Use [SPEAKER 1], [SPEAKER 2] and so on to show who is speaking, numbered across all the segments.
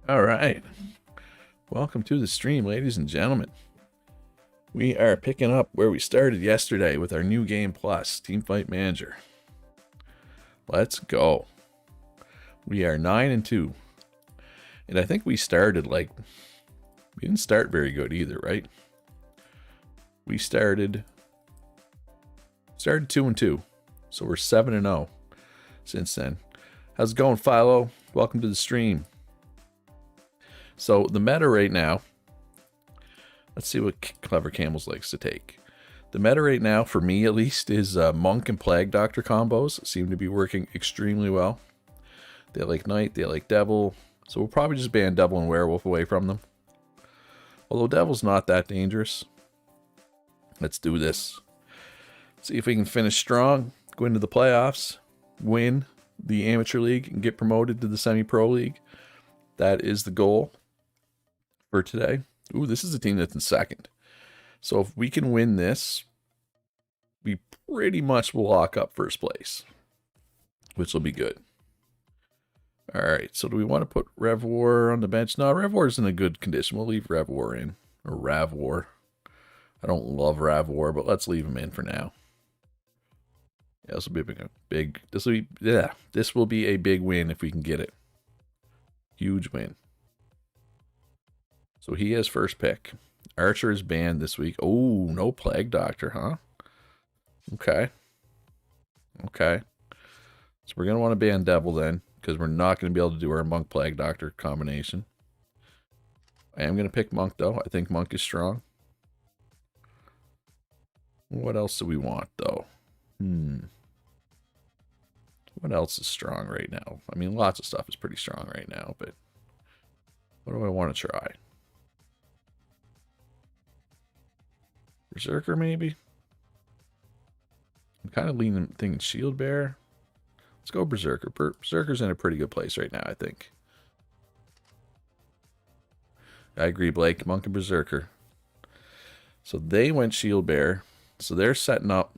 [SPEAKER 1] All right. Welcome to the stream, ladies and gentlemen. We are picking up where we started yesterday with our new game plus, Teamfight Manager. Let's go. We are 9-2. And I think we started we didn't start very good either, right? We started 2-2. So we're 7-0 since then. How's it going, Philo? Welcome to the stream. So the meta right now, let's see what Clever Camels likes to take. The meta right now, for me at least, is Monk and Plague Doctor combos. Seem to be working extremely well. They like Knight, they like Devil. So we'll probably just ban Devil and Werewolf away from them. Although Devil's not that dangerous. Let's do this. See if we can finish strong, go into the playoffs, win the Amateur League, and get promoted to the Semi-Pro League. That is the goal for today. Ooh, this is a team that's in second. So if we can win this, we pretty much will lock up first place, which will be good. All right, so do we want to put Revwar on the bench? No, Revwar is in a good condition. We'll leave Revwar in, or Ravwar. I don't love Ravwar, but let's leave him in for now. Yeah, this will be a big. This will be a big win if we can get it. Huge win. So he has first pick. Archer is banned this week. Oh, no Plague Doctor, huh? Okay. Okay. So we're going to want to ban Devil then, because we're not going to be able to do our Monk Plague Doctor combination. I am going to pick Monk, though. I think Monk is strong. What else do we want, though? What else is strong right now? I mean, lots of stuff is pretty strong right now, but what do I want to try? Berserker, maybe? I'm kind of thinking Shield Bearer. Let's go Berserker. Berserker's in a pretty good place right now, I think. I agree, Blake. Monk and Berserker. So they went Shield Bearer. So they're setting up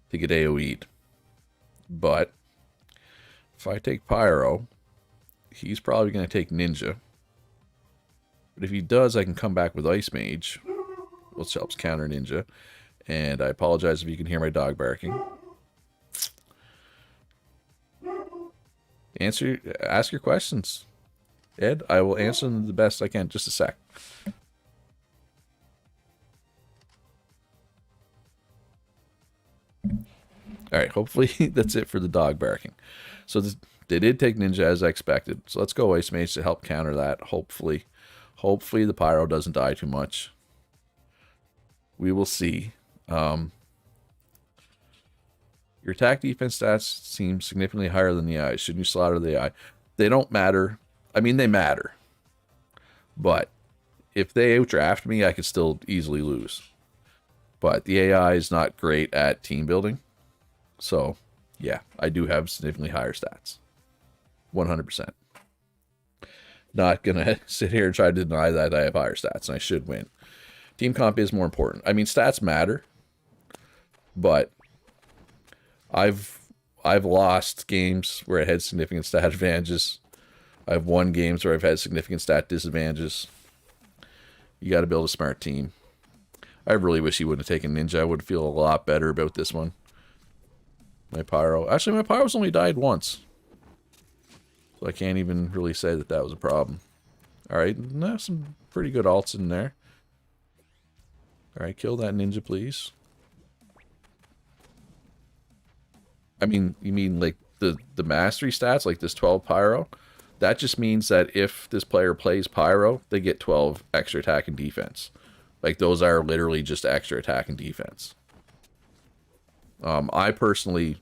[SPEAKER 1] to get AoE'd. But if I take Pyro, he's probably going to take Ninja. But if he does, I can come back with Ice Mage, which helps counter Ninja. And I apologize if you can hear my dog barking. Ask your questions, Ed. I will answer them the best I can. Just a sec. All right, hopefully that's it for the dog barking. So they did take Ninja as I expected. So let's go Ice Mage to help counter that. Hopefully the Pyro doesn't die too much. We will see. Your attack defense stats seem significantly higher than the AI. Shouldn't you slaughter the AI? They don't matter. I mean, they matter. But if they outdraft me, I could still easily lose. But the AI is not great at team building. So, yeah, I do have significantly higher stats. 100%. Not going to sit here and try to deny that I have higher stats and I should win. Team comp is more important. I mean, stats matter, but I've lost games where I had significant stat advantages. I've won games where I've had significant stat disadvantages. You got to build a smart team. I really wish he wouldn't have taken Ninja. I would feel a lot better about this one. My Pyro. Actually, my Pyro's only died once. So I can't even really say that that was a problem. Alright, some pretty good alts in there. Alright, kill that Ninja, please. I mean, you mean like the mastery stats, like this 12 Pyro? That just means that if this player plays Pyro, they get 12 extra attack and defense. Like, those are literally just extra attack and defense. I personally,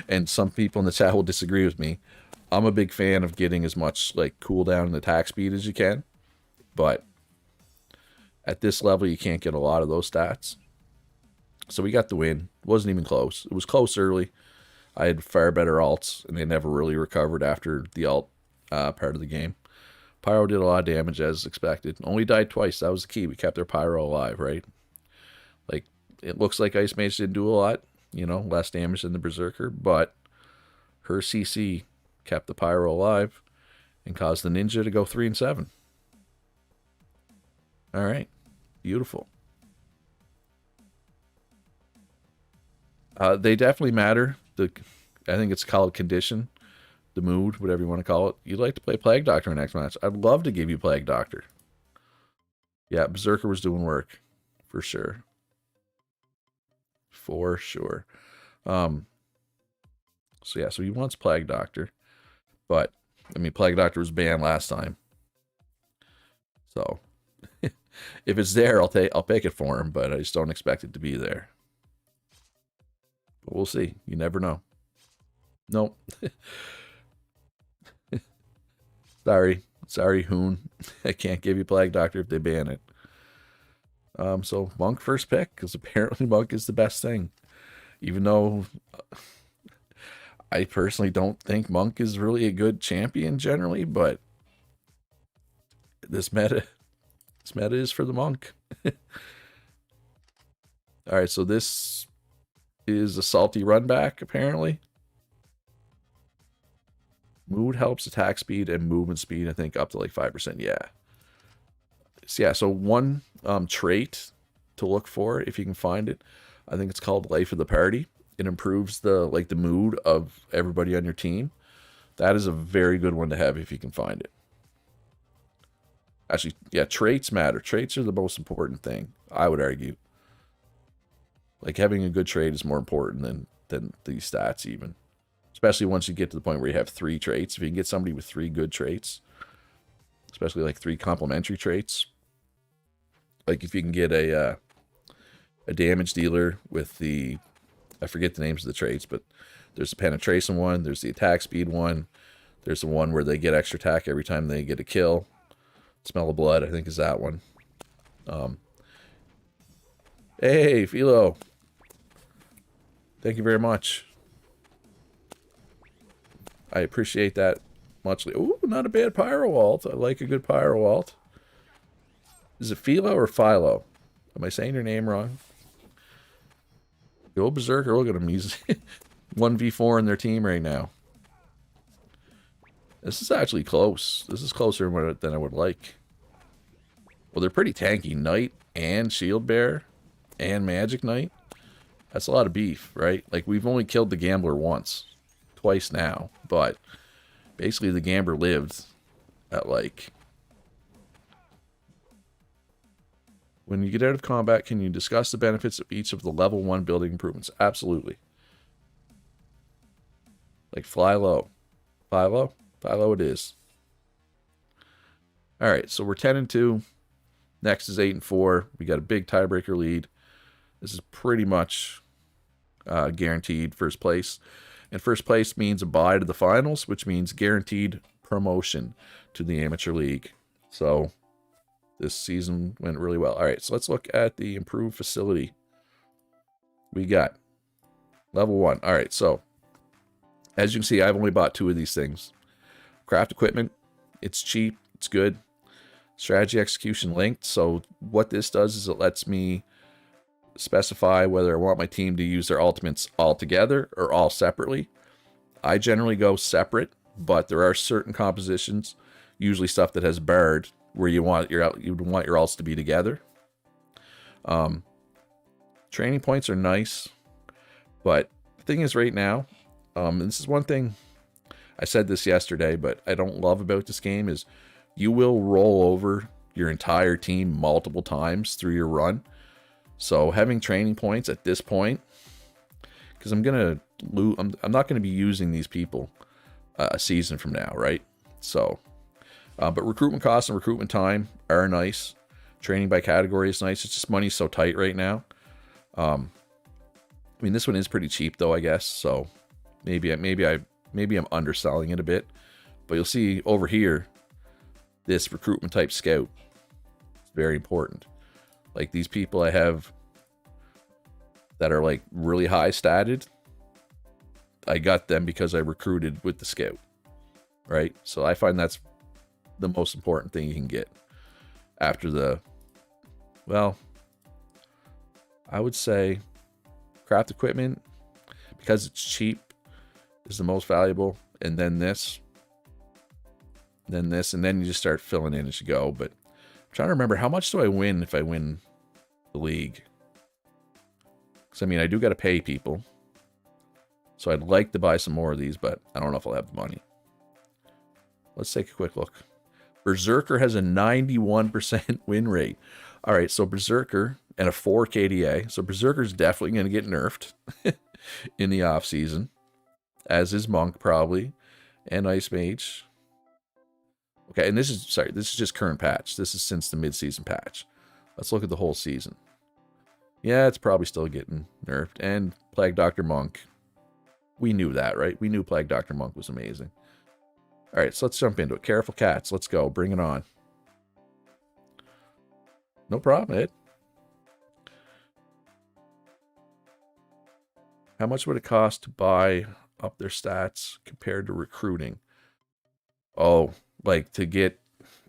[SPEAKER 1] and some people in the chat will disagree with me, I'm a big fan of getting as much like cooldown and attack speed as you can. But at this level, you can't get a lot of those stats. So we got the win. Wasn't even close. It was close early. I had far better alts, and they never really recovered after the alt part of the game. Pyro did a lot of damage as expected. Only died twice. That was the key. We kept their Pyro alive, right? Like, it looks like Ice Mage didn't do a lot. You know, less damage than the Berserker. But her CC kept the pyro alive, and caused the ninja to go 3 and 7. All right, beautiful. They definitely matter. I think it's called condition, the mood, whatever you want to call it. You'd like to play Plague Doctor next match. I'd love to give you Plague Doctor. Yeah, Berserker was doing work, for sure. For sure. So yeah, so he wants Plague Doctor. But, I mean, Plague Doctor was banned last time. So, if it's there, I'll pick it for him, but I just don't expect it to be there. But we'll see. You never know. Nope. Sorry, Hoon. I can't give you Plague Doctor if they ban it. So Monk first pick, because apparently Monk is the best thing. Even though I personally don't think Monk is really a good champion generally, but this meta is for the Monk. Alright, so this is a salty run back, apparently. Mood helps attack speed and movement speed, I think, up to like 5%. Yeah. So, yeah, so one trait to look for, if you can find it, I think it's called Life of the Party. It improves the mood of everybody on your team. That is a very good one to have if you can find it. Actually, yeah, traits matter. Traits are the most important thing, I would argue. Like, having a good trait is more important than the stats even. Especially once you get to the point where you have 3 traits. If you can get somebody with 3 good traits, especially like 3 complementary traits. Like if you can get a damage dealer with the, I forget the names of the traits, but there's the penetration one, there's the attack speed one, there's the one where they get extra attack every time they get a kill. Smell of blood, I think, is that one. Hey, Philo. Thank you very much. I appreciate that muchly. Ooh, not a bad Pyro Alt. I like a good Pyro Alt. Is it Philo or Philo? Am I saying your name wrong? Go Berserker, look at him. He's 1v4 in their team right now. This is actually close. This is closer than I would like. Well, they're pretty tanky. Knight and Shield Bearer and Magic Knight. That's a lot of beef, right? Like, we've only killed the Gambler once. Twice now. But basically the Gambler lived at like... When you get out of combat, can you discuss the benefits of each of the level 1 building improvements? Absolutely. Like, fly low. Fly low? Fly low it is. Alright, so we're 10 and 2. Next is 8 and 4. We got a big tiebreaker lead. This is pretty much guaranteed first place. And first place means a bye to the finals, which means guaranteed promotion to the Amateur League. So this season went really well. All right, so let's look at the improved facility. We got level 1. All right, so as you can see, I've only bought 2 of these things. Craft equipment, it's cheap, it's good. Strategy execution linked. So what this does is it lets me specify whether I want my team to use their ultimates all together or all separately. I generally go separate, but there are certain compositions, usually stuff that has Bard, where you'd want your ults to be together. Training points are nice, but the thing is right now, and this is one thing, I said this yesterday, but I don't love about this game is you will roll over your entire team multiple times through your run. So having training points at this point, because I'm not gonna be using these people a season from now, right? So, but recruitment costs and recruitment time are nice. Training by category is nice. It's just money's so tight right now. I mean, this one is pretty cheap though, I guess. So maybe I'm underselling it a bit. But you'll see over here, this recruitment type scout is very important. Like these people I have that are like really high statted, I got them because I recruited with the scout, right? So I find that's the most important thing you can get after the, well, I would say craft equipment, because it's cheap, is the most valuable. and then this, and then you just start filling in as you go. But I'm trying to remember, how much do I win if I win the league? Because, I mean, I do got to pay people. So I'd like to buy some more of these, but I don't know if I'll have the money. Let's take a quick look. Berserker has a 91% win rate. All right, so Berserker and a 4 KDA. So Berserker's definitely going to get nerfed in the off season, as is Monk probably, and Ice Mage. Okay, and this is just current patch. This is since the mid-season patch. Let's look at the whole season. Yeah, it's probably still getting nerfed. And Plague Doctor Monk. We knew that, right? We knew Plague Doctor Monk was amazing. All right, so let's jump into it. Careful Cats, let's go. Bring it on. No problem, Ed. How much would it cost to buy up their stats compared to recruiting? Oh, like to get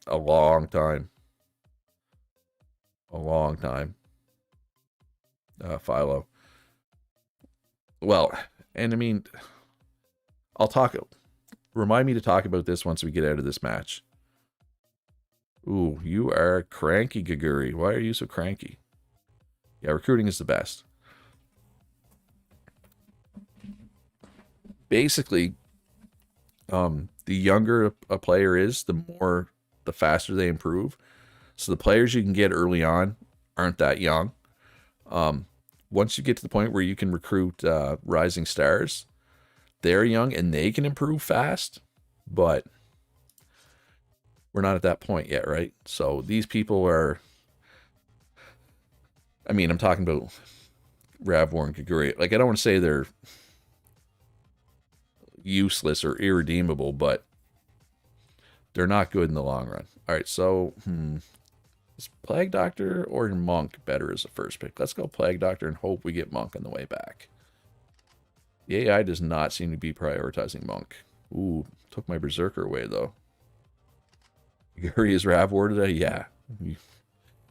[SPEAKER 1] a long time. A long time. Philo. Well, and I mean, remind me to talk about this once we get out of this match. Ooh, you are cranky, Gaguri. Why are you so cranky? Yeah, recruiting is the best. Basically, the younger a player is, the faster they improve. So the players you can get early on aren't that young. Once you get to the point where you can recruit rising stars, they're young and they can improve fast, but we're not at that point yet, right? So these people are, I mean, I'm talking about Ravwar and Kaguri. Like, I don't want to say they're useless or irredeemable, but they're not good in the long run. All right, so is Plague Doctor or Monk better as a first pick? Let's go Plague Doctor and hope we get Monk on the way back. The AI does not seem to be prioritizing Monk. Ooh, took my Berserker away, though. Gary is Ravwar today? Yeah.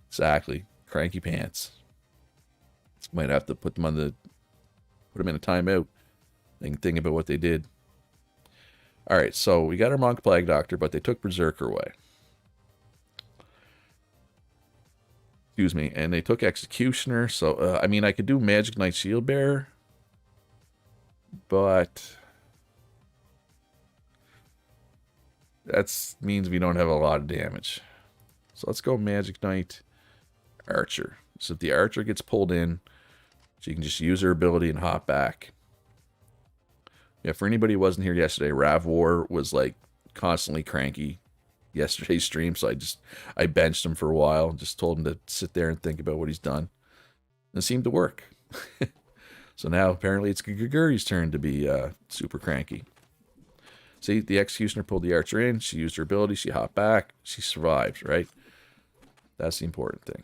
[SPEAKER 1] Exactly. Cranky pants. Might have to put them in a timeout. They can think about what they did. All right, so we got our Monk Plague Doctor, but they took Berserker away. Excuse me, and they took Executioner. So, I mean, I could do Magic Knight Shield Bearer, but that means we don't have a lot of damage. So let's go Magic Knight Archer. So if the Archer gets pulled in, she can just use her ability and hop back. Yeah, for anybody who wasn't here yesterday, Ravwar was like constantly cranky yesterday's stream, so I benched him for a while, just told him to sit there and think about what he's done. And it seemed to work. So now apparently it's Gaguri's turn to be super cranky. See, the Executioner pulled the Archer in, she used her ability, she hopped back, she survived, right? That's the important thing.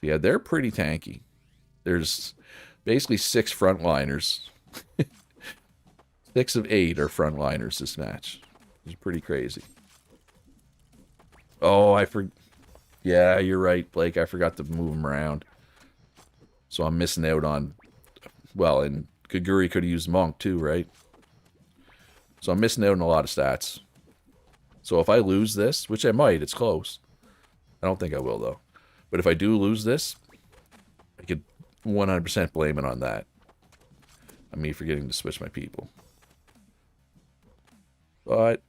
[SPEAKER 1] So yeah, they're pretty tanky. There's basically 6 frontliners. 6 of 8 are frontliners this match. It's pretty crazy. Oh, yeah, you're right, Blake. I forgot to move them around. So I'm missing out on... Well, and Kaguri could have used Monk too, right? So I'm missing out on a lot of stats. So if I lose this, which I might, it's close. I don't think I will, though. But if I do lose this, I could 100% blame it on that. On me forgetting to switch my people. But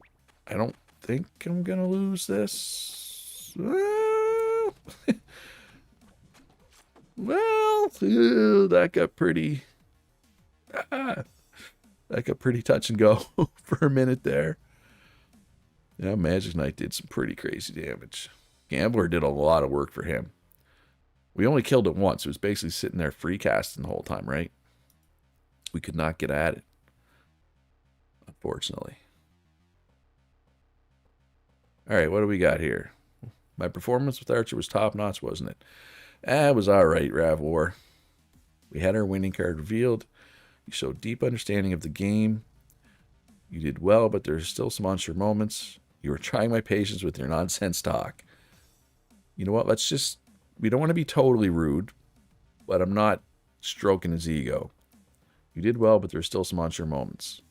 [SPEAKER 1] I don't think I'm going to lose this. Well, that got pretty... that got pretty touch and go for a minute there. Yeah, Magic Knight did some pretty crazy damage. Gambler did a lot of work for him. We only killed it once. It was basically sitting there free casting the whole time, right? We could not get at it, unfortunately. All right, what do we got here? My performance with Archer was top-notch, wasn't it? It was all right, Ravwar. We had our winning card revealed. You showed deep understanding of the game. You did well, but there's still some unsure moments. You were trying my patience with your nonsense talk. You know what? We don't want to be totally rude, but I'm not stroking his ego. You did well, but there's still some unsure moments.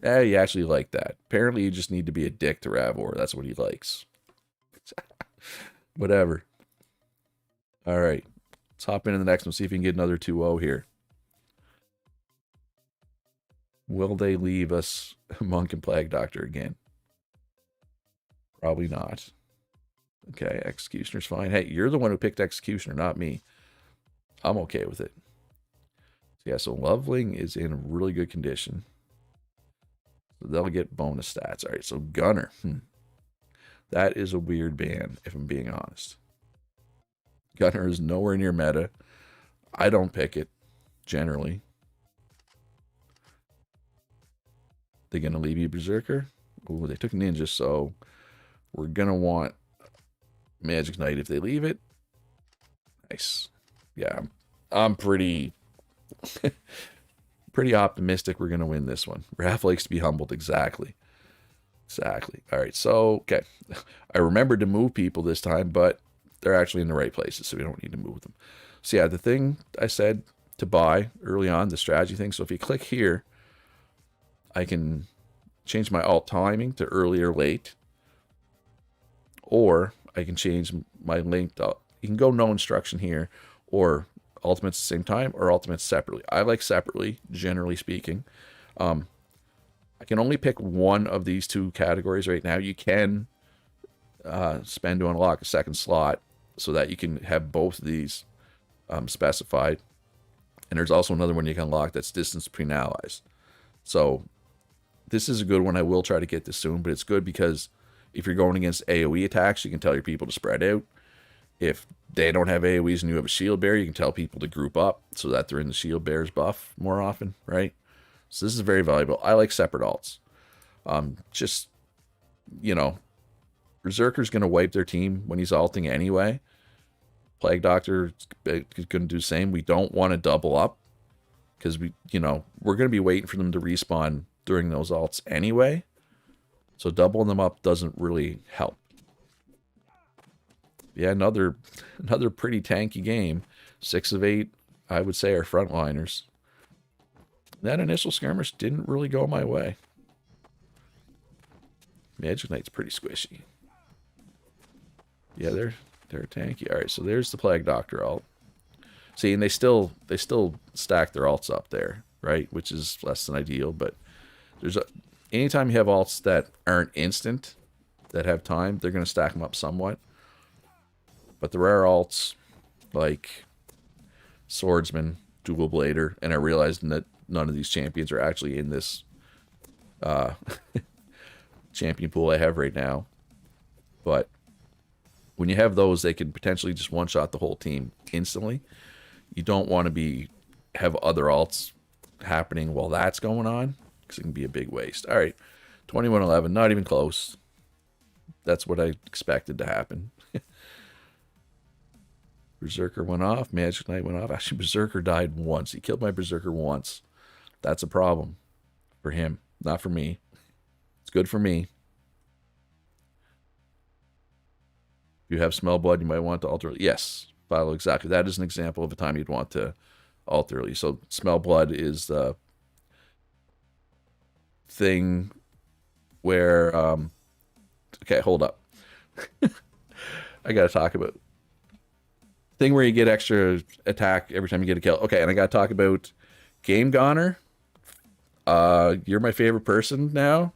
[SPEAKER 1] You actually like that. Apparently, you just need to be a dick to Ravor. That's what he likes. Whatever. All right. Let's hop into the next one, see if we can get another 2-0 here. Will they leave us Monk and Plague Doctor again? Probably not. Okay, Executioner's fine. Hey, you're the one who picked Executioner, not me. I'm okay with it. Yeah, so Loveling is in really good condition. So they'll get bonus stats. All right, so Gunner. That is a weird ban, if I'm being honest. Gunner is nowhere near meta. I don't pick it, generally. They're going to leave you Berserker? Ooh, they took Ninja, so we're going to want Magic Knight if they leave it. Nice. Yeah, I'm pretty optimistic we're going to win this one. Raph likes to be humbled. Exactly. All right, so, okay. I remembered to move people this time, but they're actually in the right places, so we don't need to move them. So, yeah, the thing I said to buy early on, the strategy thing. So, if you click here, I can change my alt timing to early or late, or I can change my link to, you can go no instruction here, or ultimates at the same time, or ultimates separately. I like separately, generally speaking. I can only pick one of these two categories right now. You can spend to unlock a second slot so that you can have both of these specified. And there's also another one you can unlock that's distance between allies. So this is a good one. I will try to get this soon, but it's good because if you're going against AoE attacks, you can tell your people to spread out. If they don't have AoEs and you have a shield bearer, you can tell people to group up so that they're in the shield bearer's buff more often, right? So this is very valuable. I like separate alts. Just, you know, Berserker's going to wipe their team when he's alting anyway. Plague Doctor is going to do the same. We don't want to double up because we're going to be waiting for them to respawn during those alts anyway. So doubling them up doesn't really help. Yeah, another pretty tanky game. 6 of 8, I would say, are frontliners. That initial skirmish didn't really go my way. Magic Knight's pretty squishy. Yeah, they're tanky. All right, so there's the Plague Doctor alt. See, and they still stack their alts up there, right? Which is less than ideal, but anytime you have alts that aren't instant, that have time, they're going to stack them up somewhat. But the rare alts, like Swordsman, Dual Blader, and I realized that none of these champions are actually in this champion pool I have right now. But when you have those, they can potentially just one-shot the whole team instantly. You don't want to have other alts happening while that's going on, because it can be a big waste. All right, 21-11, not even close. That's what I expected to happen. Berserker went off. Magic Knight went off. Actually, Berserker died once. He killed my Berserker once. That's a problem for him, not for me. It's good for me. If you have smell blood, you might want to alter. Yes, Philo, exactly. That is an example of a time you'd want to alter early. So smell blood is the thing where okay, hold up. I gotta talk about thing where you get extra attack every time you get a kill. Okay, and I gotta talk about Game Goner. You're my favorite person now.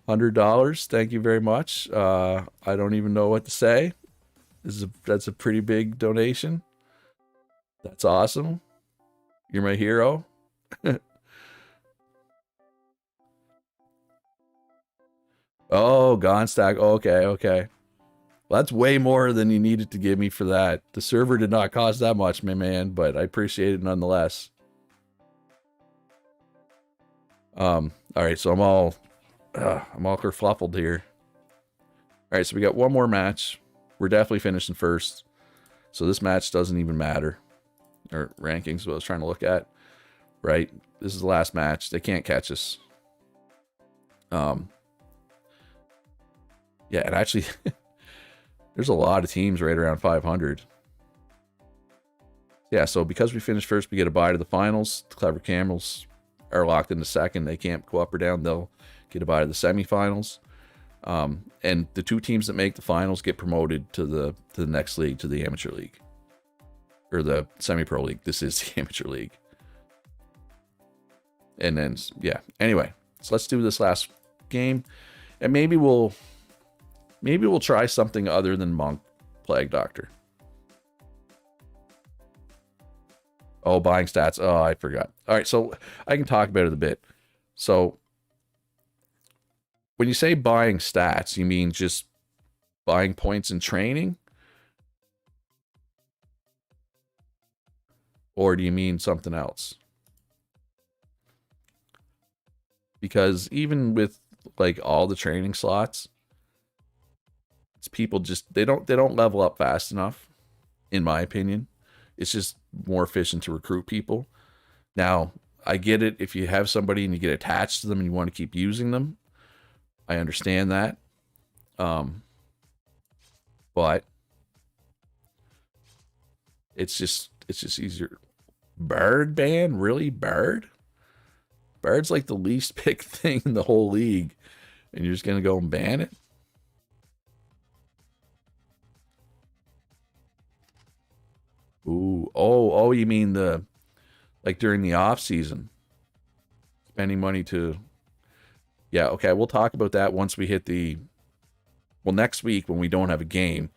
[SPEAKER 1] $100. Thank you very much. I don't even know what to say. That's a pretty big donation. That's awesome. You're my hero. Oh, Gonstack. Okay. Well, that's way more than you needed to give me for that. The server did not cost that much, my man, but I appreciate it nonetheless. All right, so I'm all kerfluffled here. All right, so we got one more match. We're definitely finishing first, so this match doesn't even matter. Or rankings, what I was trying to look at. Right, this is the last match. They can't catch us. Yeah, and actually, there's a lot of teams right around 500. Yeah, so because we finished first, we get a bye to the finals. The Clever Camels are locked into second. They can't go up or down. They'll get a bye to the semifinals. And the 2 teams that make the finals get promoted to the next league, to the amateur league. Or the semi-pro league. This is the amateur league. And then, yeah. Anyway, so let's do this last game. And maybe we'll try something other than Monk Plague Doctor. Oh, buying stats. Oh, I forgot. All right, so I can talk about it a bit. So when you say buying stats, you mean just buying points in training? Or do you mean something else? Because even with like all the training slots, it's people just they don't level up fast enough, in my opinion. It's just more efficient to recruit people. Now, I get it if you have somebody and you get attached to them and you want to keep using them. I understand that. But it's just easier. Bird ban? Really? Bird? Bird's like the least picked thing in the whole league. And you're just going to go and ban it? Ooh. Oh, you mean like during the off season? Spending money to... Yeah, okay, we'll talk about that once we hit the... Well, next week when we don't have a game,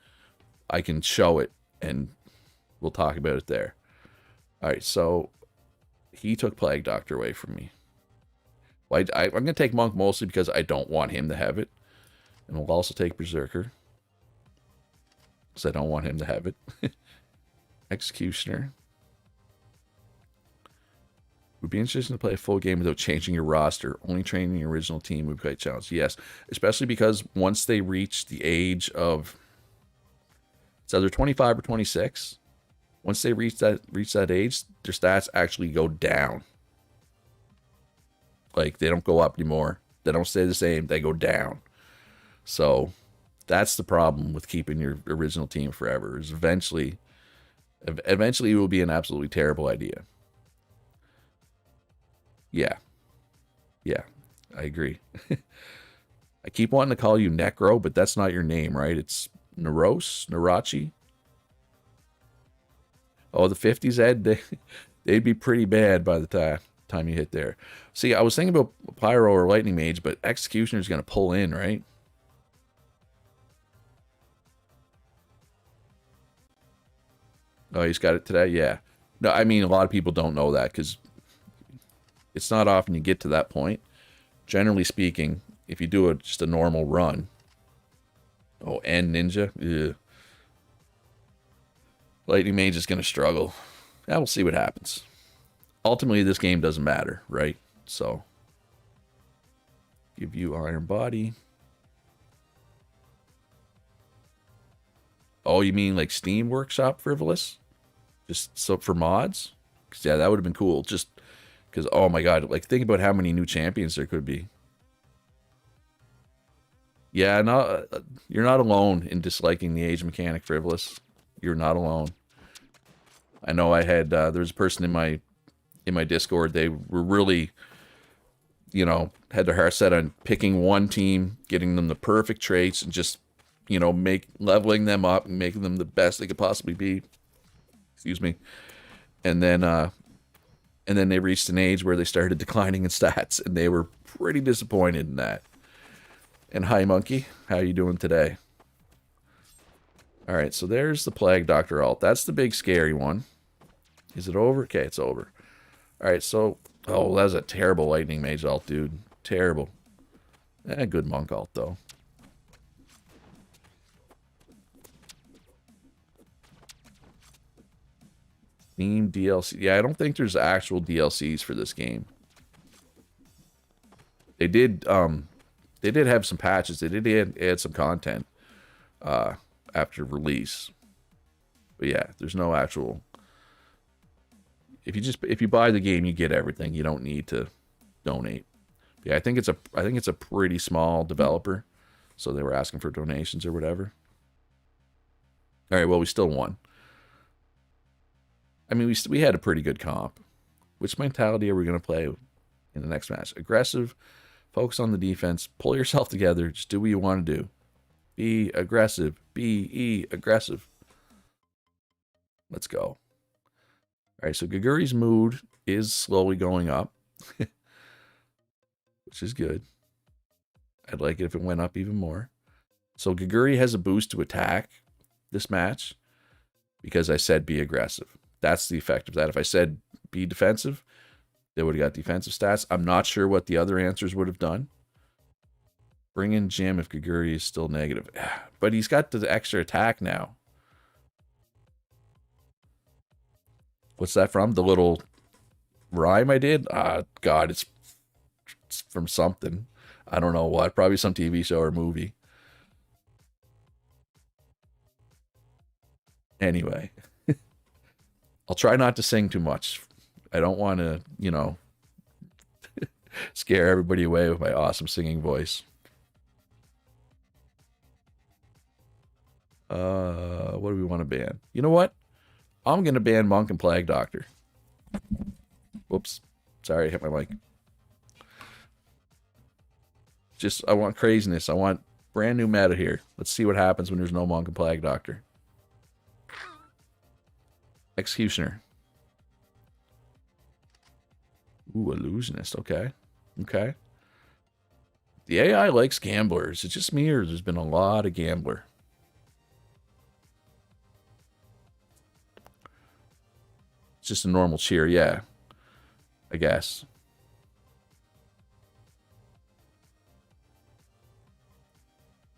[SPEAKER 1] I can show it and we'll talk about it there. All right, so he took Plague Doctor away from me. Well, I'm going to take Monk mostly because I don't want him to have it. And we'll also take Berserker. Because I don't want him to have it. Executioner. Would be interesting to play a full game without changing your roster. Only training your original team would be quite challenging. Yes, especially because once they reach the age of... It's either 25 or 26. Once they reach that age, their stats actually go down. Like, they don't go up anymore. They don't stay the same. They go down. So, that's the problem with keeping your original team forever. Is eventually it will be an absolutely terrible idea. Yeah. Yeah, I agree. I keep wanting to call you Necro, but that's not your name, right? It's Narachi? Oh, the 50s, Ed, they'd be pretty bad by the time you hit there. See, I was thinking about Pyro or Lightning Mage, but Executioner's going to pull in, right? Oh, he's got it today? Yeah. No, I mean, a lot of people don't know that because it's not often you get to that point. Generally speaking, if you do just a normal run. Oh, and Ninja? Ugh. Lightning Mage is going to struggle. Yeah, we'll see what happens. Ultimately, this game doesn't matter, right? So, give you Iron Body. Oh, you mean like Steam Workshop Frivolous? Just so for mods? Because, yeah, that would have been cool. Just because, oh my god, like think about how many new champions there could be. Yeah, no, you're not alone in disliking the age mechanic Frivolous. You're not alone. I know I had, there was a person in my Discord, they were really, you know, had their heart set on picking one team, getting them the perfect traits, and just, you know, leveling them up and making them the best they could possibly be. Excuse me. And then they reached an age where they started declining in stats, and they were pretty disappointed in that. And hi, Monkey. How you doing today? All right, so there's the Plague Doctor alt. That's the big scary one. Is it over? Okay, it's over. All right, so... Oh, that was a terrible Lightning Mage alt, dude. Terrible. Good Monk alt, though. Theme DLC. Yeah, I don't think there's actual DLCs for this game. They did have some patches. They did add some content after release. But yeah, there's no actual... If you buy the game, you get everything. You don't need to donate. Yeah, I think it's a pretty small developer, so they were asking for donations or whatever. All right, well, we still won. I mean, we had a pretty good comp. Which mentality are we going to play? in the next match. Aggressive, focus on the defense, pull yourself together, just do what you want to do. Be aggressive, be aggressive. Let's go. All right, so Gaguri's mood is slowly going up, which is good. I'd like it if it went up even more. So Gaguri has a boost to attack this match because I said be aggressive. That's the effect of that. If I said be defensive, they would have got defensive stats. I'm not sure what the other answers would have done. Bring in Jim if Gaguri is still negative. But he's got the extra attack now. What's that from? The little rhyme I did? God, it's from something. I don't know what. Probably some TV show or movie. Anyway. I'll try not to sing too much. I don't want to, you know, scare everybody away with my awesome singing voice. What do we want to ban? You know what? I'm going to ban Monk and Plague Doctor. Whoops. Sorry, I hit my mic. Just, I want craziness. I want brand new meta here. Let's see what happens when there's no Monk and Plague Doctor. Executioner. Ooh, Illusionist. Okay. Okay. The AI likes gamblers. It's just me, or there's been a lot of gambler. It's just a normal cheer, yeah. I guess.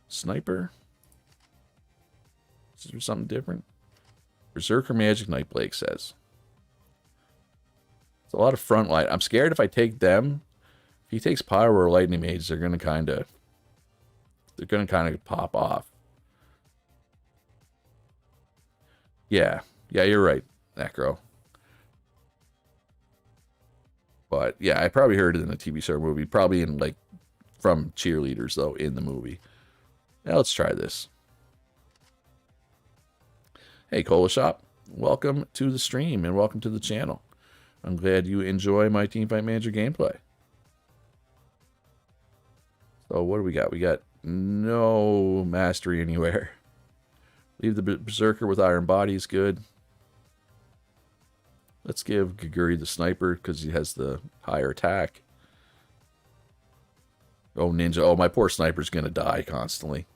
[SPEAKER 1] Sniper? Is there something different? Berserker Magic Knight, Blake says. It's a lot of front line. I'm scared if I take them. If he takes Pyro or Lightning Mage, they're gonna kinda pop off. Yeah. Yeah, you're right, Necro. But yeah, I probably heard it in the TV show movie. Probably in like from cheerleaders though in the movie. Now let's try this. Hey, Cola Shop, welcome to the stream and welcome to the channel. I'm glad you enjoy my Teamfight Manager gameplay. So what do we got? We got no mastery anywhere. Leave the Berserker with Iron Body is good. Let's give Gaguri the Sniper because he has the higher attack. Oh, Ninja. Oh, my poor Sniper's going to die constantly.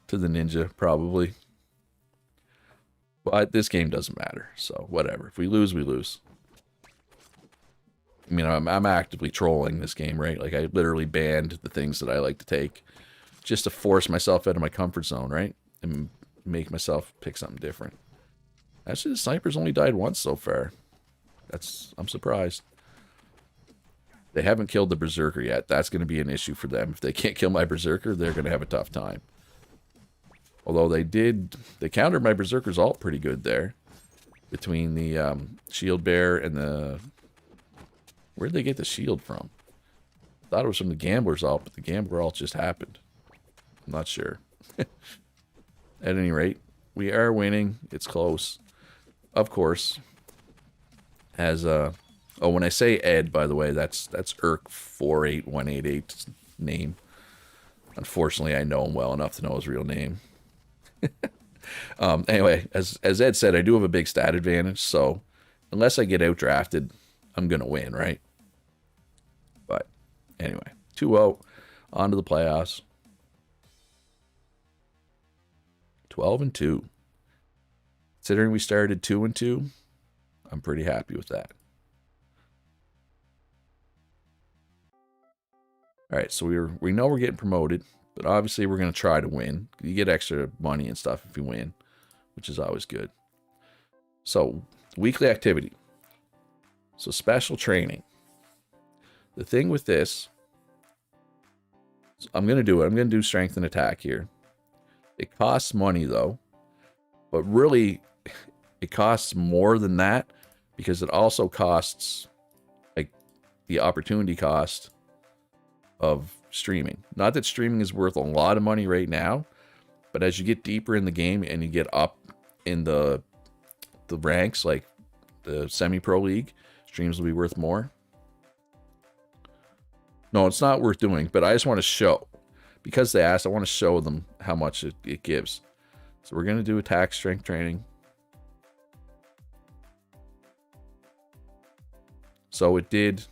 [SPEAKER 1] To the Ninja, probably. But this game doesn't matter, so whatever. If we lose, we lose. I mean, I'm actively trolling this game, right? Like, I literally banned the things that I like to take just to force myself out of my comfort zone, right? And make myself pick something different. Actually, the Sniper's only died once so far. I'm surprised. They haven't killed the Berserker yet. That's going to be an issue for them. If they can't kill my Berserker, they're going to have a tough time. Although they countered my Berserker's ult pretty good there. Between the Shield Bear and the... Where'd they get the shield from? Thought it was from the Gambler's ult, but the Gambler ult just happened. I'm not sure. At any rate, we are winning. It's close. Of course. As oh, when I say Ed, by the way, that's Irk48188's name. Unfortunately, I know him well enough to know his real name. Anyway, as Ed said, I do have a big stat advantage, so unless I get outdrafted, I'm going to win, right? But anyway, 2-0, on to the playoffs. 12-2. Considering we started 2-2, I'm pretty happy with that. All right, so we know we're getting promoted, but obviously we're going to try to win. You get extra money and stuff if you win, which is always good. So, weekly activity. So, special training. The thing with this, I'm going to do it. I'm going to do strength and attack here. It costs money, though. But really, it costs more than that because it also costs, like, the opportunity cost of streaming. Not that streaming is worth a lot of money right now, but as you get deeper in the game and you get up in the ranks, like the semi-pro league, streams will be worth more. No, it's not worth doing, but I just want to show. Because they asked, I want to show them how much it gives. So we're going to do attack strength training. So it did.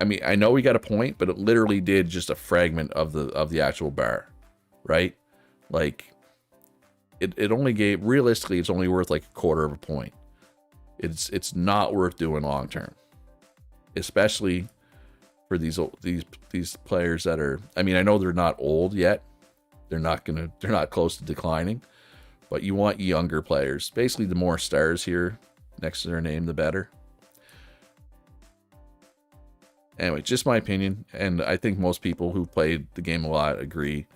[SPEAKER 1] I mean, I know we got a point, but it literally did just a fragment of the actual bar, right? Like, it only gave, realistically, it's only worth like a quarter of a point. It's not worth doing long term, especially for these players that are. I mean, I know they're not old yet. They're not close to declining, but you want younger players. Basically, the more stars here next to their name, the better. Anyway, just my opinion, and I think most people who played the game a lot agree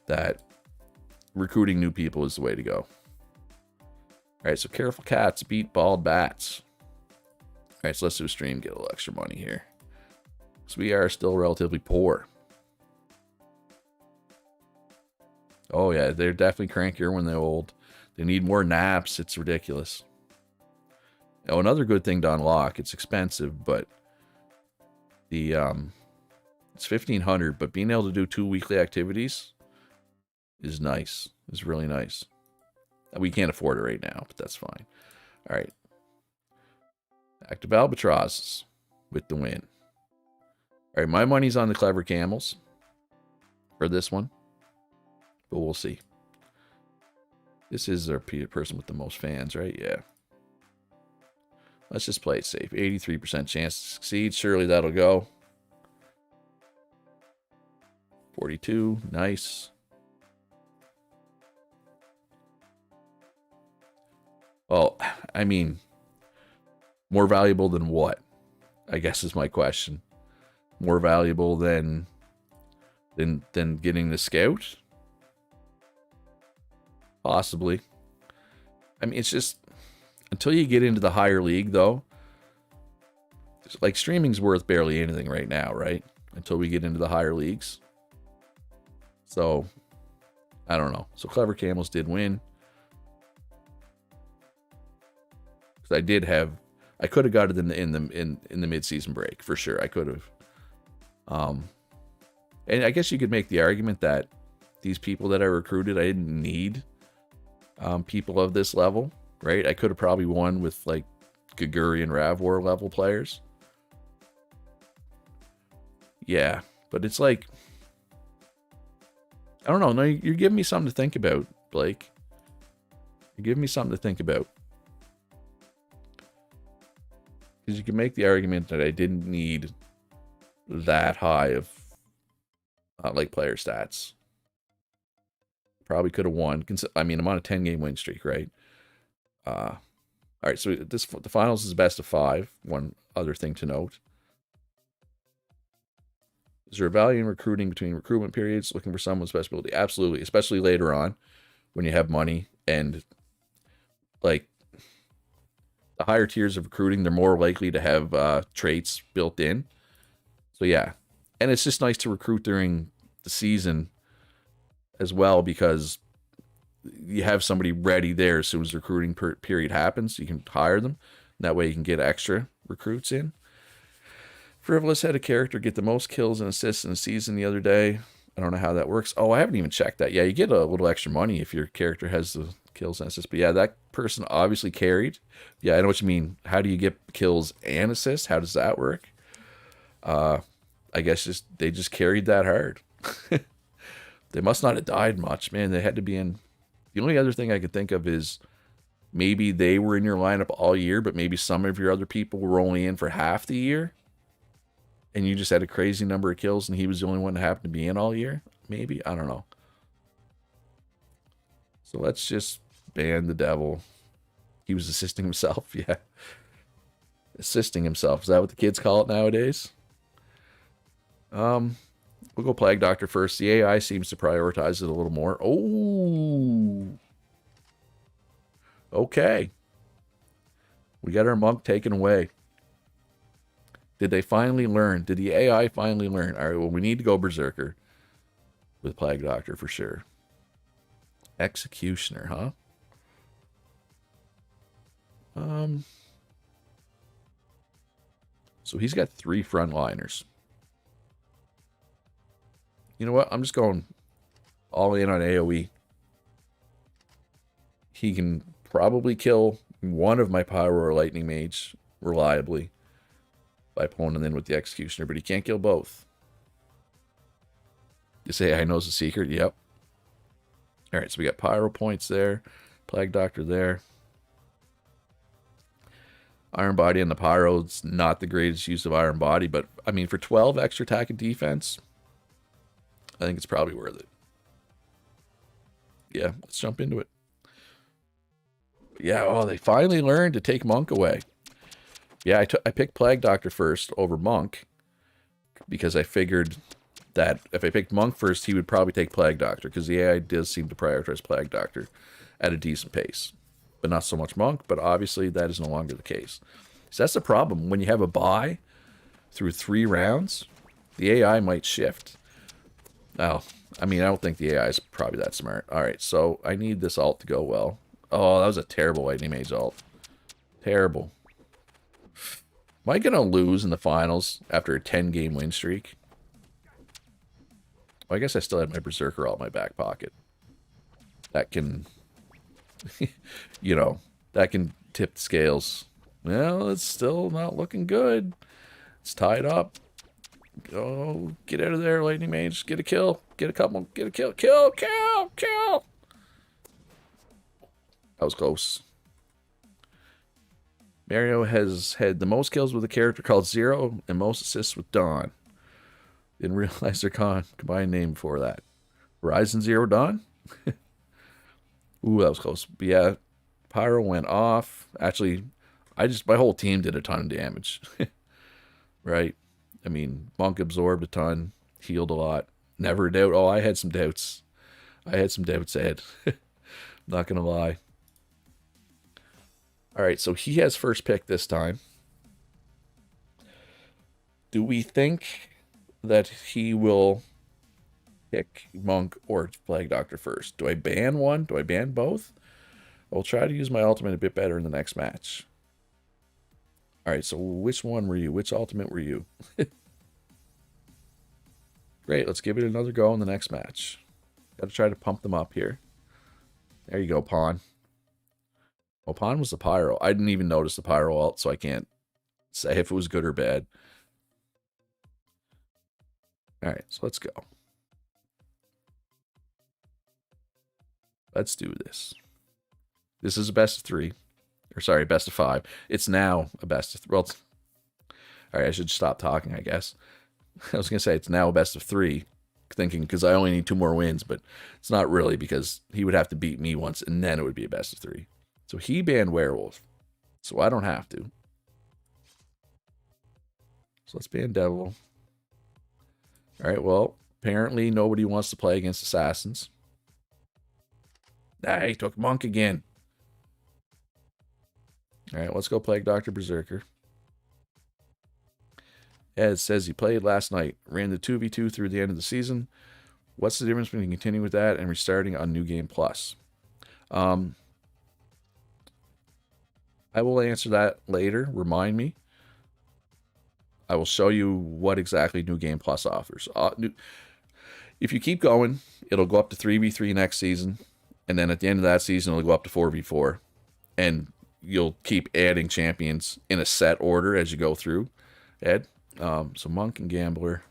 [SPEAKER 1] that recruiting new people is the way to go. All right, so careful cats beat bald bats. All right, so let's do a stream, get a little extra money here. So we are still relatively poor. Oh yeah, they're definitely crankier when they're old. They need more naps. It's ridiculous. Oh, another good thing to unlock. It's expensive, but the it's 1,500. But being able to do 2 weekly activities is nice. Is really nice. We can't afford it right now, but that's fine. All right. Active albatrosses with the win. All right, my money's on the clever camels for this one. But we'll see. This is our person with the most fans, right? Yeah. Let's just play it safe. 83% chance to succeed. Surely that'll go. 42. Nice. Well, I mean, more valuable than what? I guess is my question. More valuable than getting the scout? Possibly. I mean, it's just until you get into the higher league, though. Like streaming's worth barely anything right now, right? Until we get into the higher leagues. So I don't know. So Clever Camels did win. Because I could have got it in the mid-season break for sure. I could have. And I guess you could make the argument that these people that I recruited, I didn't need people of this level, right? I could have probably won with like Gaguri and Ravwar level players. Yeah, but it's like, I don't know. No, you're giving me something to think about, Blake. You're giving me something to think about. Because you can make the argument that I didn't need that high of like player stats. Probably could have won. I mean, I'm on a 10-game win streak, right? All right, so the finals is best of 5. One other thing to note. Is there a value in recruiting between recruitment periods, looking for someone's best ability? Absolutely, especially later on when you have money and like the higher tiers of recruiting, they're more likely to have traits built in. So yeah, and it's just nice to recruit during the season as well because you have somebody ready there as soon as the recruiting period happens. You can hire them. That way you can get extra recruits in. Frivolous had a character get the most kills and assists in a season the other day. I don't know how that works. Oh, I haven't even checked that. Yeah, you get a little extra money if your character has the kills and assists. But yeah, that person obviously carried. Yeah, I know what you mean. How do you get kills and assists? How does that work? I guess they just carried that hard. They must not have died much, man. They had to be in. The only other thing I could think of is maybe they were in your lineup all year, but maybe some of your other people were only in for half the year. And you just had a crazy number of kills and he was the only one that happened to be in all year. Maybe. I don't know. So let's just ban the devil. He was assisting himself. Yeah. Assisting himself. Is that what the kids call it nowadays? We'll go Plague Doctor first. The AI seems to prioritize it a little more. Oh. Okay. We got our monk taken away. Did they finally learn? Did the AI finally learn? All right, well, we need to go Berserker with Plague Doctor for sure. Executioner, huh? So he's got 3 frontliners. You know what? I'm just going all in on AoE. He can probably kill one of my Pyro or Lightning Mage reliably by pulling them in with the Executioner, but he can't kill both. You say I knows the secret? Yep. Alright, so we got Pyro points there. Plague Doctor there. Iron Body and the Pyro, it's not the greatest use of Iron Body, but, I mean, for 12 extra attack and defense, I think it's probably worth it. Yeah, let's jump into it. Yeah, oh, they finally learned to take Monk away. Yeah, I picked Plague Doctor first over Monk because I figured that if I picked Monk first, he would probably take Plague Doctor because the AI does seem to prioritize Plague Doctor at a decent pace. But not so much Monk, but obviously that is no longer the case. So that's the problem. When you have a bye through 3 rounds, the AI might shift. Now, I mean, I don't think the AI is probably that smart. All right, so I need this ult to go well. Oh, that was a terrible Lightning Mage ult. Terrible. Am I going to lose in the finals after a 10-game win streak? Well, I guess I still had my Berserker ult in my back pocket. That can, you know, that can tip the scales. Well, it's still not looking good. It's tied up. Oh, get out of there, Lightning Mage. Get a kill. Get a couple. Get a kill. Kill, kill, kill. That was close. Mario has had the most kills with a character called Zero and most assists with Dawn. Didn't realize their combined name before that. Horizon Zero Dawn? Ooh, that was close. But yeah, Pyro went off. Actually, my whole team did a ton of damage. Right? I mean, Monk absorbed a ton, healed a lot. Never a doubt. Oh, I had some doubts. I had some doubts, Ed. Not gonna lie. Alright, so he has first pick this time. Do we think that he will pick Monk or Plague Doctor first? Do I ban one? Do I ban both? I'll try to use my ultimate a bit better in the next match. Alright, so which one were you? Which ultimate were you? Great, let's give it another go in the next match. Gotta try to pump them up here. There you go, Pawn. Well, Pawn was the Pyro. I didn't even notice the Pyro ult, so I can't say if it was good or bad. Alright, so let's go. Let's do this. This is a best of 3. Or sorry, best of 5. It's now a best of 3. Well, alright, I should stop talking, I guess. I was going to say it's now a best of 3. Thinking, because I only need 2 more wins, but it's not really because he would have to beat me once, and then it would be a best of 3. So he banned Werewolf, so I don't have to. So let's ban Devil. Alright, well, apparently nobody wants to play against Assassins. Ah, he took Monk again. Alright, let's go Plague Doctor Berserker. Ed says he played last night. Ran the 2v2 through the end of the season. What's the difference between continuing with that and restarting on New Game Plus? I will answer that later. Remind me. I will show you what exactly New Game Plus offers. If you keep going, it'll go up to 3v3 next season. And then at the end of that season, it'll go up to 4v4. And you'll keep adding champions in a set order as you go through, Ed. So Monk and Gambler.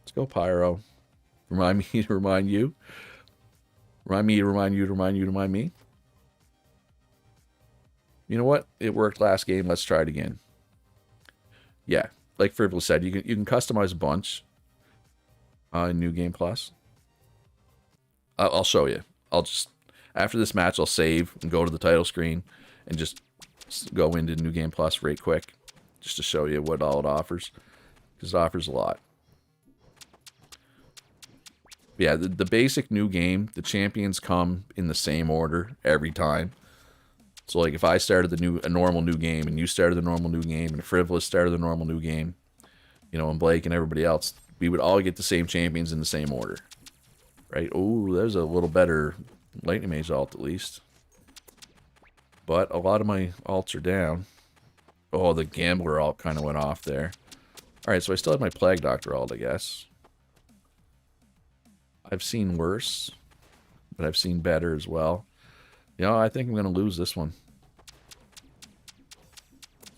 [SPEAKER 1] Let's go Pyro. Remind me to remind you. Remind me to remind you to remind you to remind me. You know what? It worked last game. Let's try it again. Yeah, like Frivolous said, you can customize a bunch in New Game Plus. I'll show you. I'll just after this match, I'll save and go to the title screen and just go into New Game Plus right quick, just to show you what all it offers, because it offers a lot. Yeah, the basic new game, the champions come in the same order every time. So like if I started a normal new game and you started the normal new game and Frivolous started the normal new game, you know, and Blake and everybody else, we would all get the same champions in the same order. Right? Oh, there's a little better Lightning Mage ult at least. But a lot of my alts are down. Oh, the Gambler ult kind of went off there. Alright, so I still have my Plague Doctor ult, I guess. I've seen worse, but I've seen better as well. You know, I think I'm going to lose this one.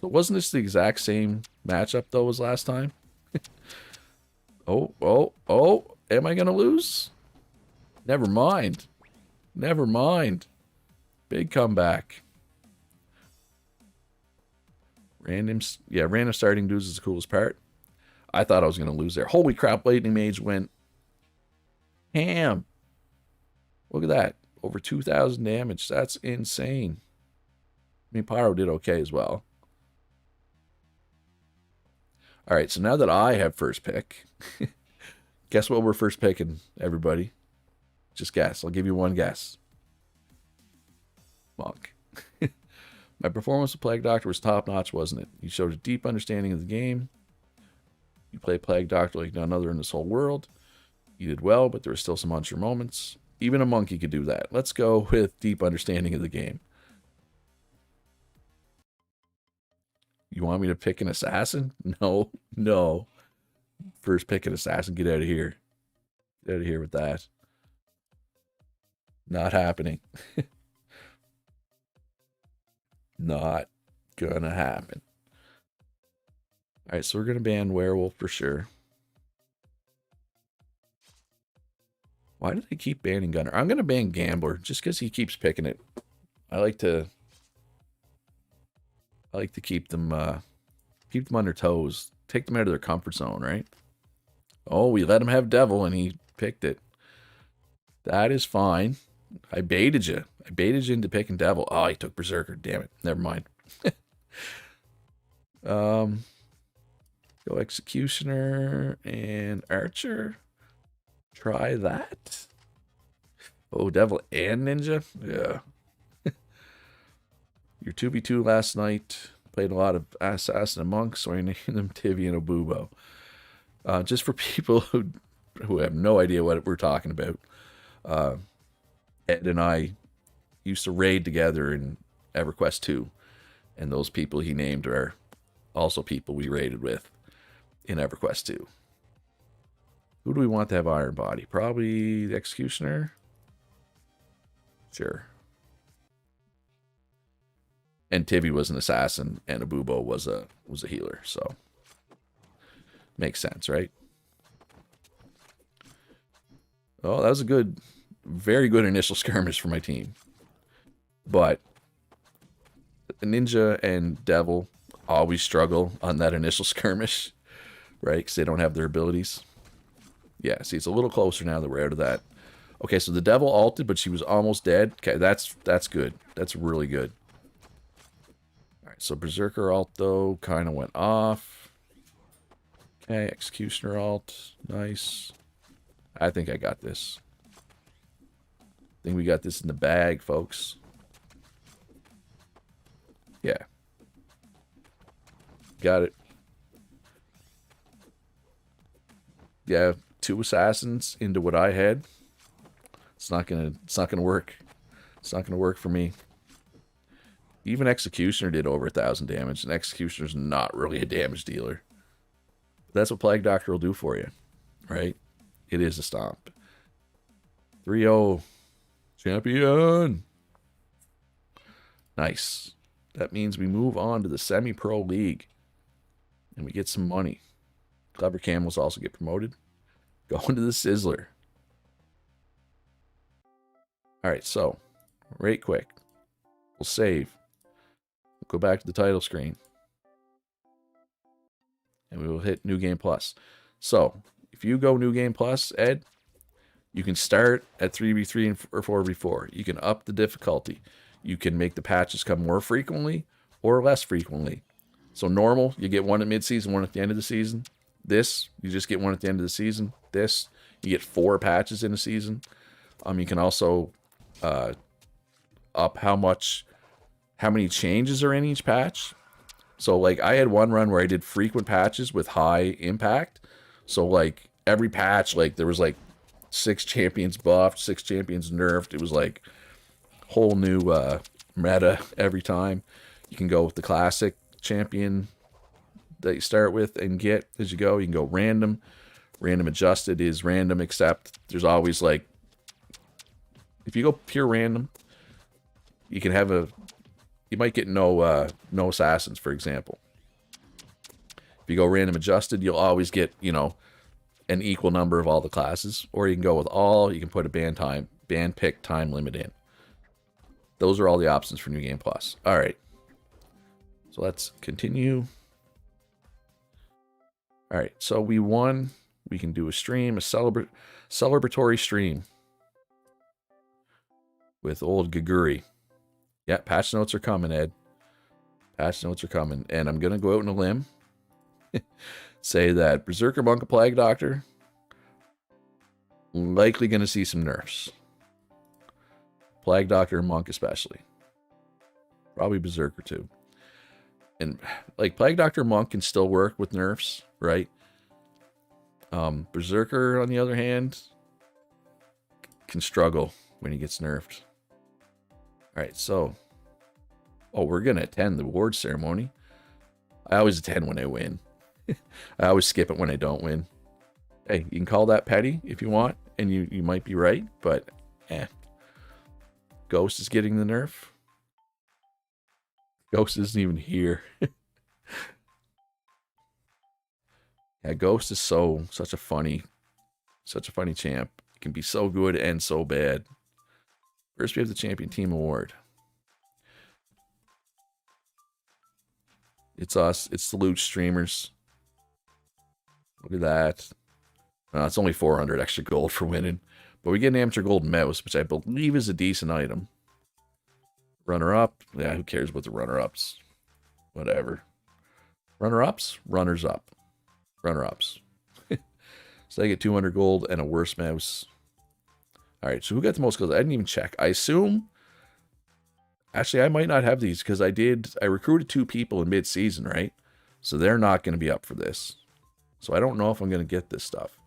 [SPEAKER 1] So wasn't this the exact same matchup, though, as last time? Oh. Am I going to lose? Never mind. Never mind. Big comeback. Random starting dudes is the coolest part. I thought I was going to lose there. Holy crap, Lightning Mage went ham. Look at that. Over 2,000 damage. That's insane. I mean, Pyro did okay as well. Alright, so now that I have first pick, guess what we're first picking, everybody? Just guess. I'll give you one guess. Monk. My performance with Plague Doctor was top-notch, wasn't it? You showed a deep understanding of the game. You play Plague Doctor like none other in this whole world. You did well, but there were still some unsure moments. Even a monkey could do that. Let's go with deep understanding of the game. You want me to pick an assassin? No. First pick an assassin. Get out of here. Get out of here with that. Not happening. Not gonna happen. Alright, so we're gonna ban Werewolf for sure. Why do they keep banning Gunner? I'm gonna ban Gambler just because he keeps picking it. I like to keep them on their toes. Take them out of their comfort zone, right? Oh, we let him have Devil and he picked it. That is fine. I baited you. I baited you into picking Devil. Oh, he took Berserker. Damn it. Never mind. Go Executioner and Archer. Try that. Oh, Devil and Ninja? Yeah. Your 2v2 last night. Played a lot of Assassin and Monk, so I named them Tivy and Obubo. Just for people who have no idea what we're talking about. Ed and I used to raid together in EverQuest 2. And those people he named are also people we raided with in EverQuest 2. Who do we want to have Iron Body? Probably the Executioner? Sure. And Tivy was an assassin, and Abubo was a healer, so makes sense, right? Oh, that was a good, very good initial skirmish for my team. But Ninja and Devil always struggle on that initial skirmish, right? Because they don't have their abilities. Yeah, see, it's a little closer now that we're out of that. Okay, so the Devil ulted, but she was almost dead. Okay, that's good. That's really good. All right, so Berserker ult, though, kind of went off. Okay, Executioner ult. Nice. I think I got this. I think we got this in the bag, folks. Yeah. Got it. Yeah, 2 assassins into what I had. It's not gonna work. It's not gonna work for me. Even Executioner did over 1,000 damage, and Executioner's not really a damage dealer. That's what Plague Doctor will do for you, right? It is a stomp. 3-0. Champion! Nice. That means we move on to the Semi-Pro League. And we get some money. Clever Camels also get promoted. Going to the Sizzler. Alright, so, right quick. We'll save. We'll go back to the title screen. And we will hit New Game Plus. So, if you go New Game Plus, Ed, you can start at 3v3 or 4v4. You can up the difficulty. You can make the patches come more frequently or less frequently. So normal, you get one at mid-season, one at the end of the season. This, you just get one at the end of the season. This, you get 4 patches in a season. You can also up how many changes are in each patch. So like I had one run where I did frequent patches with high impact. So like every patch, like there was like 6 champions buffed, 6 champions nerfed. It was like whole new meta every time. You can go with the classic champion that you start with and get as you go. You can go random. Random adjusted is random, except there's always like, if you go pure random, you can have you might get no assassins, for example. If you go random adjusted, you'll always get, you know, an equal number of all the classes. Or you can go with all, you can put a band pick time limit in. Those are all the options for New Game Plus. All right. So let's continue. All right, so we won. We can do a stream, a celebratory stream with old Gaguri. Yeah, patch notes are coming, Ed. Patch notes are coming. And I'm going to go out on a limb. Say that Berserker, Monk, and Plague Doctor likely going to see some nerfs. Plague Doctor and Monk especially. Probably Berserker too. And like Plague Doctor Monk can still work with nerfs, right? Berserker, on the other hand, can struggle when he gets nerfed. All right, so... Oh, we're going to attend the award ceremony. I always attend when I win. I always skip it when I don't win. Hey, you can call that petty if you want, and you might be right, but Ghost is getting the nerf. Ghost isn't even here. Yeah, Ghost is such a funny champ. It can be so good and so bad. First, we have the Champion Team Award. It's us. It's the Loot streamers. Look at that. It's only 400 extra gold for winning. But we get an Amateur Gold Mouse, which I believe is a decent item. Runner-up. Yeah, who cares about the runner-ups? Whatever. Runner-ups? Runners-up. Runner-ups. So I get 200 gold and a worse mouse. All right, so who got the most gold? I didn't even check. I assume... Actually, I might not have these because I recruited 2 people in mid-season, right? So they're not going to be up for this. So I don't know if I'm going to get this stuff.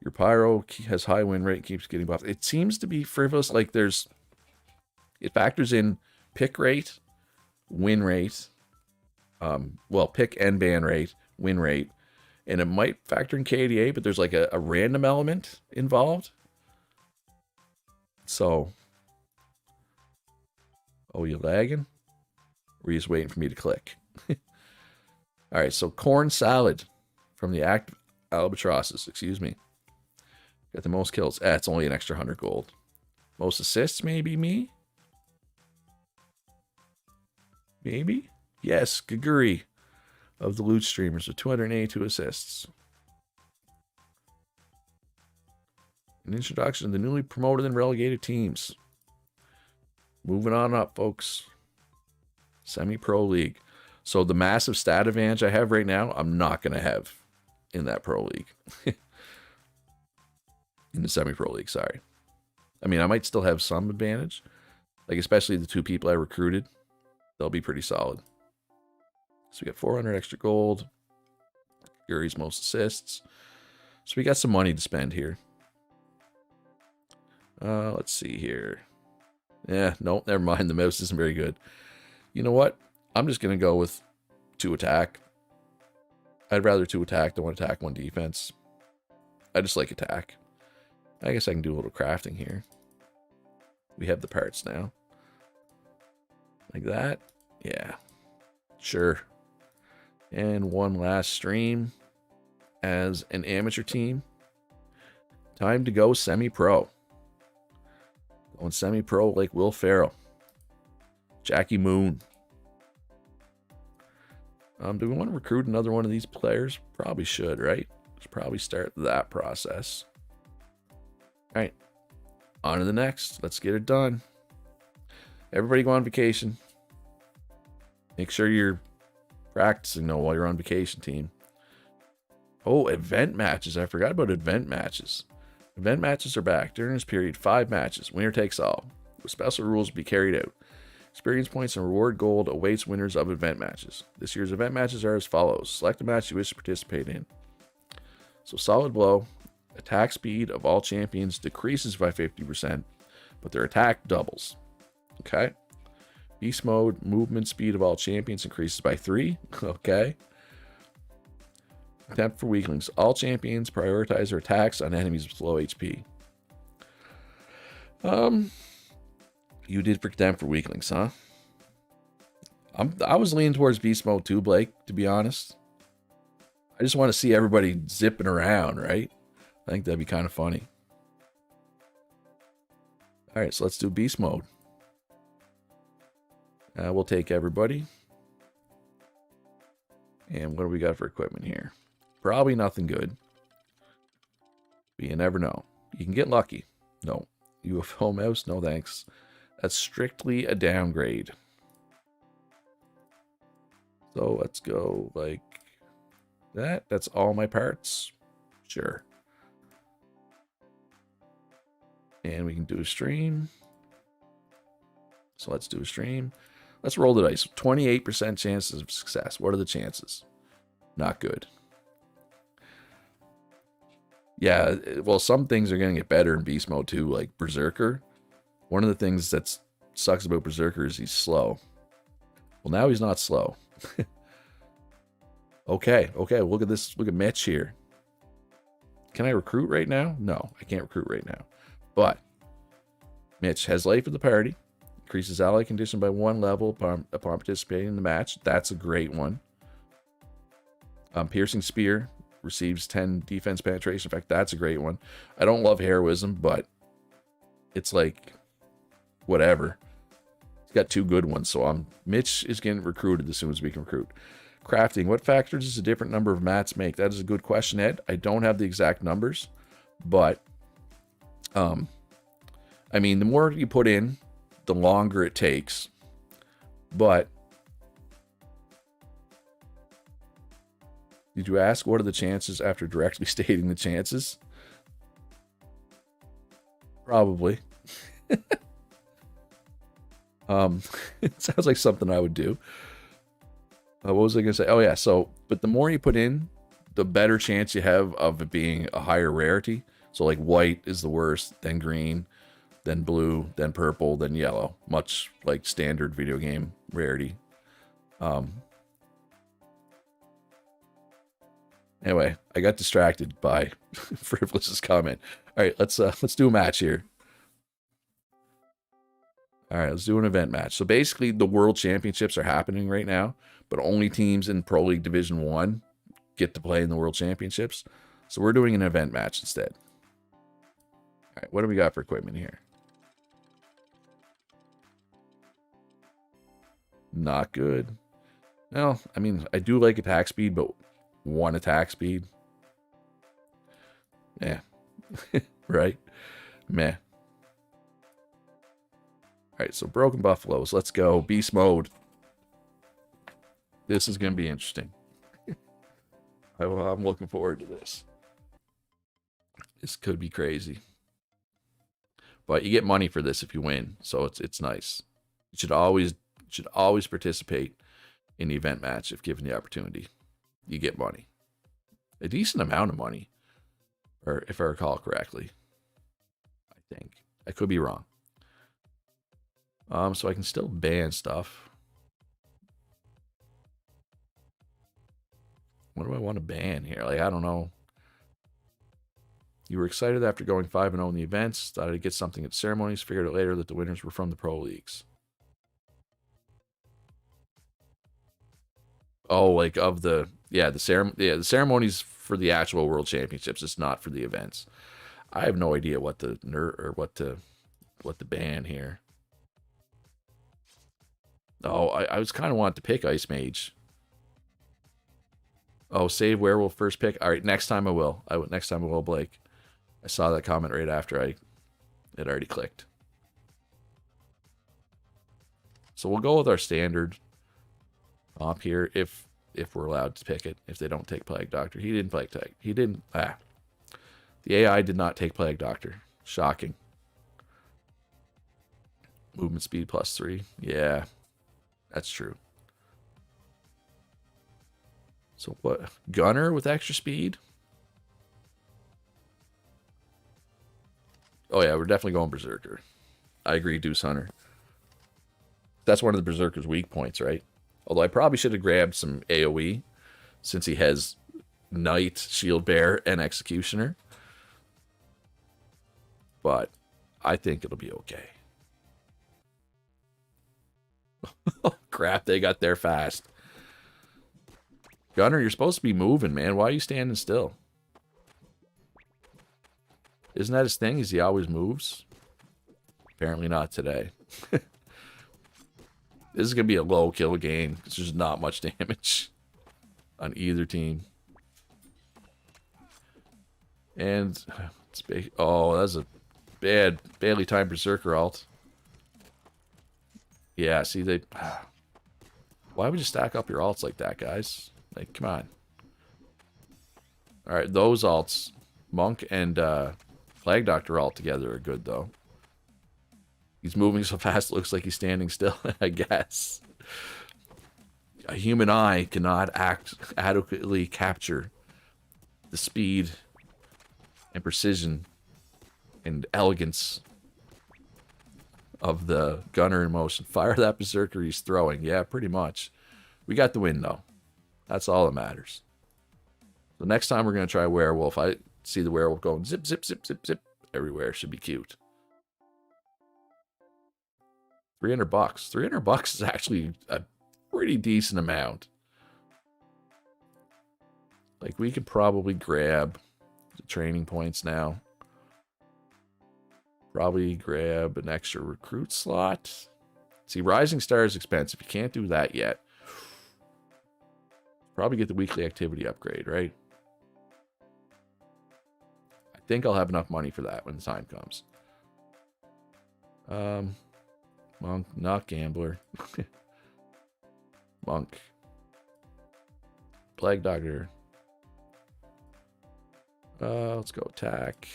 [SPEAKER 1] Your Pyro has high win rate, keeps getting buffed. It seems to be frivolous. Like it factors in pick rate, win rate, well, pick and ban rate, win rate, and it might factor in KDA, but there's like a random element involved. So, oh, you lagging? Or are you just waiting for me to click? All right, so corn salad from the Act Albatrosses, excuse me. Got the most kills. It's only an extra 100 gold. Most assists, maybe me? Maybe? Yes, Gaguri of the Loot streamers with 282 assists. An introduction to the newly promoted and relegated teams. Moving on up, folks. Semi-Pro League. So the massive stat advantage I have right now, I'm not going to have in that Pro League. In the Semi-Pro League, sorry. I mean, I might still have some advantage. Like, especially the 2 people I recruited. They'll be pretty solid. So we got 400 extra gold. Yuri's most assists. So we got some money to spend here. Let's see here. Yeah, no, never mind. The mouse isn't very good. You know what? I'm just going to go with 2 attack. I'd rather 2 attack than 1 attack, 1 defense. I just like attack. I guess I can do a little crafting here. We have the parts now. Like that. Yeah. Sure. And one last stream as an amateur team. Time to go semi-pro. Going semi-pro like Will Ferrell. Jackie Moon. Do we want to recruit another one of these players? Probably should, right? Should probably start that process. All right. On to the next. Let's get it done. Everybody go on vacation. Make sure you're practicing though while you're on vacation, team. Oh, event matches. I forgot about event matches. Event matches are back. During this period, 5 matches. Winner takes all. With special rules to be carried out. Experience points and reward gold awaits winners of event matches. This year's event matches are as follows. Select a match you wish to participate in. So Solid Blow. Attack speed of all champions decreases by 50%, but their attack doubles. Okay? Beast mode, movement speed of all champions increases by 3. Okay. Contempt for weaklings. All champions prioritize their attacks on enemies with low HP. You did for contempt for weaklings, huh? I was leaning towards beast mode too, Blake, to be honest. I just want to see everybody zipping around, right? I think that'd be kind of funny. All right, so let's do beast mode. We'll take everybody. And what do we got for equipment here? Probably nothing good. But you never know. You can get lucky. No. UFO mouse? No thanks. That's strictly a downgrade. So let's go like that. That's all my parts. Sure. And we can do a stream. So let's do a stream. Let's roll the dice. 28% chances of success. What are the chances? Not good. Yeah, well, some things are going to get better in beast mode too, like Berserker. One of the things that sucks about Berserker is he's slow. Well, now he's not slow. Okay, look at this. Look at Mitch here. Can I recruit right now? No, I can't recruit right now. But Mitch has life of the party. Increases ally condition by 1 level upon participating in the match. That's a great one. Piercing Spear receives 10 defense penetration. In fact, that's a great one. I don't love heroism, but it's like whatever. He's got 2 good ones, so Mitch is getting recruited as soon as we can recruit. Crafting. What factors does a different number of mats make? That is a good question, Ed. I don't have the exact numbers, but I mean, the more you put in, the longer it takes. But did you ask what are the chances after directly stating the chances? Probably. It sounds like something I would do. What was I going to say? Oh, yeah. So, but the more you put in, the better chance you have of it being a higher rarity. So, like, white is the worst, then green, then blue, then purple, then yellow. Much like standard video game rarity. Anyway, I got distracted by Frivolous's comment. All right, let's do a match here. All right, let's do an event match. So basically, the World Championships are happening right now, but only teams in Pro League Division 1 get to play in the World Championships. So we're doing an event match instead. All right, what do we got for equipment here? Not good. Well, I mean, I do like attack speed, but 1 attack speed. Yeah. Right? Meh. All right, so Broken Buffaloes. Let's go. Beast mode. This is going to be interesting. I'm looking forward to this. This could be crazy. But you get money for this if you win, so it's nice. You should always participate in the event match if given the opportunity. You get money. A decent amount of money. Or if I recall correctly. I think. I could be wrong. So I can still ban stuff. What do I want to ban here? Like, I don't know. You were excited after going 5-0 in the events. Thought I'd get something at ceremonies. Figured out later that the winners were from the pro leagues. Oh, like of the the ceremonies for the actual World Championships. It's not for the events. I have no idea what to ban here. Oh, I was kind of wanting to pick Ice Mage. Oh, save Werewolf first pick. All right, next time I will. Next time I will, Blake. I saw that comment right after it already clicked. So we'll go with our standard op here if we're allowed to pick it. If they don't take Plague Doctor, he didn't Plague Tag. He didn't. The AI did not take Plague Doctor. Shocking. Movement speed +3. Yeah, that's true. So what? Gunner with extra speed? Oh yeah, we're definitely going Berserker. I agree, Deuce Hunter. That's one of the Berserker's weak points, right? Although I probably should have grabbed some AoE, since he has Knight, Shield Bearer, and Executioner. But I think it'll be okay. Oh, crap, they got there fast. Gunner, you're supposed to be moving, man. Why are you standing still? Isn't that his thing? Is he always moves? Apparently not today. This is going to be a low kill game because there's not much damage on either team. And it's big. Oh, that's a badly timed Berserker ult. Yeah, see, they... Why would you stack up your ults like that, guys? Like, come on. Alright, those ults, Monk and Plague Doctor ult together are good, though. He's moving so fast, it looks like he's standing still, I guess. A human eye cannot adequately capture the speed and precision and elegance of the gunner in motion. Fire that Berserker he's throwing. Yeah, pretty much. We got the win, though. That's all that matters. The next time we're going to try Werewolf, I see the Werewolf going zip, zip, zip, zip, zip everywhere. Should be cute. $300. $300 is actually a pretty decent amount. Like, we could probably grab the training points now. Probably grab an extra recruit slot. See, Rising Star is expensive. You can't do that yet. Probably get the weekly activity upgrade, right? I think I'll have enough money for that when the time comes. Monk, not Gambler. Monk. Plague Doctor. Let's go attack.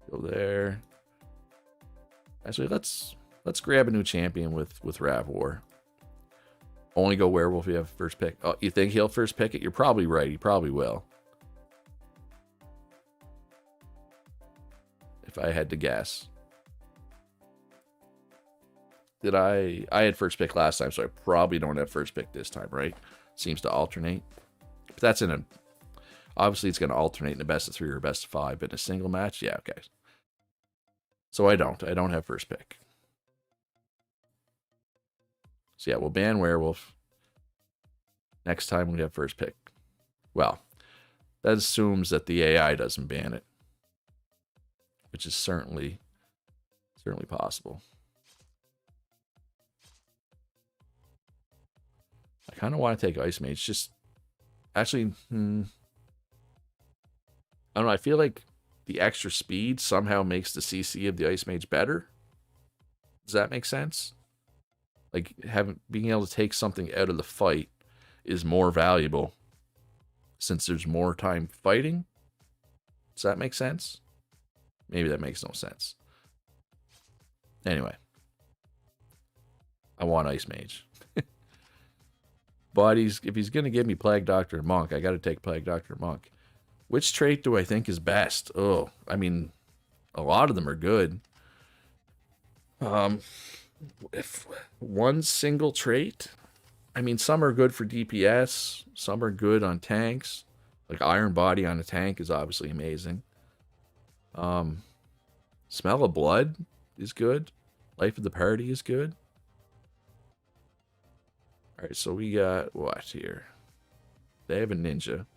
[SPEAKER 1] Go there. Actually, let's grab a new champion with Ravwar. Only go Werewolf if you have first pick. Oh, you think he'll first pick it? You're probably right. He probably will. If I had to guess. I had first pick last time, so I probably don't have first pick this time, right? Seems to alternate. But that's in a... Obviously, it's going to alternate in a best of 3 or a best of 5, but in a single match, yeah, okay. So I don't have first pick. So yeah, we'll ban Werewolf. Next time we have first pick. Well, that assumes that the AI doesn't ban it. Which is certainly possible. I kind of want to take Ice Mage. Just actually, I don't know. I feel like the extra speed somehow makes the CC of the Ice Mage better. Does that make sense? Like being able to take something out of the fight is more valuable since there's more time fighting. Does that make sense? Maybe that makes no sense. Anyway, I want Ice Mage. But if he's going to give me Plague Doctor and Monk, I got to take Plague Doctor and Monk. Which trait do I think is best? Oh, I mean, a lot of them are good. If one single trait, I mean, some are good for DPS, some are good on tanks. Like Iron Body on a tank is obviously amazing. Smell of Blood is good. Life of the Party is good. All right, so we got what here? They have a ninja.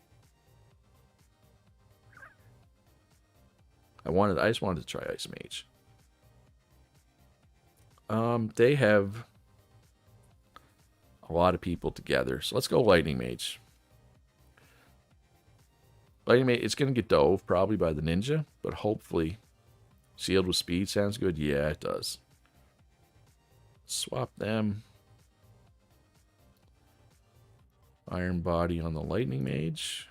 [SPEAKER 1] I just wanted to try Ice Mage. They have a lot of people together, so let's go Lightning Mage. Lightning Mage, it's gonna get dove probably by the ninja, but hopefully, Sealed with Speed sounds good. Yeah, it does. Swap them. Iron Body on the Lightning Mage.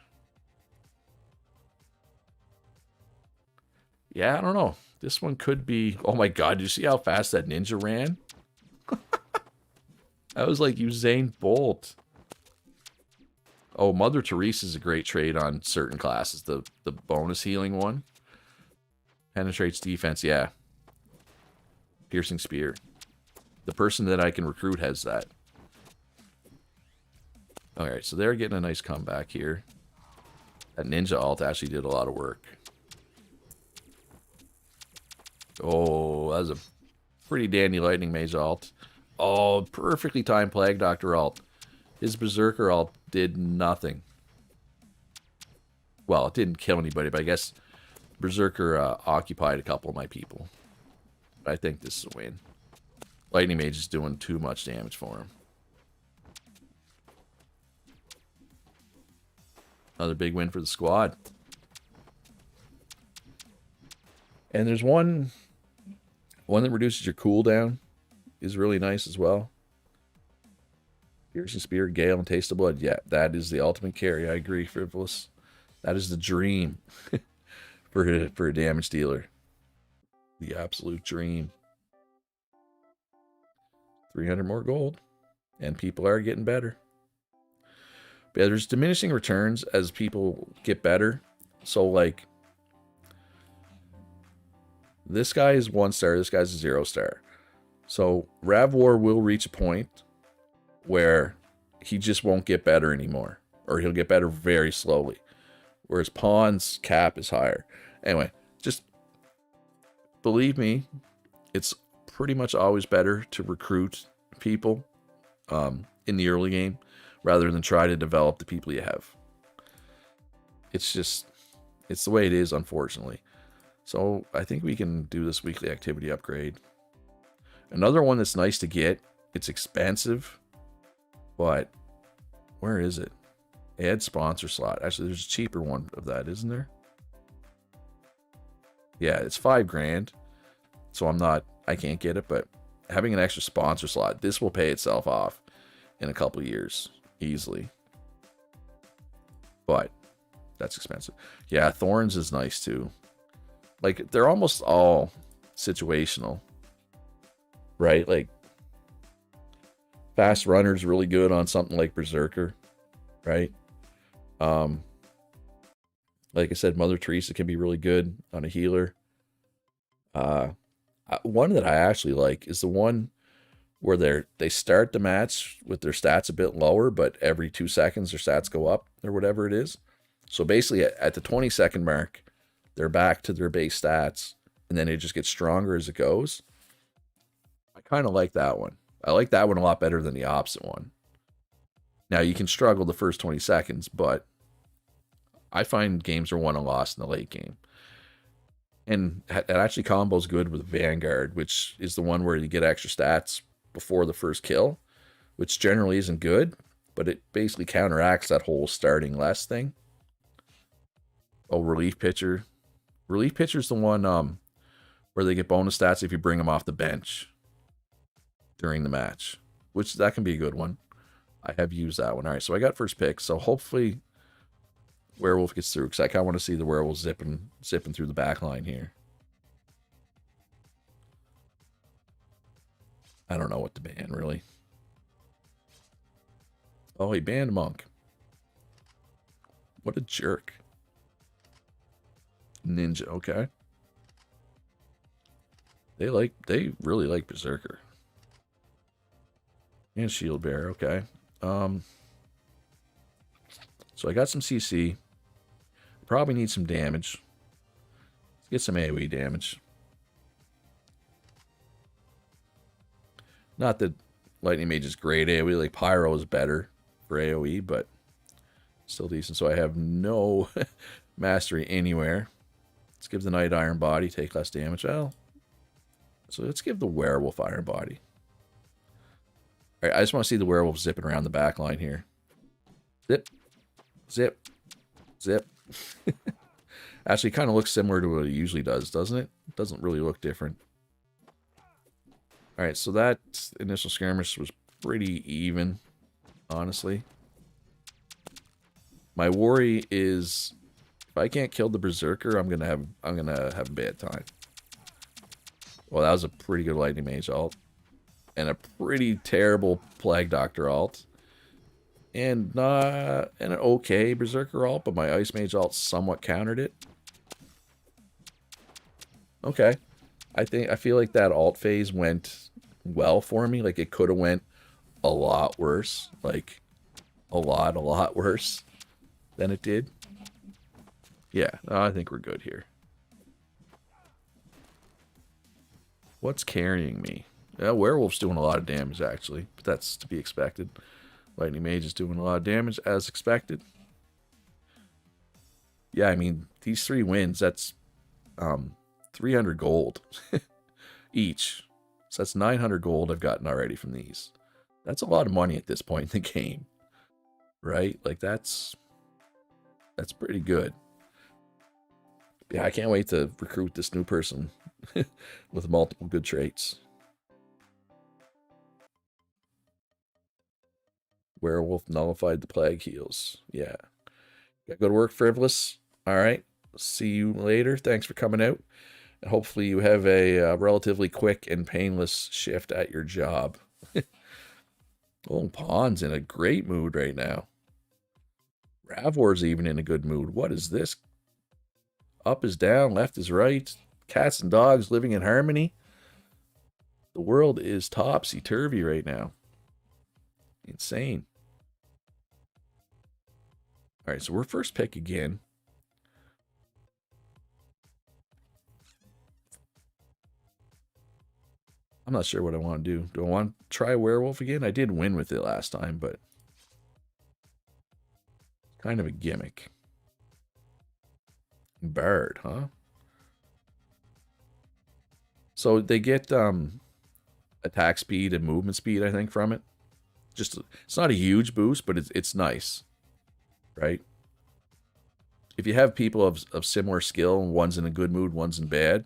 [SPEAKER 1] Yeah, I don't know. This one could be... Oh my god, did you see how fast that ninja ran? That was like Usain Bolt. Oh, Mother Teresa is a great trade on certain classes. The bonus healing one. Penetrates defense, yeah. Piercing Spear. The person that I can recruit has that. Alright, so they're getting a nice comeback here. That ninja ult actually did a lot of work. Oh, that was a pretty dandy lightning mage ult. Oh, perfectly timed Plague Doctor ult. His Berserker ult did nothing. Well, it didn't kill anybody, but I guess Berserker occupied a couple of my people. But I think this is a win. Lightning Mage is doing too much damage for him. Another big win for the squad. And there's one that reduces your cooldown. Is really nice as well. Piercing Spear, Gale, and Taste of Blood. Yeah, that is the ultimate carry. I agree, Frivolous. That is the dream for a damage dealer. The absolute dream. 300 more gold. And people are getting better. But yeah, there's diminishing returns as people get better. So, like, this guy is 1 star, this guy's a 0 star. So, Ravwar will reach a point where he just won't get better anymore. Or he'll get better very slowly. Whereas Pawn's cap is higher. Anyway, just believe me, it's pretty much always better to recruit people in the early game rather than try to develop the people you have. It's the way it is, unfortunately. So I think we can do this weekly activity upgrade. Another one that's nice to get. It's expensive, but where is it? Add sponsor slot. Actually, there's a cheaper one of that, isn't there? Yeah, it's $5,000. So I can't get it, but having an extra sponsor slot, this will pay itself off in a couple of years easily. But that's expensive. Yeah, Thorns is nice too. Like, they're almost all situational, right? Like, Fast Runner's really good on something like Berserker, right? Like I said, Mother Teresa can be really good on a healer. One that I actually like is the one where they start the match with their stats a bit lower, but every 2 seconds their stats go up or whatever it is. So basically at the 20-second mark, they're back to their base stats, and then it just gets stronger as it goes. I kind of like that one. I like that one a lot better than the opposite one. Now, you can struggle the first 20 seconds, but I find games are won and lost in the late game. And it actually combos good with Vanguard, which is the one where you get extra stats before the first kill, which generally isn't good, but it basically counteracts that whole starting less thing. Oh, Relief Pitcher. Relief Pitcher's the one where they get bonus stats if you bring them off the bench during the match, which that can be a good one. I have used that one. All right, so I got first pick, so hopefully Werewolf gets through, because I kind of want to see the Werewolf zipping through the back line here. I don't know what to ban, really. Oh, he banned Monk. What a jerk. Ninja, okay. They really like Berserker. And Shield Bearer, okay. So I got some CC. Probably need some damage. Let's get some AoE damage. Not that Lightning Mage is great AoE, like Pyro is better for AoE, but still decent. So I have no mastery anywhere. Let's give the Knight Iron Body, take less damage. Well, so let's give the Werewolf Iron Body. All right, I just want to see the Werewolf zipping around the back line here. Zip, zip, zip. Actually, kind of looks similar to what it usually does, doesn't it? It doesn't really look different. All right, so that initial skirmish was pretty even, honestly. My worry is if I can't kill the Berserker, I'm gonna have a bad time. Well, that was a pretty good Lightning Mage ult, and a pretty terrible Plague Doctor ult, and an okay Berserker ult, but my Ice Mage ult somewhat countered it. Okay, I feel like that ult phase went well for me. Like, it could have went a lot worse. Like, a lot worse than it did. Yeah, I think we're good here. What's carrying me? Yeah, Werewolf's doing a lot of damage, actually. But that's to be expected. Lightning Mage is doing a lot of damage, as expected. Yeah, I mean, these 3 wins, that's 300 gold each. So that's 900 gold I've gotten already from these. That's a lot of money at this point in the game. Right? Like, that's pretty good. Yeah, I can't wait to recruit this new person with multiple good traits. Werewolf nullified the plague heals. Yeah. Gotta go to work, Frivolous. All right. See you later. Thanks for coming out. And hopefully you have a relatively quick and painless shift at your job. Oh, Pawn's in a great mood right now. Ravor's even in a good mood. What is this? Up is down, left is right. Cats and dogs living in harmony. The world is topsy-turvy right now. Insane. All right, so we're first pick again. I'm not sure what I want to do. Do I want to try Werewolf again? I did win with it last time, but kind of a gimmick. Bard, huh? So they get attack speed and movement speed, I think, from it. Just, it's not a huge boost, but it's nice, right? If you have people of similar skill, and one's in a good mood, one's in bad,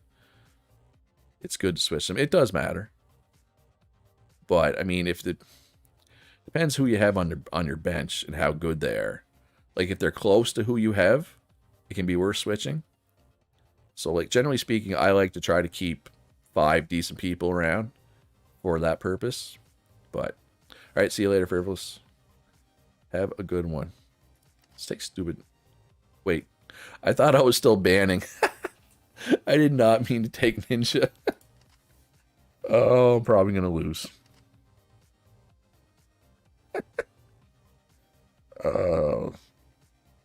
[SPEAKER 1] it's good to switch them. It does matter, but I mean, if the depends who you have on your bench and how good they are. Like, if they're close to who you have, it can be worth switching. So, like, generally speaking, I like to try to keep 5 decent people around for that purpose. But, all right, see you later, Frivolous. Have a good one. Let's take stupid... Wait, I thought I was still banning. I did not mean to take Ninja. Oh, I'm probably going to lose.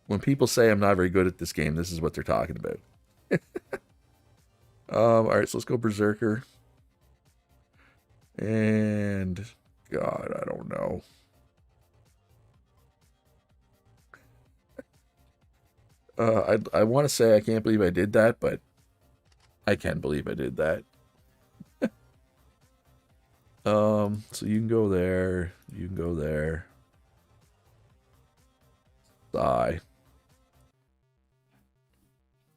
[SPEAKER 1] When people say I'm not very good at this game, this is what they're talking about. All right, so let's go Berserker. And God, I don't know. I want to say I can't believe I did that, but I can believe I did that. So you can go there. You can go there. Die.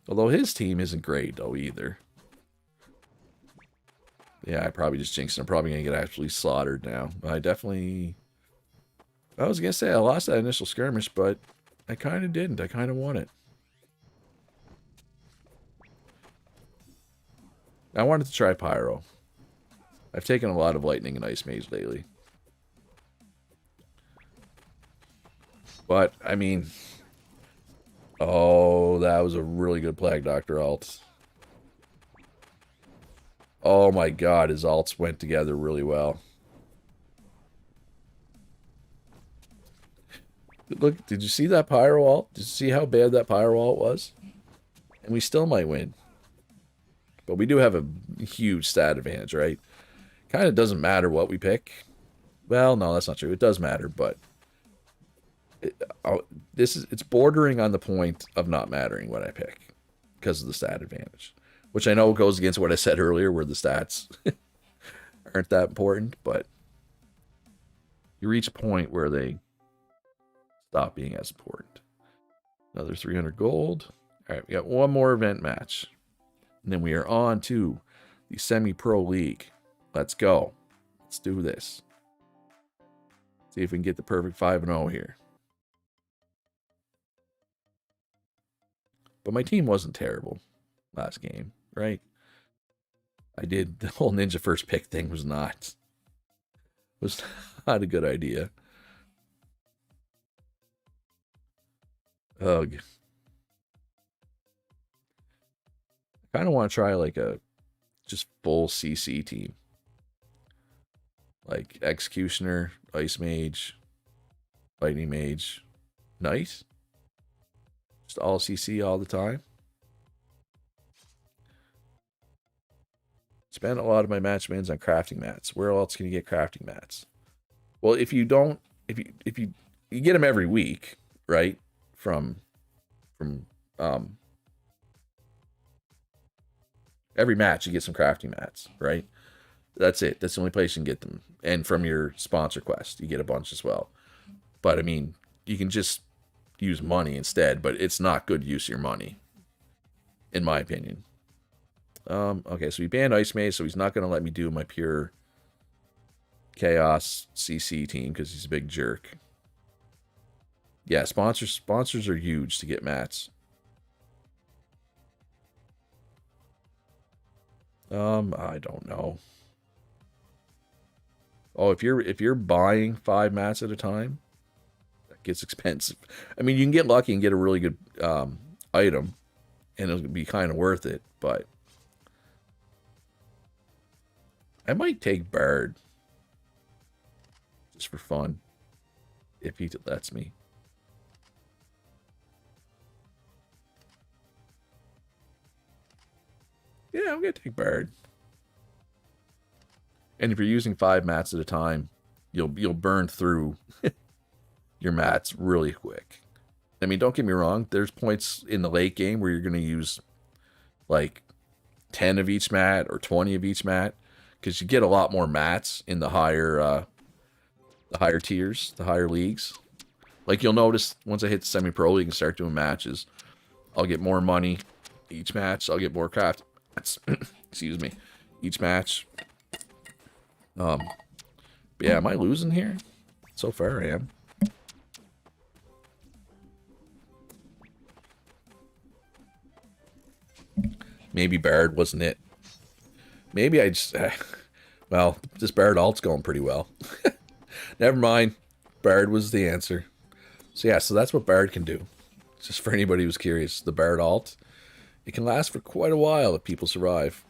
[SPEAKER 1] Although his team isn't great, though, either. Yeah, I probably just jinxed him. I'm probably going to get actually slaughtered now. I definitely... I was going to say I lost that initial skirmish, but I kind of didn't. I kind of won it. I wanted to try Pyro. I've taken a lot of Lightning and Ice Mage lately. But, I mean... Oh, that was a really good Plague Doctor alt. Oh my god, his alts went together really well. Look, did you see that Pyro alt? Did you see how bad that Pyro alt was? And we still might win. But we do have a huge stat advantage, right? Kind of doesn't matter what we pick. Well, no, that's not true. It does matter, but... it's bordering on the point of not mattering what I pick. Because of the stat advantage. Which I know goes against what I said earlier, where the stats aren't that important, but... You reach a point where they stop being as important. Another 300 gold. Alright, we got one more event match. And then we are on to the Semi-Pro League. Let's go. Let's do this. See if we can get the perfect 5-0 here. But my team wasn't terrible last game, right? I did the whole ninja first pick thing was not a good idea. Ugh. I kind of want to try like a just full CC team. Like Executioner, Ice Mage, Lightning Mage, Knight. Just all CC all the time. Spend a lot of my match wins on crafting mats. Where else can you get crafting mats? Well, if you don't, if you get them every week, right? From every match, you get some crafting mats, right? That's it. That's the only place you can get them. And from your sponsor quest, you get a bunch as well. But I mean, you can just use money instead, but it's not good use of your money, in my opinion. Okay, so he banned Ice Maze, so he's not going to let me do my pure Chaos CC team because he's a big jerk. Yeah, sponsors are huge to get mats. I don't know. Oh, if you're buying 5 mats at a time, that gets expensive. I mean, you can get lucky and get a really good item, and it'll be kind of worth it. But I might take Bard just for fun, if he lets me. Yeah, I'm gonna take Bard. And if you're using 5 mats at a time, you'll burn through your mats really quick. I mean, don't get me wrong. There's points in the late game where you're gonna use like 10 of each mat or 20 of each mat because you get a lot more mats in the higher tiers, the higher leagues. Like you'll notice once I hit the semi-pro league and start doing matches, I'll get more money each match. I'll get more craft. Excuse me. Each match. But yeah, am I losing here? So far I am. Maybe Bard wasn't it. Maybe I just... well, this Bard alt's going pretty well. Never mind. Bard was the answer. So yeah, so that's what Bard can do. Just for anybody who's curious. The Bard alt. It can last for quite a while if people survive.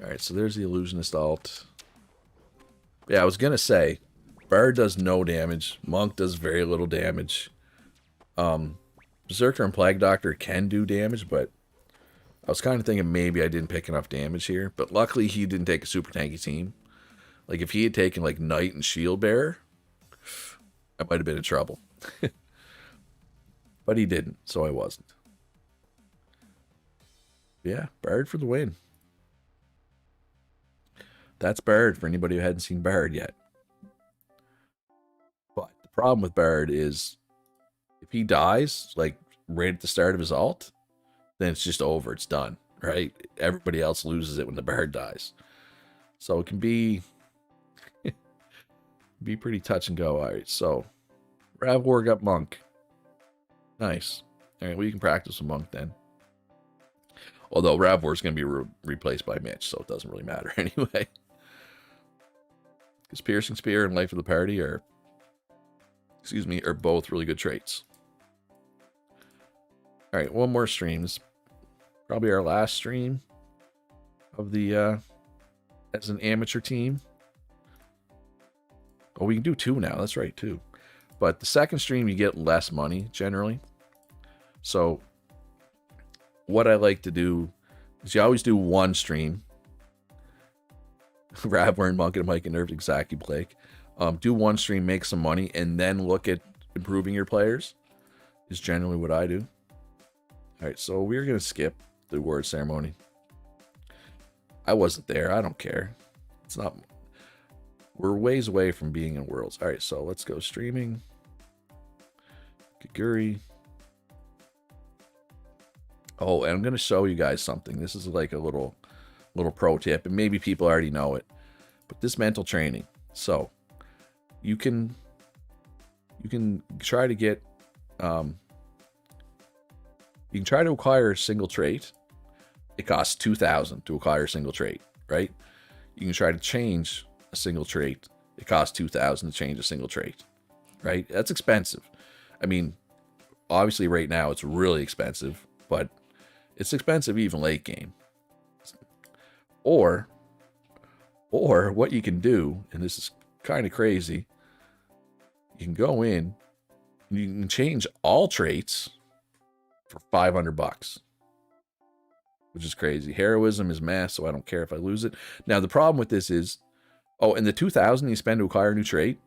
[SPEAKER 1] Alright, so there's the Illusionist alt. Yeah, I was going to say, Bard does no damage. Monk does very little damage. Berserker and Plague Doctor can do damage, but I was kind of thinking maybe I didn't pick enough damage here. But luckily he didn't take a super tanky team. Like if he had taken like Knight and Shield Bearer, I might have been in trouble. But he didn't, so I wasn't. Yeah, Bard for the win. That's Bard for anybody who hadn't seen Bard yet. But the problem with Bard is if he dies, like right at the start of his ult, then it's just over. It's done, right? Everybody else loses it when the Bard dies. So it can be pretty touch and go. All right, so Ravwar got Monk. Nice. All right, well, you can practice with Monk then. Although Ravwar is going to be replaced by Mitch, so it doesn't really matter anyway. Because Piercing Spear and Life of the Party are both really good traits. All right, one more stream. This is probably our last stream of the as an amateur team. Oh, we can do 2 now. That's right, 2. But the second stream, you get less money generally. So what I like to do is you always do 1 stream. Ravwar and Monk and Mike and Nerve exactly, Blake. Do 1 stream, make some money, and then look at improving your players. Is generally what I do. All right, so we're gonna skip the award ceremony. I wasn't there. I don't care. It's not. We're ways away from being in Worlds. All right, so let's go streaming. Kaguri. Oh, and I'm gonna show you guys something. This is like a little pro tip, and maybe people already know it, but this mental training. So you can try to get you can try to acquire a single trait. It costs 2,000 to acquire a single trait, right? You can try to change a single trait. It costs 2,000 to change a single trait, right? That's expensive. I mean, obviously right now it's really expensive, but it's expensive even late game. Or Or what you can do, and this is kind of crazy, you can go in and you can change all traits for 500 bucks, which is crazy. Heroism is mass, so I don't care if I lose it. Now, the problem with this is, oh, and the 2,000 you spend to acquire a new trait,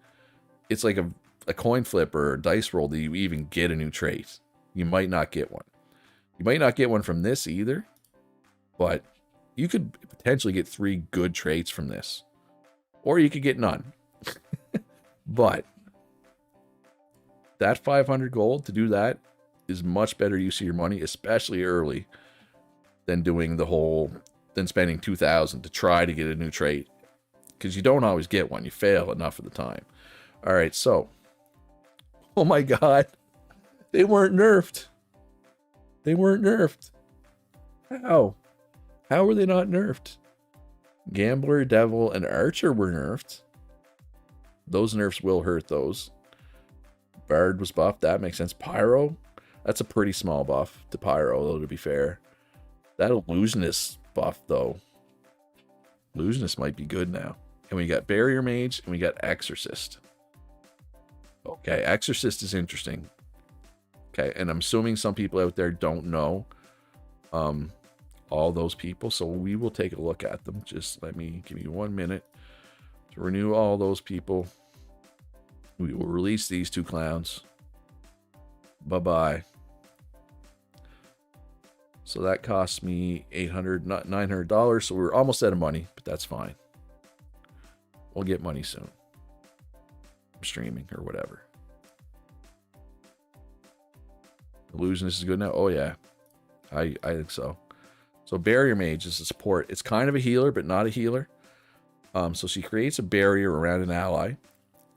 [SPEAKER 1] it's like a coin flip or a dice roll that you even get a new trait. You might not get one. You might not get one from this either, but you could potentially get 3 good traits from this. Or you could get none. But that 500 gold to do that is much better use of your money, especially early, than doing the whole, than spending 2,000 to try to get a new trait. Because you don't always get one. You fail enough of the time. All right, so. Oh my God. They weren't nerfed. They weren't nerfed. How? How were they not nerfed? Gambler, Devil, and Archer were nerfed. Those nerfs will hurt those. Bard was buffed. That makes sense. Pyro. That's a pretty small buff to Pyro, though, to be fair. That Illusionist buff, though. Illusionist might be good now. And we got Barrier Mage, and we got Exorcist. Okay, Exorcist is interesting. Okay, and I'm assuming some people out there don't know all those people, so we will take a look at them. Just give me 1 minute to renew all those people. We will release these 2 clowns. Bye-bye. So that cost me $900, so we're almost out of money, but that's fine. We'll get money soon. I'm streaming or whatever. Illusionist is good now? Oh, yeah. I think so. So Barrier Mage is a support. It's kind of a healer, but not a healer. So she creates a barrier around an ally.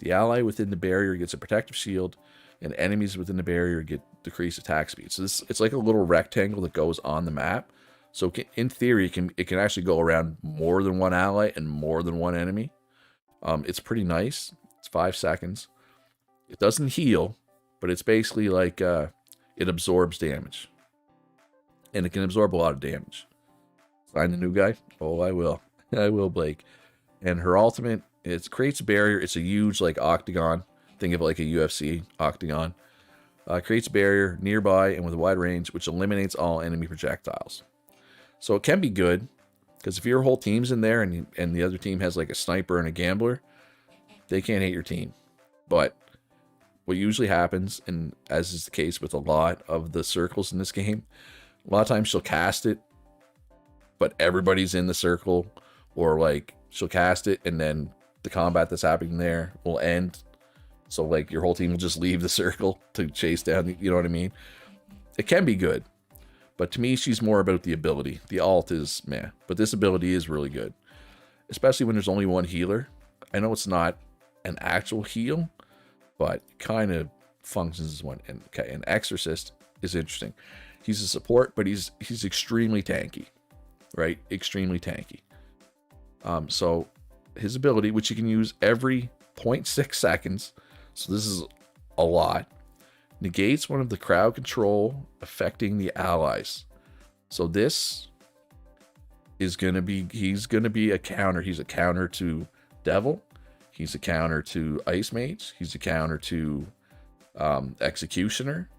[SPEAKER 1] The ally within the barrier gets a protective shield, and enemies within the barrier get decreased attack speed. So it's like a little rectangle that goes on the map. So in theory, it can actually go around more than one ally and more than one enemy. It's pretty nice. It's 5 seconds. It doesn't heal, but it's basically like it absorbs damage. And it can absorb a lot of damage. Find the new guy? Oh, I will. I will, Blake. And her ultimate, it creates a barrier. It's a huge, like, octagon. Think of it like a UFC octagon. Creates a barrier nearby and with a wide range, which eliminates all enemy projectiles. So it can be good, because if your whole team's in there and the other team has, like, a sniper and a gambler, they can't hit your team. But what usually happens, and as is the case with a lot of the circles in this game, a lot of times she'll cast it, but everybody's in the circle, or like she'll cast it and then the combat that's happening there will end. So like your whole team will just leave the circle to chase down, you know what I mean? It can be good, but to me, she's more about the ability. The ult is meh, but this ability is really good, especially when there's only one healer. I know it's not an actual heal, but it kind of functions as one. And okay, an Exorcist is interesting. He's a support, but he's extremely tanky, right? Extremely tanky. So his ability, which you can use every 0.6 seconds, so this is a lot, negates one of the crowd control affecting the allies. So this is gonna be, he's gonna be a counter. He's a counter to Devil. He's a counter to Ice Mage. He's a counter to Executioner.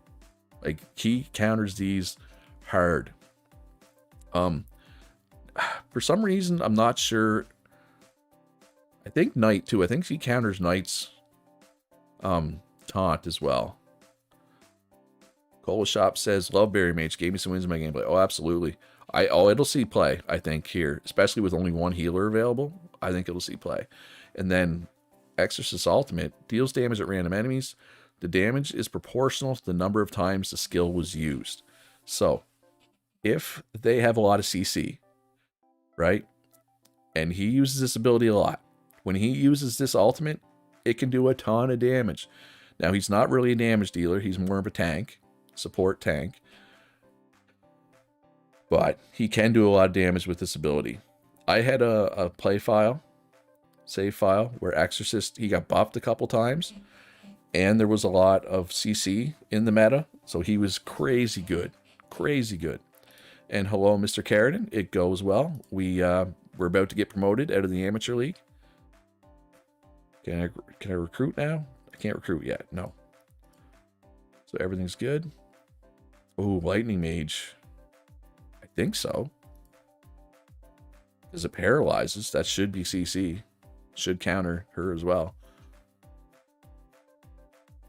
[SPEAKER 1] Like, he counters these hard. For some reason, I'm not sure. I think Knight, too. I think he counters Knight's taunt as well. Cola Shop says, love Barrier Mage. Gave me some wins in my gameplay. Oh, absolutely. It'll see play, I think, here. Especially with only one healer available. I think it'll see play. And then Exorcist Ultimate deals damage at random enemies. The damage is proportional to the number of times the skill was used. So, if they have a lot of CC, right, and he uses this ability a lot, when he uses this ultimate, it can do a ton of damage. Now, he's not really a damage dealer. He's more of a tank, support tank. But he can do a lot of damage with this ability. I had a save file, where Exorcist, he got buffed a couple times. And there was a lot of CC in the meta, so he was crazy good. Crazy good. And hello, Mr. Carradine. It goes well. We we're about to get promoted out of the amateur league. Can I recruit now? I can't recruit yet. No. So everything's good. Oh, lightning mage. I think so. Because it paralyzes. That should be CC. Should counter her as well.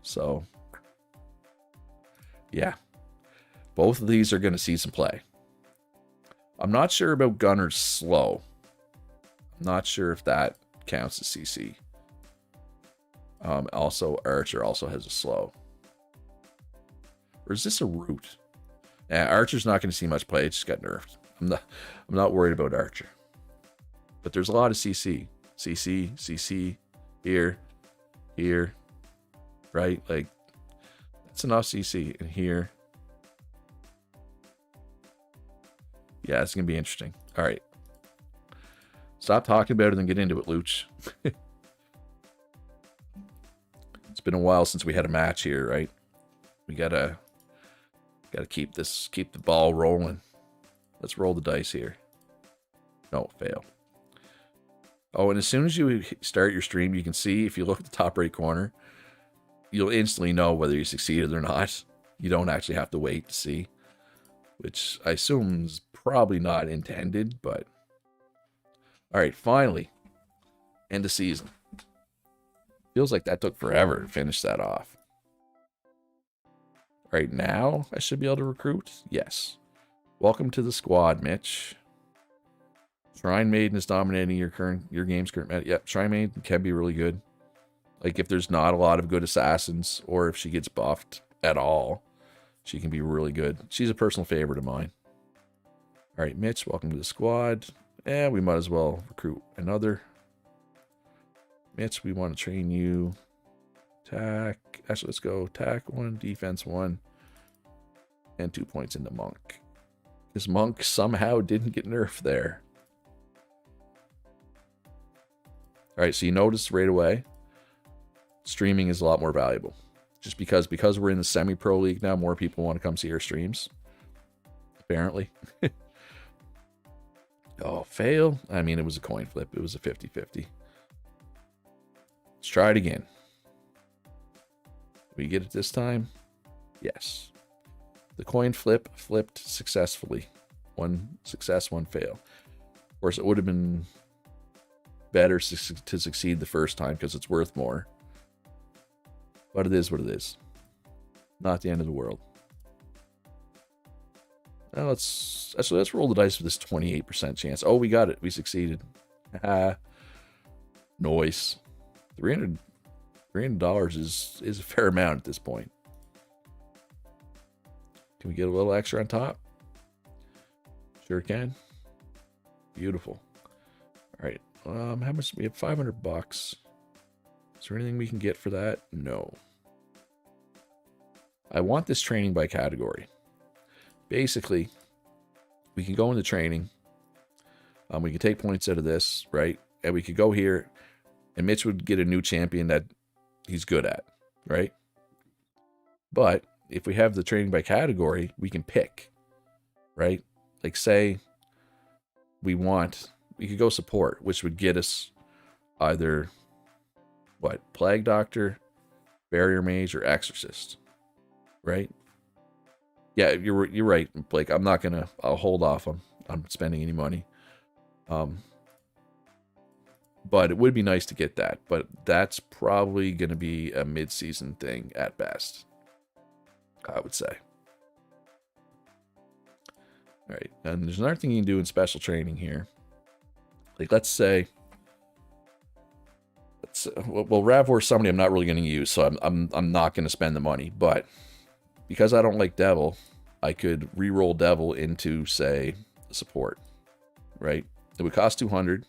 [SPEAKER 1] So, yeah. Both of these are going to see some play. I'm not sure about Gunner's slow. I'm not sure if that counts as CC. Also, Archer also has a slow. Or is this a root? Yeah, Archer's not going to see much play. It just got nerfed. I'm not worried about Archer. But there's a lot of CC. CC, here, right? Like, that's enough CC. And here. Yeah, it's going to be interesting. All right. Stop talking about it and get into it, Luch. It's been a while since we had a match here, right? We gotta keep the ball rolling. Let's roll the dice here. No, fail. Oh, and as soon as you start your stream, you can see, if you look at the top right corner, you'll instantly know whether you succeeded or not. You don't actually have to wait to see, which I assume is probably not intended, but all right, finally, end of season. Feels like that took forever to finish that off. All right, now I should be able to recruit. Yes. Welcome to the squad, Mitch. Shrine Maiden is dominating your game's current meta. Yep, Shrine Maiden can be really good. Like, if there's not a lot of good assassins, or if she gets buffed at all, she can be really good. She's a personal favorite of mine. All right, Mitch, welcome to the squad. And we might as well recruit another. Mitch, we want to train you. Attack. Actually, let's go attack 1, defense 1, and 2 points into Monk. This Monk somehow didn't get nerfed there. All right, so you notice right away, streaming is a lot more valuable. Just because we're in the semi-pro league now, more people want to come see our streams. Apparently. Oh, fail. I mean, it was a coin flip. It was a 50-50. Let's try it again. We get it this time? Yes. The coin flip flipped successfully. 1 success, 1 fail. Of course, it would have been better to succeed the first time because it's worth more. But it is what it is. Not the end of the world. Now let's roll the dice for this 28% chance. Oh, we got it. We succeeded. Noise. $300 is a fair amount at this point. Can we get a little extra on top? Sure can. Beautiful. All right. How much? We have $500. Is there anything we can get for that? No. I want this training by category. Basically, we can go into training. We can take points out of this, right? And we could go here, and Mitch would get a new champion that he's good at, right? But if we have the training by category, we can pick, right? Like, say we could go support, which would get us either Plague Doctor, Barrier Mage, or Exorcist, right? Yeah, you're right, Blake. I'll hold off on spending any money. But it would be nice to get that. But that's probably going to be a mid-season thing at best, I would say. All right, and there's another thing you can do in special training here. Like, let's say, Ravor is somebody I'm not really going to use, so I'm not going to spend the money. But because I don't like Devil, I could re-roll Devil into, say, support, right? It would cost 200.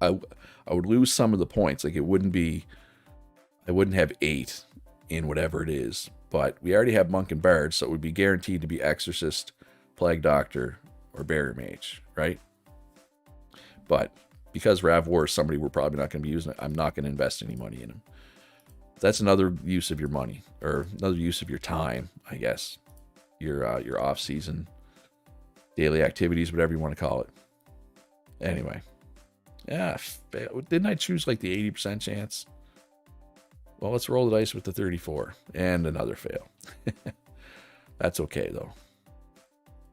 [SPEAKER 1] I would lose some of the points. Like, I wouldn't have 8 in whatever it is. But we already have Monk and Bard, so it would be guaranteed to be Exorcist, Plague Doctor, or Barrier Mage, right? But because Ravor is somebody we're probably not going to be using, I'm not going to invest any money in him. That's another use of your money, or another use of your time, I guess. Your off-season daily activities, whatever you want to call it. Anyway. Yeah, didn't I choose like the 80% chance? Well, let's roll the dice with the 34 and another fail. That's okay, though.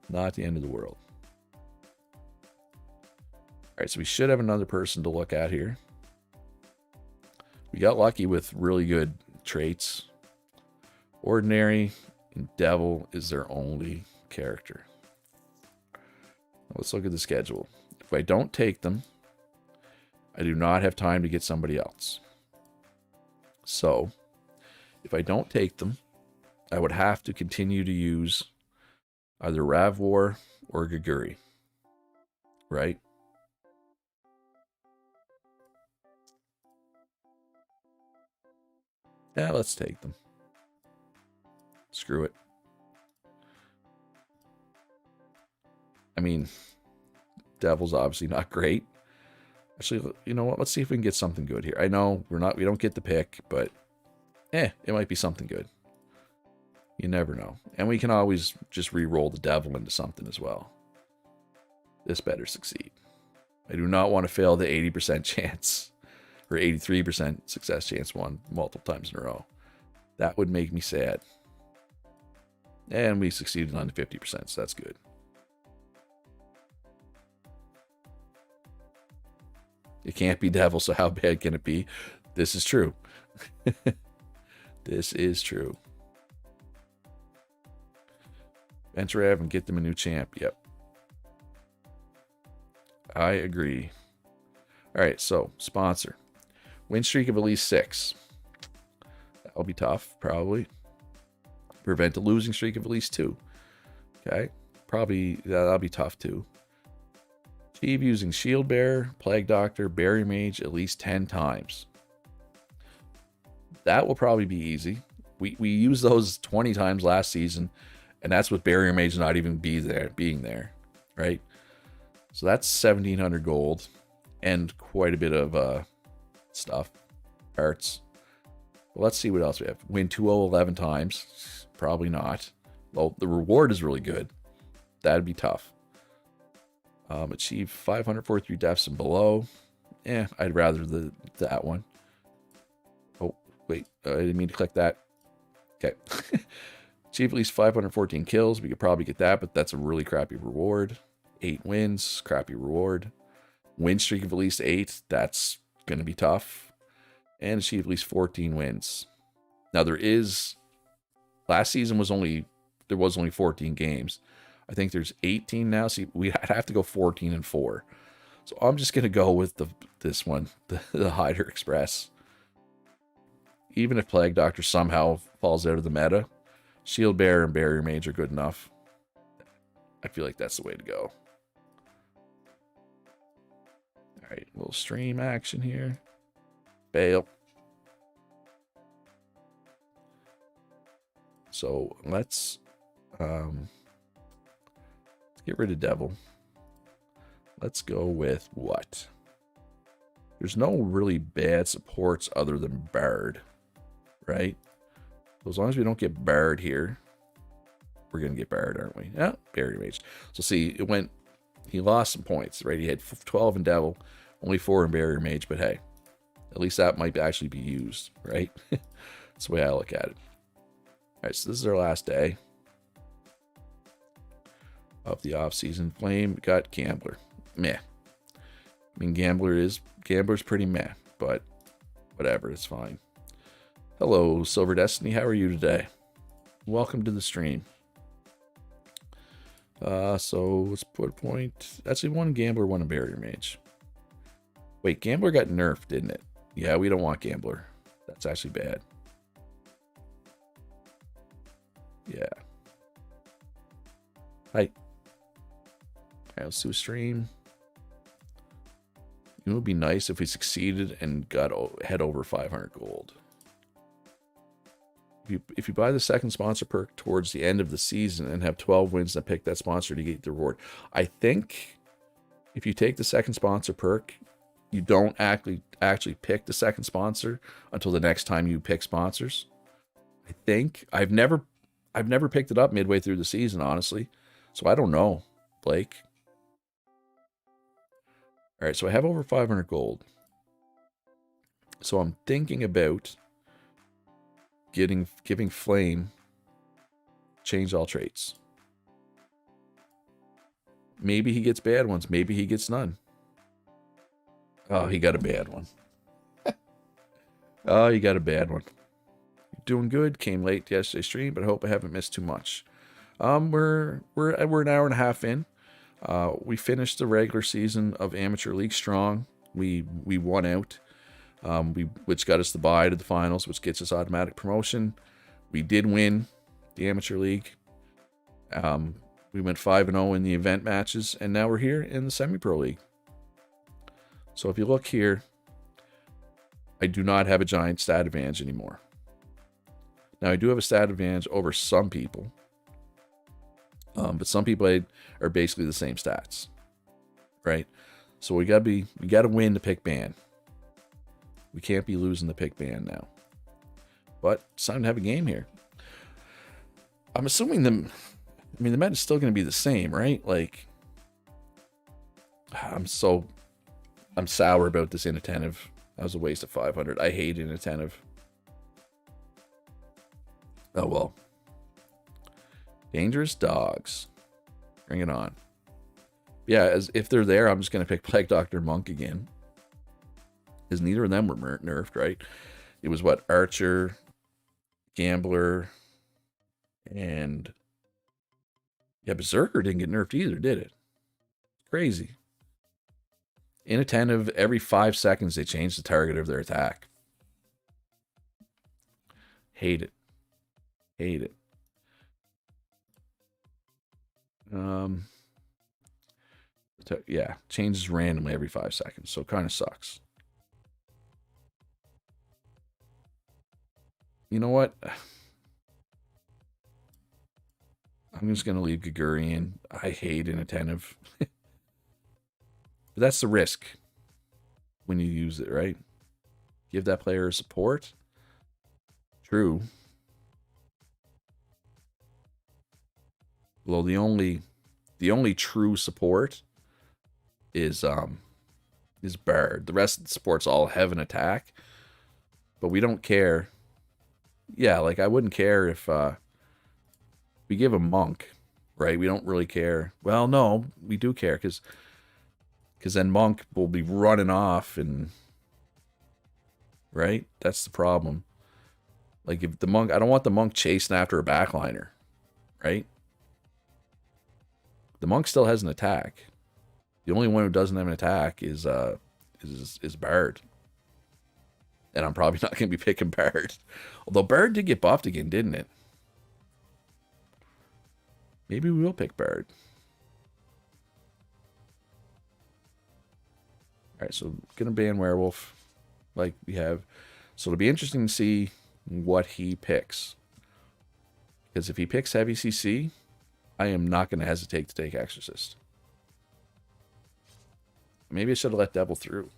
[SPEAKER 1] Not the end of the world. All right, so we should have another person to look at here. We got lucky with really good traits. Ordinary and Devil is their only character. Let's look at the schedule. If I don't take them, I do not have time to get somebody else. So, if I don't take them, I would have to continue to use either Ravwar or Gaguri. Right? Yeah, let's take them. Screw it. I mean, Devil's obviously not great. Actually, you know what? Let's see if we can get something good here. I know we don't get the pick, but it might be something good. You never know. And we can always just re-roll the Devil into something as well. This better succeed. I do not want to fail the 80% chance or 83% success chance one multiple times in a row. That would make me sad. And we succeeded on the 50%, so that's good. It can't be Devil, so how bad can it be? This is true. This is true. Venture Ave and get them a new champ. Yep. I agree. All right, so sponsor. Win streak of at least 6. That'll be tough, probably. Prevent a losing streak of at least 2. Okay. Probably that'll be tough too. Achieve using Shield Bearer, Plague Doctor, Barrier Mage at least 10 times. That will probably be easy. We used those 20 times last season, and that's with Barrier Mage not even being there, right? So that's 1,700 gold and quite a bit of stuff, parts. Well, let's see what else we have. Win 2-0 11 times. Probably not. Well, the reward is really good. That'd be tough. Achieve 543 deaths and below. I'd rather that one. Oh, wait. I didn't mean to click that. Okay. Achieve at least 514 kills. We could probably get that, but that's a really crappy reward. 8 wins. Crappy reward. Win streak of at least 8. That's going to be tough. And achieve at least 14 wins. Now, last season there was only 14 games. I think there's 18 now. See, we have to go 14 and 4. So I'm just going to go with this one, the Hider Express. Even if Plague Doctor somehow falls out of the meta, Shield Bearer and Barrier Mage are good enough. I feel like that's the way to go. All right, little stream action here. Bail. So let's get rid of Devil. Let's go with what? There's no really bad supports other than Bard, right? So as long as we don't get Bard here, we're going to get Bard, aren't we? Yeah, Barrier Mage. So see, he lost some points, right? He had 12 in Devil, only 4 in Barrier Mage, but hey, at least that might actually be used, right? That's the way I look at it. All right, so this is our last day of the off-season. Flame got Gambler. Meh. I mean, Gambler's pretty meh, but whatever, it's fine. Hello, Silver Destiny. How are you today? Welcome to the stream. So let's put a point. Actually, one Gambler, one a Barrier Mage. Wait, Gambler got nerfed, didn't it? Yeah, we don't want Gambler. That's actually bad. Yeah. Hi. Alright, let's do a stream. It would be nice if we succeeded and got head over 500 gold. If you buy the second sponsor perk towards the end of the season and have 12 wins and pick that sponsor to get the reward. I think if you take the second sponsor perk, you don't actually pick the second sponsor until the next time you pick sponsors. I think I've never picked it up midway through the season, honestly. So I don't know, Blake. All right, so I have over 500 gold. So I'm thinking about giving Flame change all traits. Maybe he gets bad ones. Maybe he gets none. Oh, he got a bad one. Oh, you got a bad one. Doing good. Came late to yesterday's stream, but I hope I haven't missed too much. We're an hour and a half in. We finished the regular season of Amateur League strong. We won out, which got us the bye to the finals, which gets us automatic promotion. We did win the Amateur League. We went 5-0 in the event matches, and now we're here in the Semi-Pro League. So if you look here, I do not have a giant stat advantage anymore. Now I do have a stat advantage over some people. But some people are basically the same stats, right? So we gotta win to pick ban. We can't be losing the pick ban now. But it's time to have a game here. I'm assuming the meta is still gonna be the same, right? Like, I'm sour about this inattentive. That was a waste of 500. I hate inattentive. Oh well. Dangerous dogs. Bring it on. Yeah, if they're there, I'm just going to pick Plague Doctor Monk again. Because neither of them were nerfed, right? It was what? Archer, Gambler, and... yeah, Berserker didn't get nerfed either, did it? Crazy. Inattentive, every 5 seconds they change the target of their attack. Hate it. Hate it. Yeah, changes randomly every 5 seconds, so it kind of sucks. You know what? I'm just gonna leave Gagurian. I hate inattentive. But that's the risk when you use it, right? Give that player support. True. Well, the only true support is Bard. The rest of the supports all have an attack, but we don't care. Yeah, like I wouldn't care if we give a Monk, right? We don't really care. Well, no, we do care because then Monk will be running off and right. That's the problem. Like if the Monk, I don't want the Monk chasing after a backliner, right? The Monk still has an attack. The only one who doesn't have an attack is Bard. And I'm probably not going to be picking Bard. Although Bard did get buffed again, didn't it? Maybe we will pick Bard. Alright, so I'm going to ban Werewolf like we have. So it'll be interesting to see what he picks. Because if he picks Heavy CC... I am not going to hesitate to take Exorcist. Maybe I should have let Devil through.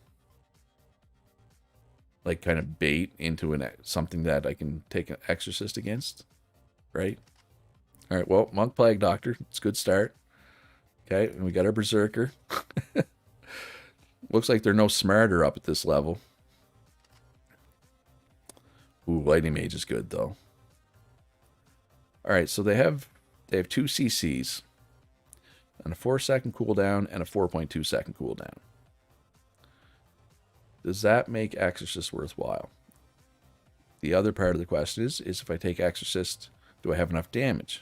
[SPEAKER 1] Like, kind of bait into something that I can take an Exorcist against. Right? Alright, well, Monk Plague Doctor. It's a good start. Okay, and we got our Berserker. Looks like they're no smarter up at this level. Ooh, Lightning Mage is good, though. Alright, so they have 2 CCs. And a 4-second cooldown and a 4.2 second cooldown. Does that make Exorcist worthwhile? The other part of the question is if I take Exorcist, do I have enough damage?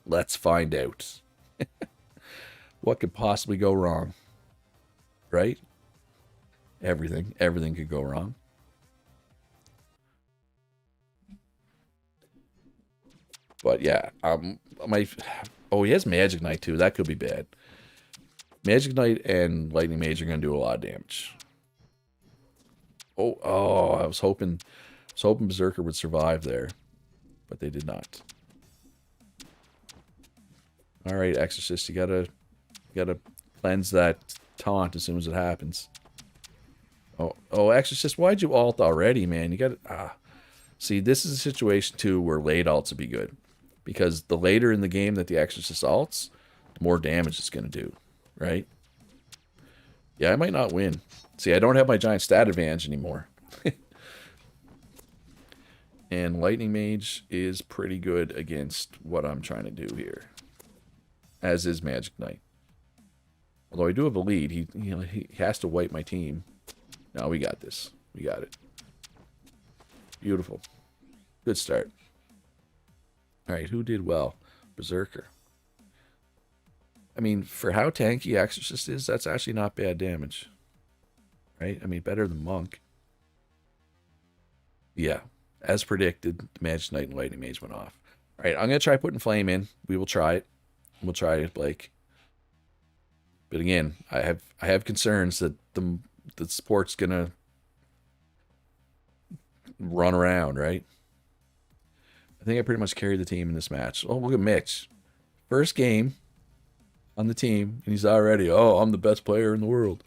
[SPEAKER 1] Let's find out. What could possibly go wrong? Right? Everything could go wrong. But yeah, he has Magic Knight too. That could be bad. Magic Knight and Lightning Mage are going to do a lot of damage. I was hoping Berserker would survive there, but they did not. All right, Exorcist, you gotta cleanse that taunt as soon as it happens. Oh, Exorcist, why'd you ult already, man? You gotta see, this is a situation too where late ults would be good. Because the later in the game that the Exorcist ults, the more damage it's going to do, right? Yeah, I might not win. See, I don't have my giant stat advantage anymore. And Lightning Mage is pretty good against what I'm trying to do here. As is Magic Knight. Although I do have a lead, he has to wipe my team. No, we got this. We got it. Beautiful. Good start. Alright, who did well? Berserker. I mean, for how tanky Exorcist is, that's actually not bad damage. Right? I mean, better than Monk. Yeah. As predicted, the Magic Knight and Lightning Mage went off. Alright, I'm going to try putting Flame in. We will try it. We'll try it, Blake. But again, I have concerns that the sport's going to run around, right? I think I pretty much carried the team in this match. Oh, look at Mitch. First game on the team, and he's already, oh, I'm the best player in the world.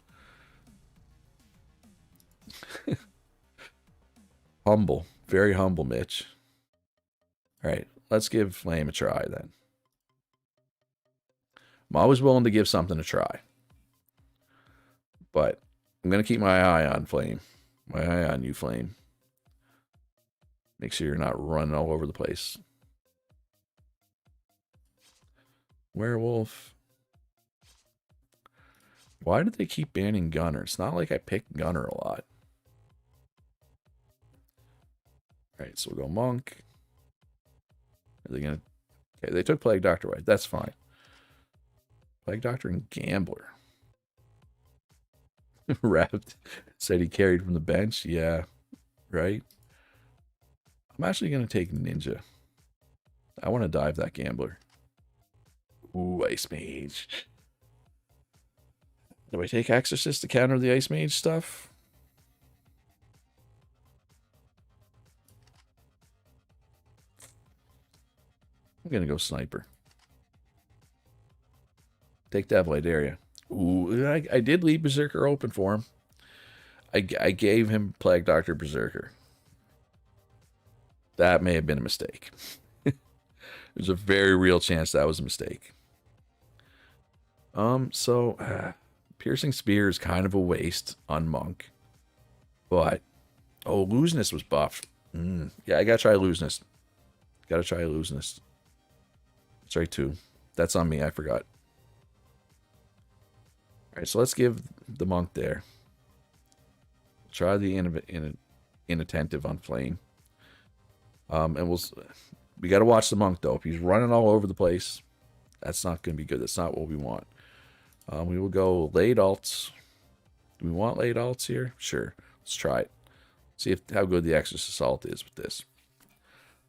[SPEAKER 1] Humble. Very humble, Mitch. All right, let's give Flame a try then. I'm always willing to give something a try. But I'm going to keep my eye on Flame. My eye on you, Flame. Make sure you're not running all over the place. Werewolf. Why did they keep banning Gunner? It's not like I picked Gunner a lot. Alright, so we'll go Monk. Are they going to... Okay, they took Plague Doctor away. That's fine. Plague Doctor and Gambler. Wrapped. Said he carried from the bench. Yeah, right? I'm actually going to take Ninja. I want to dive that Gambler. Ooh, Ice Mage. Do I take Exorcist to counter the Ice Mage stuff? I'm going to go Sniper. Take Devilite Area. Ooh, I did leave Berserker open for him. I gave him Plague Doctor Berserker. That may have been a mistake. There's a very real chance that was a mistake. Piercing Spear is kind of a waste on Monk. But, oh, Looseness was buffed. Yeah, I gotta try Looseness. Gotta try Looseness. That's right, too. That's on me, I forgot. Alright, so let's give the Monk there. Try the Inattentive on Flame. And we got to watch the Monk, though. If he's running all over the place, that's not going to be good. That's not what we want. We will go late alts. Do we want late alts here? Sure. Let's try it. See how good the Exorcist alt is with this.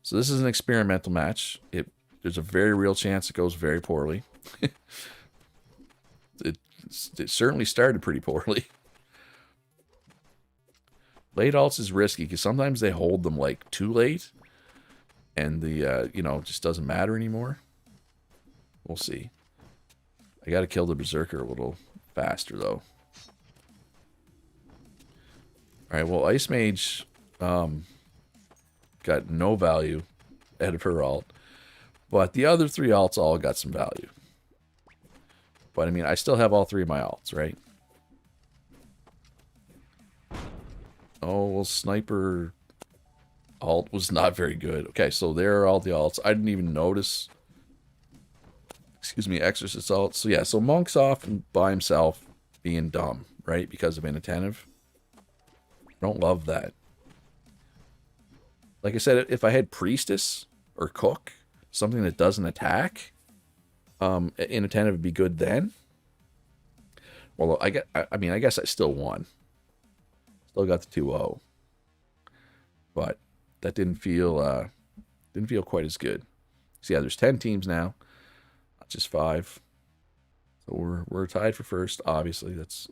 [SPEAKER 1] So this is an experimental match. There's a very real chance it goes very poorly. It certainly started pretty poorly. Late alts is risky because sometimes they hold them like too late, and the just doesn't matter anymore. We'll see. I got to kill the Berserker a little faster though. All right, well, Ice Mage got no value out of her alt, but the other three alts all got some value. But I mean, I still have all three of my alts, right? Oh, well, Sniper alt was not very good. Okay, so there are all the alts. I didn't even notice. Excuse me, Exorcist alt. So yeah, so Monk's off and by himself being dumb, right? Because of Inattentive. Don't love that. Like I said, if I had Priestess or Cook, something that doesn't attack, Inattentive would be good then. Well, I guess I still won. Still got the 2-0. But that didn't feel quite as good. So yeah, there's 10 teams now, not just 5. So we're tied for first, obviously. That's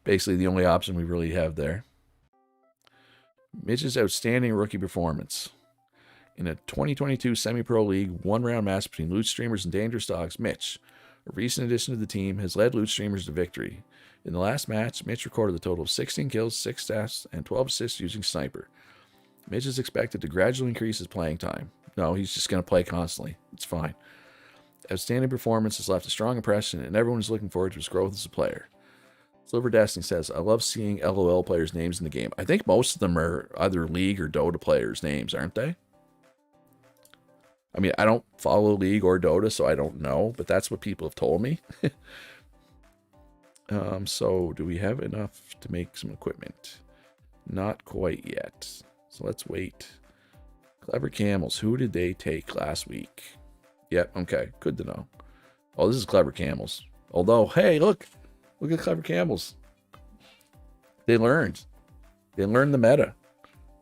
[SPEAKER 1] basically the only option we really have there. Mitch's outstanding rookie performance. In a 2022 semi-pro league one-round match between Loot Streamers and Dangerous Dogs, Mitch, a recent addition to the team, has led Loot Streamers to victory. In the last match, Mitch recorded a total of 16 kills, 6 deaths, and 12 assists using Sniper. Mitch is expected to gradually increase his playing time. No, he's just going to play constantly. It's fine. Outstanding performance has left a strong impression, and everyone is looking forward to his growth as a player. Silver Destiny says, I love seeing LOL players' names in the game. I think most of them are either League or Dota players' names, aren't they? I mean, I don't follow League or Dota, so I don't know, but that's what people have told me. So do we have enough to make some equipment? Not quite yet. So let's wait. Clever Camels. Who did they take last week? Yep, okay. Good to know. Oh, this is Clever Camels. Although, hey, look. Look at Clever Camels. They learned. They learned the meta.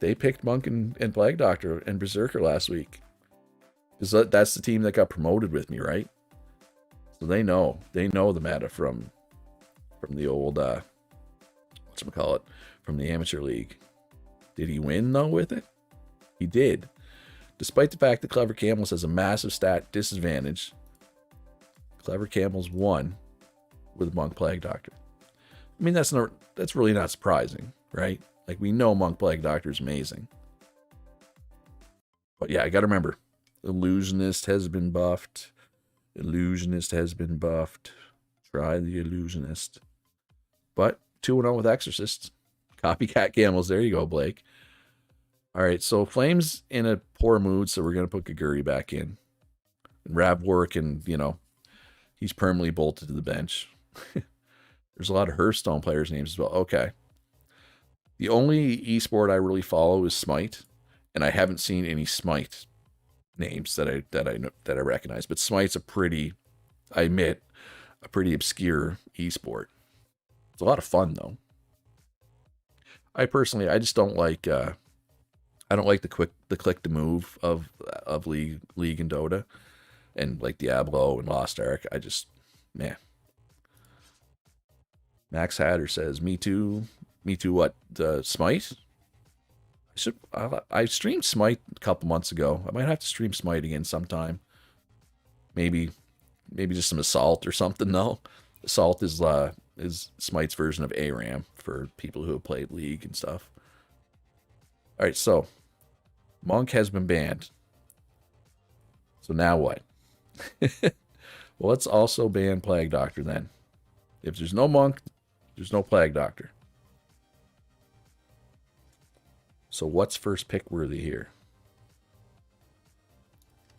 [SPEAKER 1] They picked Monk and Plague Doctor and Berserker last week. Because that's the team that got promoted with me, right? So they know. They know the meta from the old, whatchamacallit, from the Amateur League. Did he win, though, with it? He did. Despite the fact that Clever Camels has a massive stat disadvantage, Clever Camels won with Monk Plague Doctor. I mean, that's really not surprising, right? Like, we know Monk Plague Doctor is amazing. But yeah, I gotta remember, Illusionist has been buffed. Illusionist has been buffed. Try the Illusionist. But 2-0 with Exorcist. Copycat Camels. There you go, Blake. All right, so Flame's in a poor mood, so we're going to put Gaguri back in. And Ravwork, and, he's permanently bolted to the bench. There's a lot of Hearthstone players' names as well. Okay. The only esport I really follow is Smite, and I haven't seen any Smite names that I recognize. But Smite's I admit, a pretty obscure esport. It's a lot of fun though. I just don't like I don't like the click to move of League and Dota, and like Diablo and Lost Ark. Max Hatter says, me too what? Smite? I streamed Smite a couple months ago. I might have to stream Smite again sometime. Maybe just some Assault or something. No, Assault is Smite's version of ARAM for people who have played League and stuff. All right, so Monk has been banned. So now what? Well, let's also ban Plague Doctor then. If there's no Monk, there's no Plague Doctor. So what's first pick worthy here?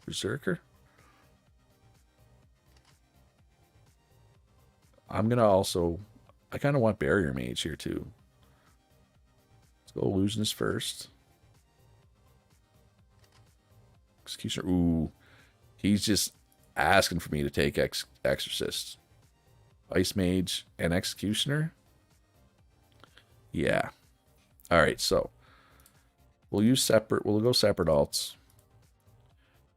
[SPEAKER 1] Berserker? I'm going to also... I kind of want Barrier Mage here too. Let's go Illusionist first. Executioner. Ooh. He's just asking for me to take Exorcist. Ice Mage and Executioner? Yeah. Alright, so... We'll go separate alts.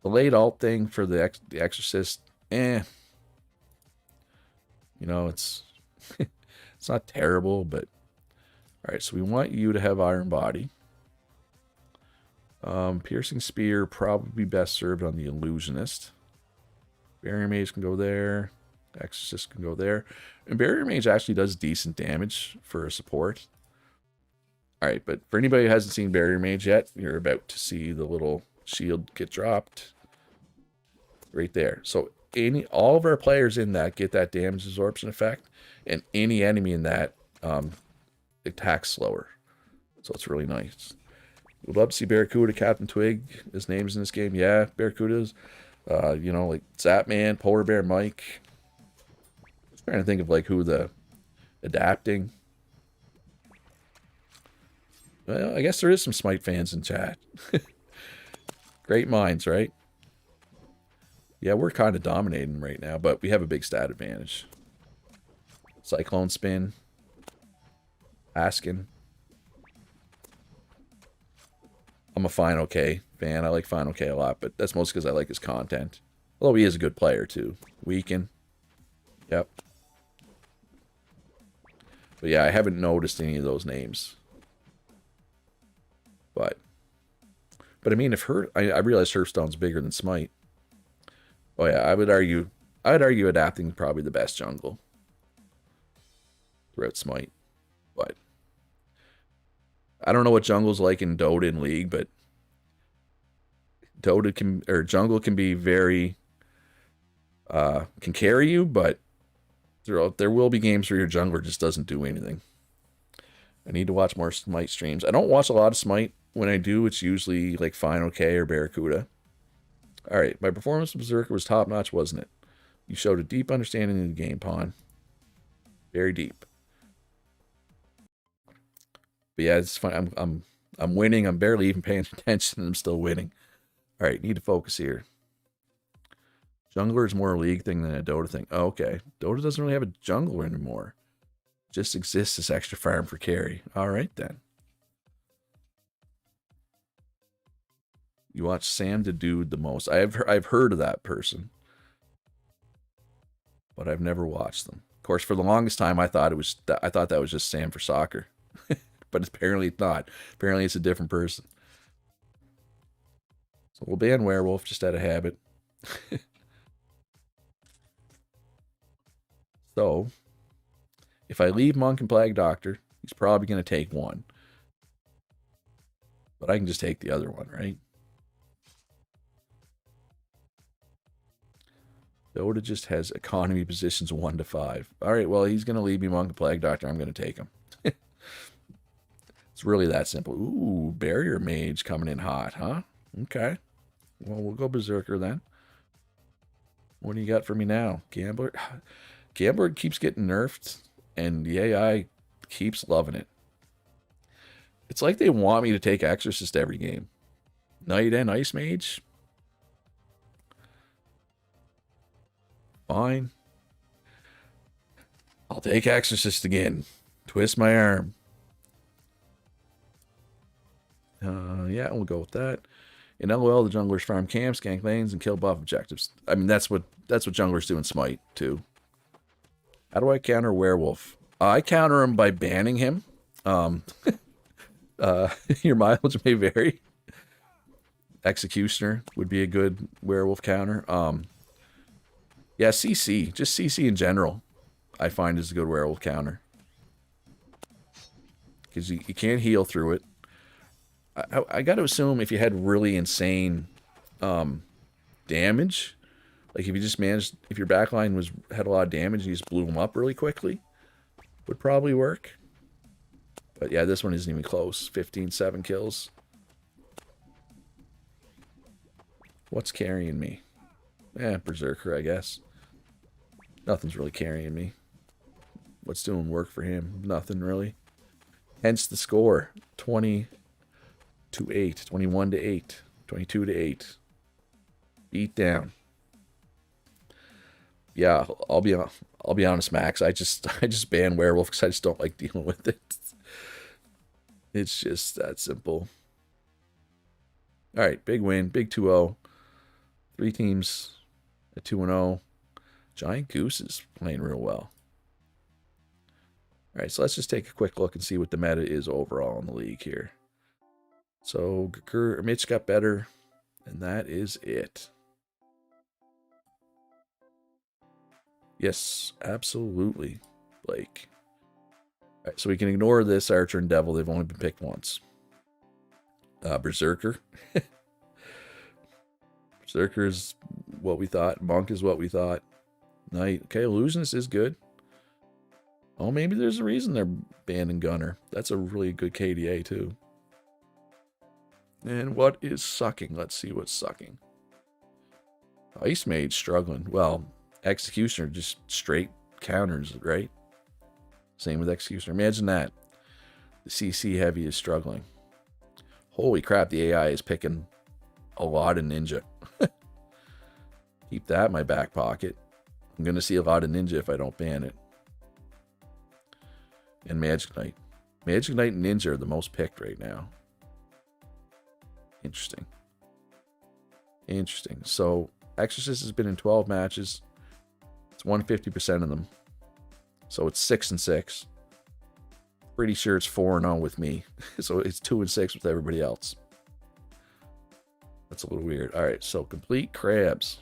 [SPEAKER 1] The late alt thing for the Exorcist, it's it's not terrible, but all right. So we want you to have Iron Body. Piercing Spear probably best served on the Illusionist. Barrier Mage can go there. Exorcist can go there, and Barrier Mage actually does decent damage for a support. All right, but for anybody who hasn't seen Barrier Mage yet, you're about to see the little shield get dropped right there. So all of our players in that get that damage absorption effect, and any enemy in that attacks slower. So it's really nice. We'd love to see Barracuda, Captain Twig. His name's in this game. Yeah, Barracuda's. Like Zapman, Polar Bear Mike. I'm trying to think of like who the adapting. Well, I guess there is some Smite fans in chat. Great minds, right? Yeah, we're kind of dominating right now, but we have a big stat advantage. Cyclone Spin. Askin. I'm a Fine OK fan. I like Fine OK a lot, but that's mostly because I like his content. Although he is a good player, too. Weaken. Yep. But yeah, I haven't noticed any of those names. But I mean, I realize Hearthstone's bigger than Smite. Oh yeah, I'd argue adapting probably the best jungle throughout Smite. But I don't know what jungle's like in Dota and League, but jungle can be very can carry you, but There will be games where your jungler just doesn't do anything. I need to watch more Smite streams. I don't watch a lot of Smite. When I do, it's usually like Final K or Barracuda. All right, my performance with Berserker was top notch, wasn't it? You showed a deep understanding of the game, Pawn. Very deep. But yeah, it's fine. I'm winning. I'm barely even paying attention, and I'm still winning. All right, need to focus here. Jungler is more a League thing than a Dota thing. Oh, okay. Dota doesn't really have a jungler anymore. It just exists as extra farm for carry. All right, then. You watch Sam the Dude the most. I've heard of that person, but I've never watched them. Of course, for the longest time, I thought that was just Sam for soccer, but apparently it's not. Apparently, it's a different person. So we'll ban Werewolf just out of habit. So, if I leave Monk and Plague Doctor, he's probably going to take one. But I can just take the other one, right? Dota just has economy positions 1 to 5. All right, well, he's going to leave me Monk and Plague Doctor. I'm going to take him. It's really that simple. Ooh, Barrier Mage coming in hot, huh? Okay. Well, we'll go Berserker then. What do you got for me now? Gambler? Gambler keeps getting nerfed, and the AI keeps loving it. It's like they want me to take Exorcist every game. Night and Ice Mage? Fine. I'll take Exorcist again. Twist my arm. Yeah, we'll go with that. In LOL, the junglers farm camps, gank lanes, and kill buff objectives. I mean, that's what junglers do in Smite, too. How do I counter Werewolf? I counter him by banning him. Your mileage may vary. Executioner would be a good Werewolf counter. Yeah, CC. Just CC in general, I find is a good Werewolf counter. Because you can't heal through it. I got to assume if you had really insane damage, like if you just managed, if your backline had a lot of damage and you just blew them up really quickly, would probably work. But yeah, this one isn't even close. 15-7 kills. What's carrying me? Berserker, I guess. Nothing's really carrying me. What's doing work for him? Nothing really. Hence the score. 20-8. 21-8. 22-8. Beat down. Yeah, I'll be honest, Max. I just ban Werewolf because I just don't like dealing with it. It's just that simple. All right, big win, big 2-0. 3 teams at 2-0. Giant Goose is playing real well. All right, so let's just take a quick look and see what the meta is overall in the league here. So Mitch got better, and that is it. Yes, absolutely, Blake. All right, so we can ignore this Archer and Devil. They've only been picked once. Berserker. Berserker is what we thought. Monk is what we thought. Knight. Okay, Illusionist is good. Oh, maybe there's a reason they're banning Gunner. That's a really good KDA, too. And what is sucking? Let's see what's sucking. Ice Mage struggling. Well, Executioner just straight counters, right? Same with Executioner. Imagine that. The CC heavy is struggling. Holy crap, the AI is picking a lot of Ninja. Keep that in my back pocket. I'm going to see a lot of Ninja if I don't ban it. And Magic Knight. Magic Knight and Ninja are the most picked right now. Interesting. Interesting. So, Exorcist has been in 12 matches. It's won 50% of them. So it's 6-6. Pretty sure it's 4-0 with me. So it's 2-6 with everybody else. That's a little weird. All right, so Complete Crabs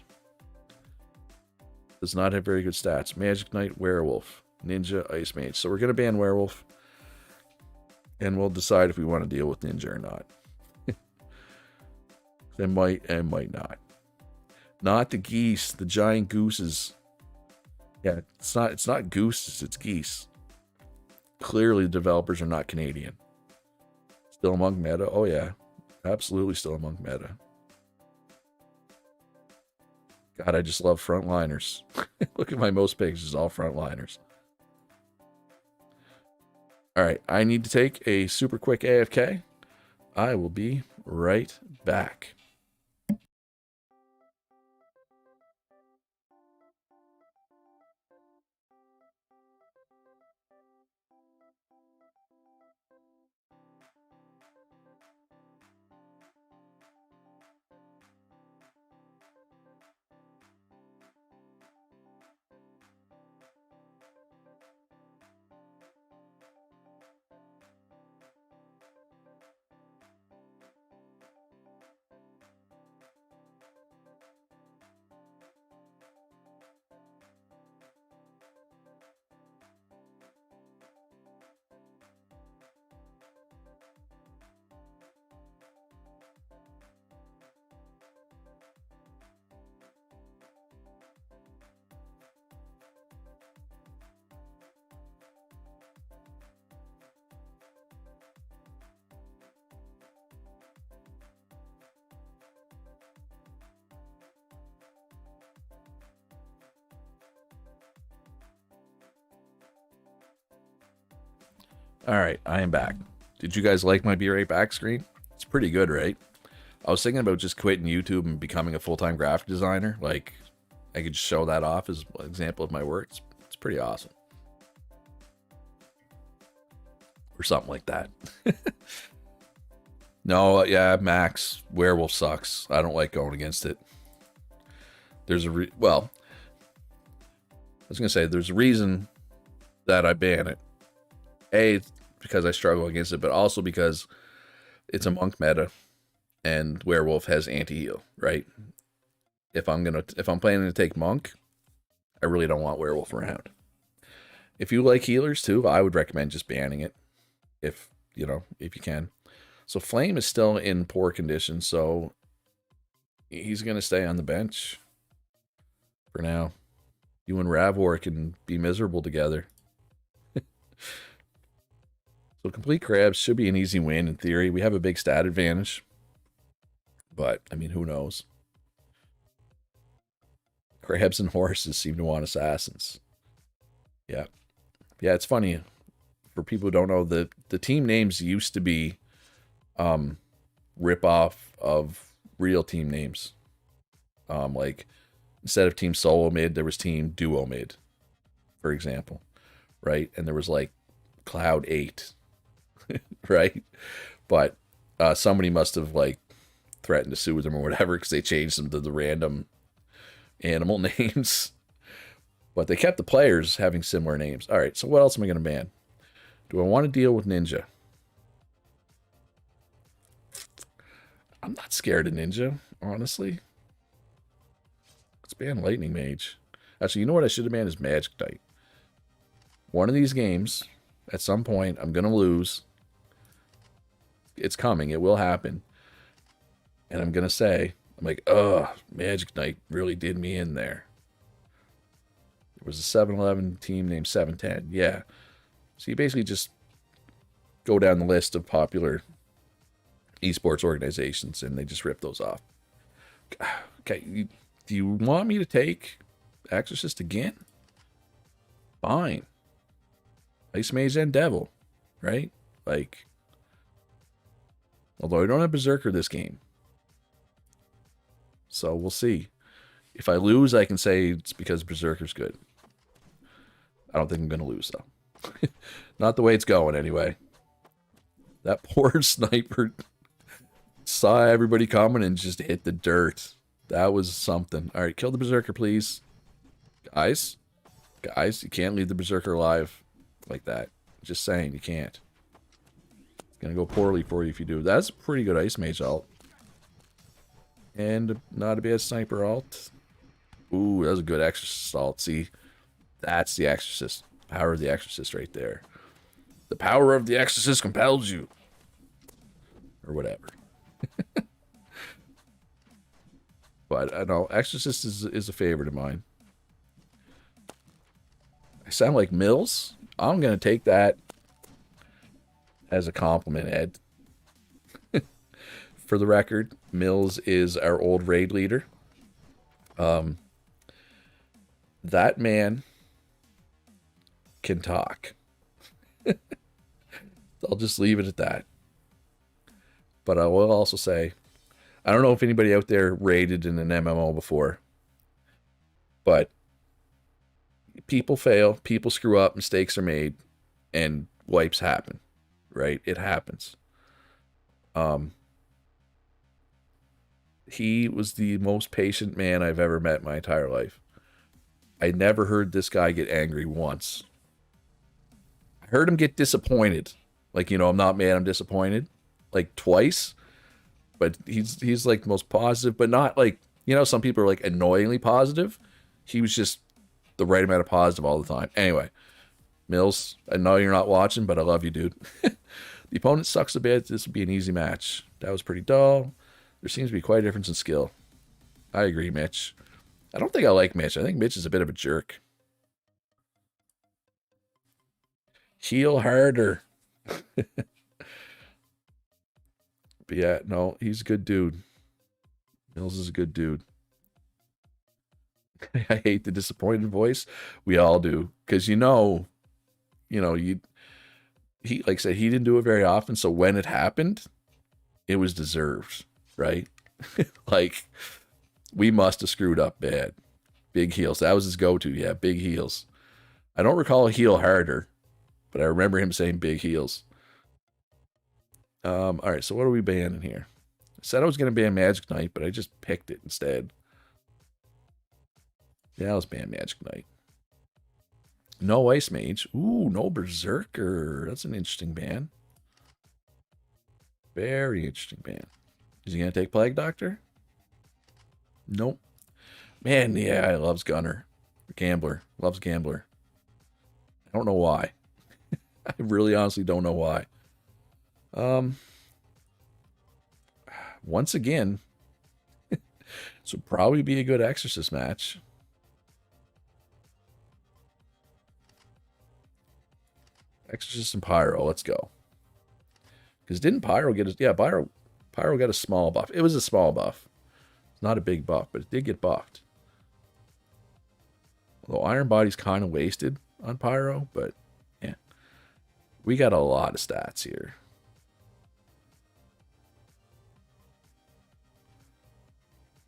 [SPEAKER 1] does not have very good stats. Magic Knight, Werewolf, Ninja, Ice Mage. So we're going to ban Werewolf. And we'll decide if we want to deal with Ninja or not. They might and might not. Not the geese, the giant gooses. Yeah, it's not gooses, it's geese. Clearly the developers are not Canadian. Still among meta? Oh yeah. Absolutely still among meta. God, I just love frontliners. Look at my most pictures, all frontliners. Alright, I need to take a super quick AFK. I will be right back. Alright, I am back. Did you guys like my Be Right Back screen? It's pretty good, right? I was thinking about just quitting YouTube and becoming a full-time graphic designer. Like, I could show that off as an example of my work. It's pretty awesome. Or something like that. No, yeah, Max, Werewolf sucks. I don't like going against it. There's a well, I was gonna say there's a reason that I ban it. A, because I struggle against it, but also because it's a monk meta, and Werewolf has anti-heal, right? If I'm planning to take monk, I really don't want Werewolf around. If you like healers too, I would recommend just banning it, if you can. So Flame is still in poor condition, so he's gonna stay on the bench for now. You and Ravor can be miserable together. So complete crabs should be an easy win in theory. We have a big stat advantage, but I mean, who knows? Crabs and horses seem to want assassins. Yeah, it's funny for people who don't know, the team names used to be rip off of real team names. Like instead of team solo mid, there was team duo mid, for example, right? And there was like Cloud 8, right? But somebody must have like threatened to sue them or whatever because they changed them to the random animal names. But they kept the players having similar names. All right, so what else am I going to ban? Do I want to deal with Ninja? I'm not scared of Ninja, honestly. Let's ban Lightning Mage. Actually, you know what I should have banned is Magic Knight. One of these games, at some point, I'm going to lose. It's coming. It will happen. And I'm going to say, I'm like, ugh, Magic Knight really did me in there. There was a 7-Eleven team named 710. Yeah. So you basically just go down the list of popular esports organizations and they just rip those off. Okay, do you want me to take Exorcist again? Fine. Ice Mage and Devil, right? Like, although I don't have Berserker this game. So we'll see. If I lose, I can say it's because Berserker's good. I don't think I'm going to lose, though. Not the way it's going, anyway. That poor sniper saw everybody coming and just hit the dirt. That was something. All right, kill the Berserker, please. Guys, you can't leave the Berserker alive like that. Just saying, you can't. It's going to go poorly for you if you do. That's a pretty good Ice Mage ult. And not a bad sniper ult. Ooh, that was a good Exorcist ult. See, that's the Exorcist. Power of the Exorcist right there. The power of the Exorcist compels you. Or whatever. But I know Exorcist is a favorite of mine. I sound like Mills. I'm going to take that as a compliment, Ed. For the record, Mills is our old raid leader. That man can talk. I'll just leave it at that. But I will also say, I don't know if anybody out there raided in an MMO before, but people fail, people screw up, mistakes are made, and wipes happen, right? It happens. He was the most patient man I've ever met in my entire life. I never heard this guy get angry once. I heard him get disappointed. Like, I'm not mad, I'm disappointed. Like twice. But he's like the most positive, but not like, some people are like annoyingly positive. He was just the right amount of positive all the time. Anyway, Mills, I know you're not watching, but I love you, dude. The opponent sucks a bit. This would be an easy match. That was pretty dull. There seems to be quite a difference in skill. I agree, Mitch. I don't think I like Mitch. I think Mitch is a bit of a jerk. Heal harder. But yeah, no, he's a good dude. Mills is a good dude. I hate the disappointed voice. We all do. Because he, like I said, he didn't do it very often. So when it happened, it was deserved, right? Like, we must have screwed up bad. Big heels. That was his go-to. Yeah, big heels. I don't recall a heel harder, but I remember him saying big heels. All right, so what are we banning here? I said I was going to ban Magic Knight, but I just picked it instead. Yeah, let's ban Magic Knight. No Ice Mage. Ooh, no Berserker. That's an interesting ban. Very interesting ban. Is he going to take Plague Doctor? Nope. Man, yeah, he loves Gunner. Gambler. Loves Gambler. I don't know why. I really honestly don't know why. Once again, this would probably be a good Exorcist match. Exorcist and Pyro, let's go. Because didn't Pyro get a... Yeah, Pyro got a small buff. It was a small buff. It's not a big buff, but it did get buffed. Although Iron Body's kind of wasted on Pyro, but yeah. We got a lot of stats here.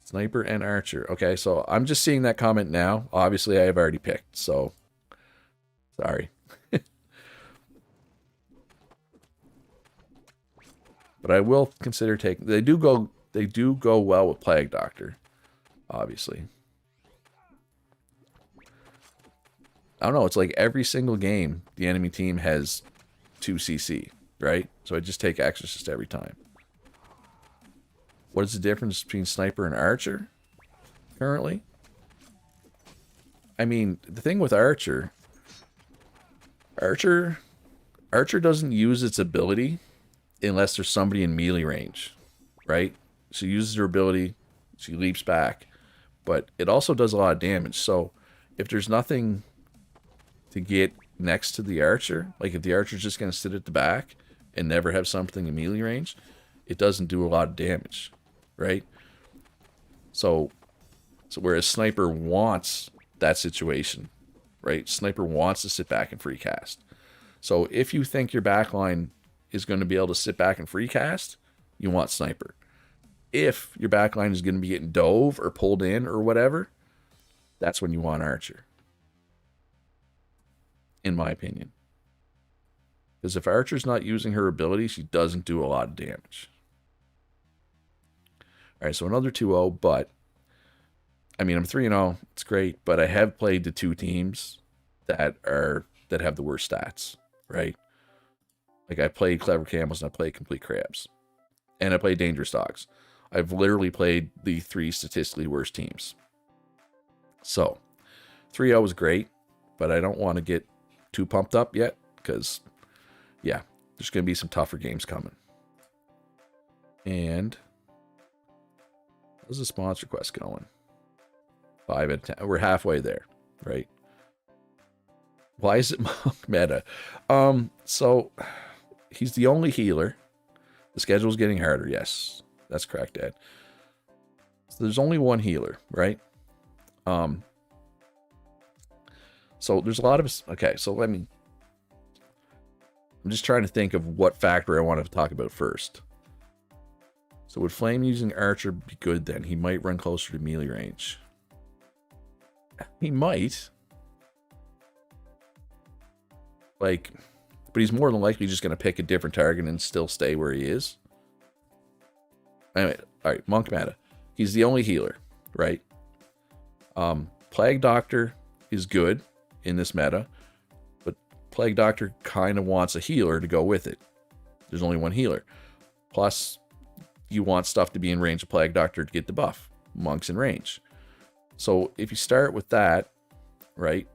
[SPEAKER 1] Sniper and Archer. Okay, so I'm just seeing that comment now. Obviously, I have already picked, so sorry. But I will consider taking... They do go well with Plague Doctor, obviously. I don't know, it's like every single game the enemy team has 2 CC, right? So I just take Exorcist every time. What is the difference between Sniper and Archer currently? I mean, the thing with Archer doesn't use its ability unless there's somebody in melee range, right? She uses her ability, she leaps back, but it also does a lot of damage. So if there's nothing to get next to the Archer, like if the Archer's just going to sit at the back and never have something in melee range, it doesn't do a lot of damage, right? So whereas Sniper wants that situation, right? Sniper wants to sit back and free cast. So if you think your backline is going to be able to sit back and free cast, you want Sniper. If your backline is going to be getting dove or pulled in or whatever, that's when you want Archer. In my opinion. Because if Archer's not using her ability, she doesn't do a lot of damage. Alright, so another 2-0, but I mean, I'm 3-0. It's great, but I have played the 2 teams that have the worst stats, right? Like I played Clever Camels and I played Complete Crabs. And I played Dangerous Dogs. I've literally played the 3 statistically worst teams. So, 3-0 was great, but I don't want to get too pumped up yet, because, yeah, there's going to be some tougher games coming. And how's the sponsor quest going? 5 out of 10. We're halfway there, right? Why is it Monk meta? So he's the only healer. The schedule's getting harder. Yes, that's correct, Ed. So there's only one healer, right? So there's a lot of... Okay, so I'm just trying to think of what factor I want to talk about first. So would Flame using Archer be good then? He might run closer to melee range. He might. Like, but he's more than likely just going to pick a different target and still stay where he is. Anyway, all right, Monk meta. He's the only healer, right? Plague Doctor is good in this meta, but Plague Doctor kind of wants a healer to go with it. There's only one healer. Plus, you want stuff to be in range of Plague Doctor to get the buff. Monk's in range. So if you start with that, right,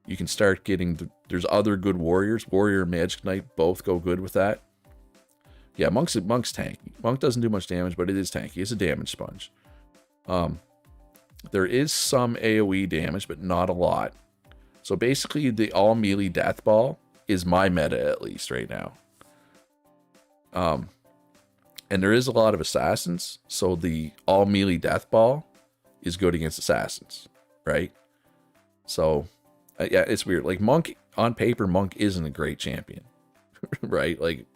[SPEAKER 1] you can start getting... There's other good warriors. Warrior and Magic Knight both go good with that. Yeah, Monk's tanky. Monk doesn't do much damage, but it is tanky. It's a damage sponge. There is some AoE damage, but not a lot. So basically, the all melee death ball is my meta, at least right now. And there is a lot of assassins, so the all melee death ball is good against assassins, right? So yeah, it's weird. Like Monk, on paper, Monk isn't a great champion, right? Like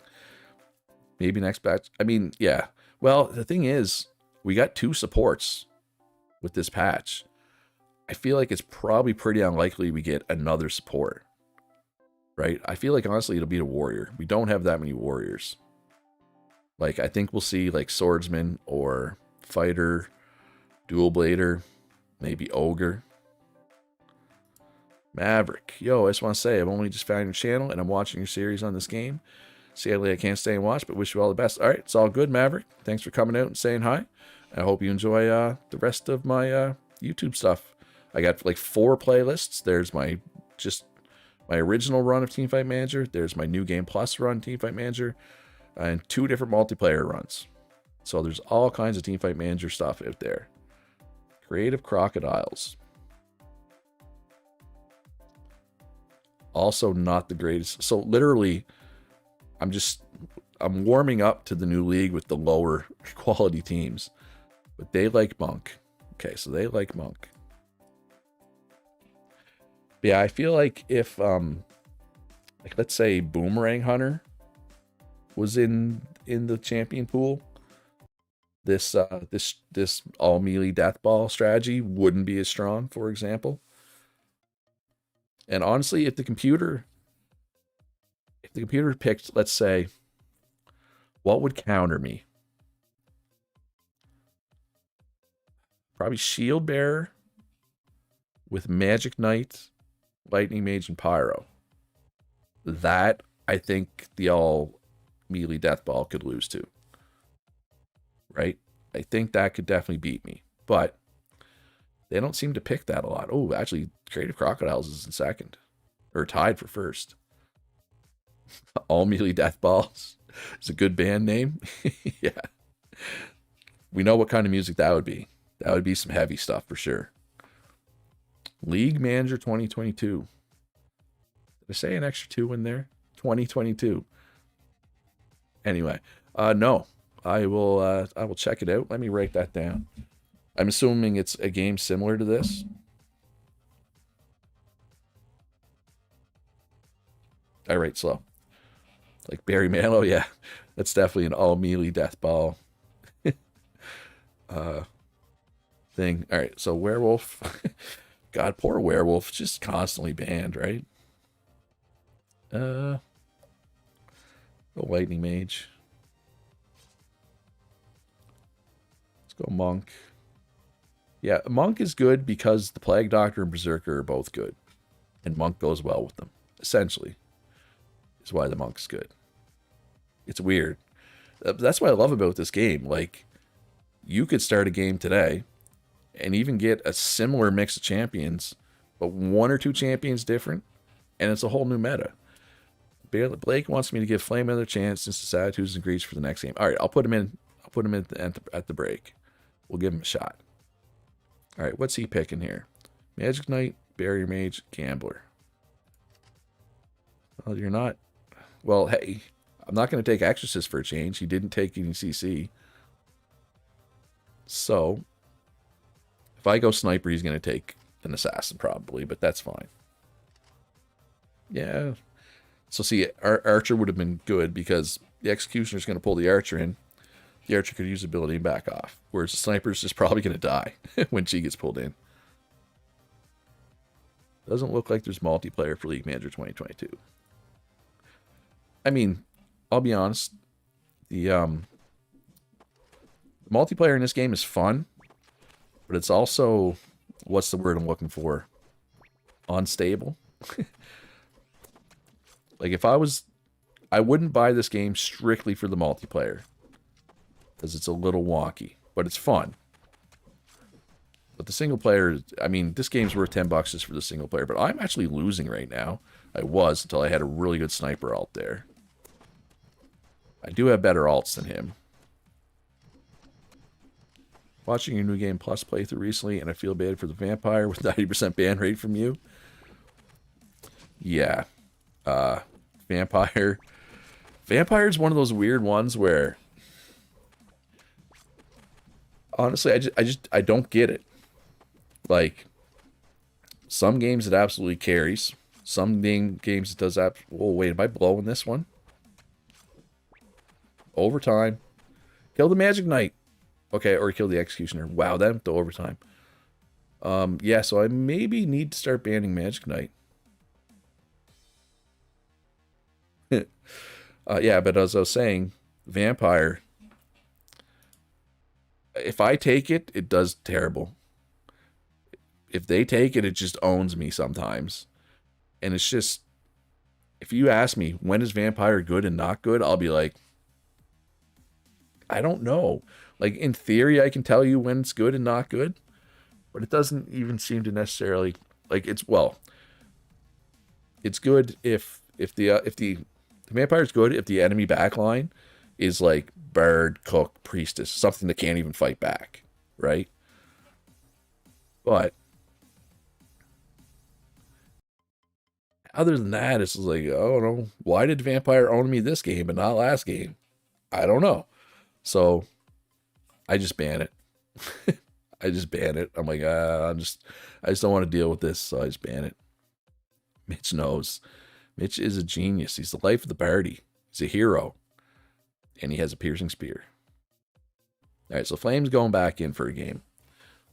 [SPEAKER 1] maybe next patch. I mean, yeah. Well, the thing is, we got 2 supports with this patch. I feel like it's probably pretty unlikely we get another support, right? I feel like honestly it'll be a warrior. We don't have that many warriors. Like I think we'll see like swordsman or fighter, dual blader, maybe ogre. Maverick, yo, I just want to say I've only just found your channel and I'm watching your series on this game. Sadly, I can't stay and watch, but wish you all the best. All right, it's all good, Maverick. Thanks for coming out and saying hi. I hope you enjoy the rest of my YouTube stuff. I got like 4 playlists. There's my original run of Teamfight Manager. There's my New Game Plus run, Teamfight Manager, and 2 different multiplayer runs. So there's all kinds of Teamfight Manager stuff out there. Creative Crocodiles. Also not the greatest. So literally, I'm warming up to the new league with the lower quality teams. But they like Monk. Okay, so they like Monk. But yeah, I feel like if like let's say Boomerang Hunter was in the champion pool, this all melee death ball strategy wouldn't be as strong, for example. And honestly, if the computer picked, let's say, what would counter me? Probably Shield Bearer with Magic Knight, Lightning Mage, and Pyro. That, I think the all melee death ball could lose to. Right? I think that could definitely beat me. But they don't seem to pick that a lot. Oh, actually, Creative Crocodiles is in second. Or tied for first. All melee death balls. It's a good band name. Yeah. We know what kind of music that would be. That would be some heavy stuff for sure. League Manager 2022. Did I say an extra 2 in there? 2022. Anyway, no. I will check it out. Let me write that down. I'm assuming it's a game similar to this. I write slow. Like Barry Manilow, yeah. That's definitely an all melee death ball thing. All right, so Werewolf. God, poor Werewolf, just constantly banned, right? The Lightning Mage. Let's go Monk. Yeah, Monk is good because the Plague Doctor and Berserker are both good. And Monk goes well with them, essentially. Is why the Monk's good. It's weird. That's what I love about this game. Like, you could start a game today and even get a similar mix of champions, but 1 or 2 champions different, and it's a whole new meta. Blake wants me to give Flame another chance since his attitudes and greets for the next game. All right, I'll put him in. I'll put him in at the break. We'll give him a shot. All right, what's he picking here? Magic Knight, Barrier Mage, Gambler. Well, you're not. Well, hey, I'm not going to take Exorcist for a change. He didn't take any CC. So, if I go Sniper, he's going to take an Assassin probably, but that's fine. Yeah. So, see, Archer would have been good because the Executioner's going to pull the Archer in. The Archer could use ability and back off, whereas the Sniper's just probably going to die when she gets pulled in. Doesn't look like there's multiplayer for League Manager 2022. I mean, I'll be honest. The multiplayer in this game is fun, but it's also, what's the word I'm looking for? Unstable. Like, if I wouldn't buy this game strictly for the multiplayer, because it's a little wonky, but it's fun. But the single player, I mean, this game's worth $10 just for the single player, but I'm actually losing right now. I was until I had a really good sniper alt there. I do have better alts than him. Watching your New Game Plus playthrough recently, and I feel bad for the vampire with 90% ban rate from you. Yeah. Vampire. Vampire's one of those weird ones where, honestly, I don't get it. Like, some games it absolutely carries. Some games it does that. Oh, wait, am I blowing this one? Overtime. Kill the Magic Knight. Okay, or kill the Executioner. Wow, that went to overtime. Yeah, so I maybe need to start banning Magic Knight. Yeah, but as I was saying, Vampire, if I take it, it does terrible. If they take it, it just owns me sometimes. And it's just, if you ask me, when is Vampire good and not good, I'll be like, I don't know. Like, in theory, I can tell you when it's good and not good, but it doesn't even seem to necessarily, like, it's, well, it's good if the Vampire's good if the enemy backline is like Bard, Cook, Priestess, something that can't even fight back, right? But other than that, it's like, oh no, why did Vampire own me this game but not last game? I don't know. So I just ban it. I just ban it. I'm like, I just don't want to deal with this, so I just ban it. Mitch knows. Mitch is a genius. He's the life of the party. He's a hero. And he has a piercing spear. All right, so Flame's going back in for a game.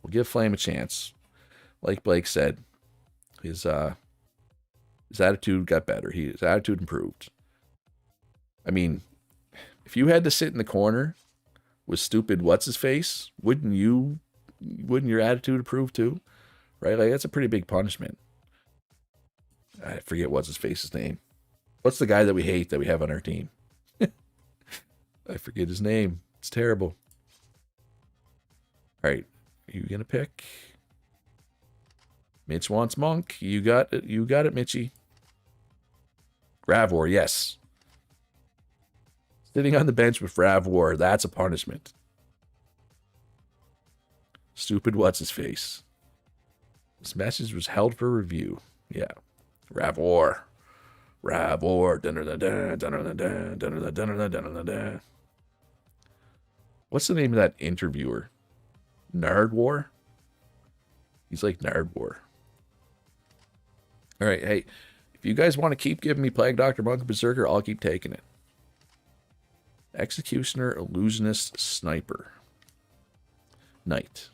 [SPEAKER 1] We'll give Flame a chance. Like Blake said, his attitude got better. His attitude improved. I mean, if you had to sit in the corner with stupid what's-his-face, wouldn't your attitude improve too? Right? Like, that's a pretty big punishment. I forget what's his face's name. What's the guy that we hate that we have on our team? I forget his name. It's terrible. All right, you gonna pick? Mitch wants Monk. You got it. You got it, Mitchy. Ravor, yes. Sitting on the bench with Ravor, that's a punishment. Stupid what's his face. This message was held for review. Yeah. Ravor. What's the name of that interviewer? Nardwar? He's like Nardwar. All right, hey, if you guys want to keep giving me Plague Doctor, Monk, Berserker, I'll keep taking it. Executioner, Illusionist, Sniper. Knight.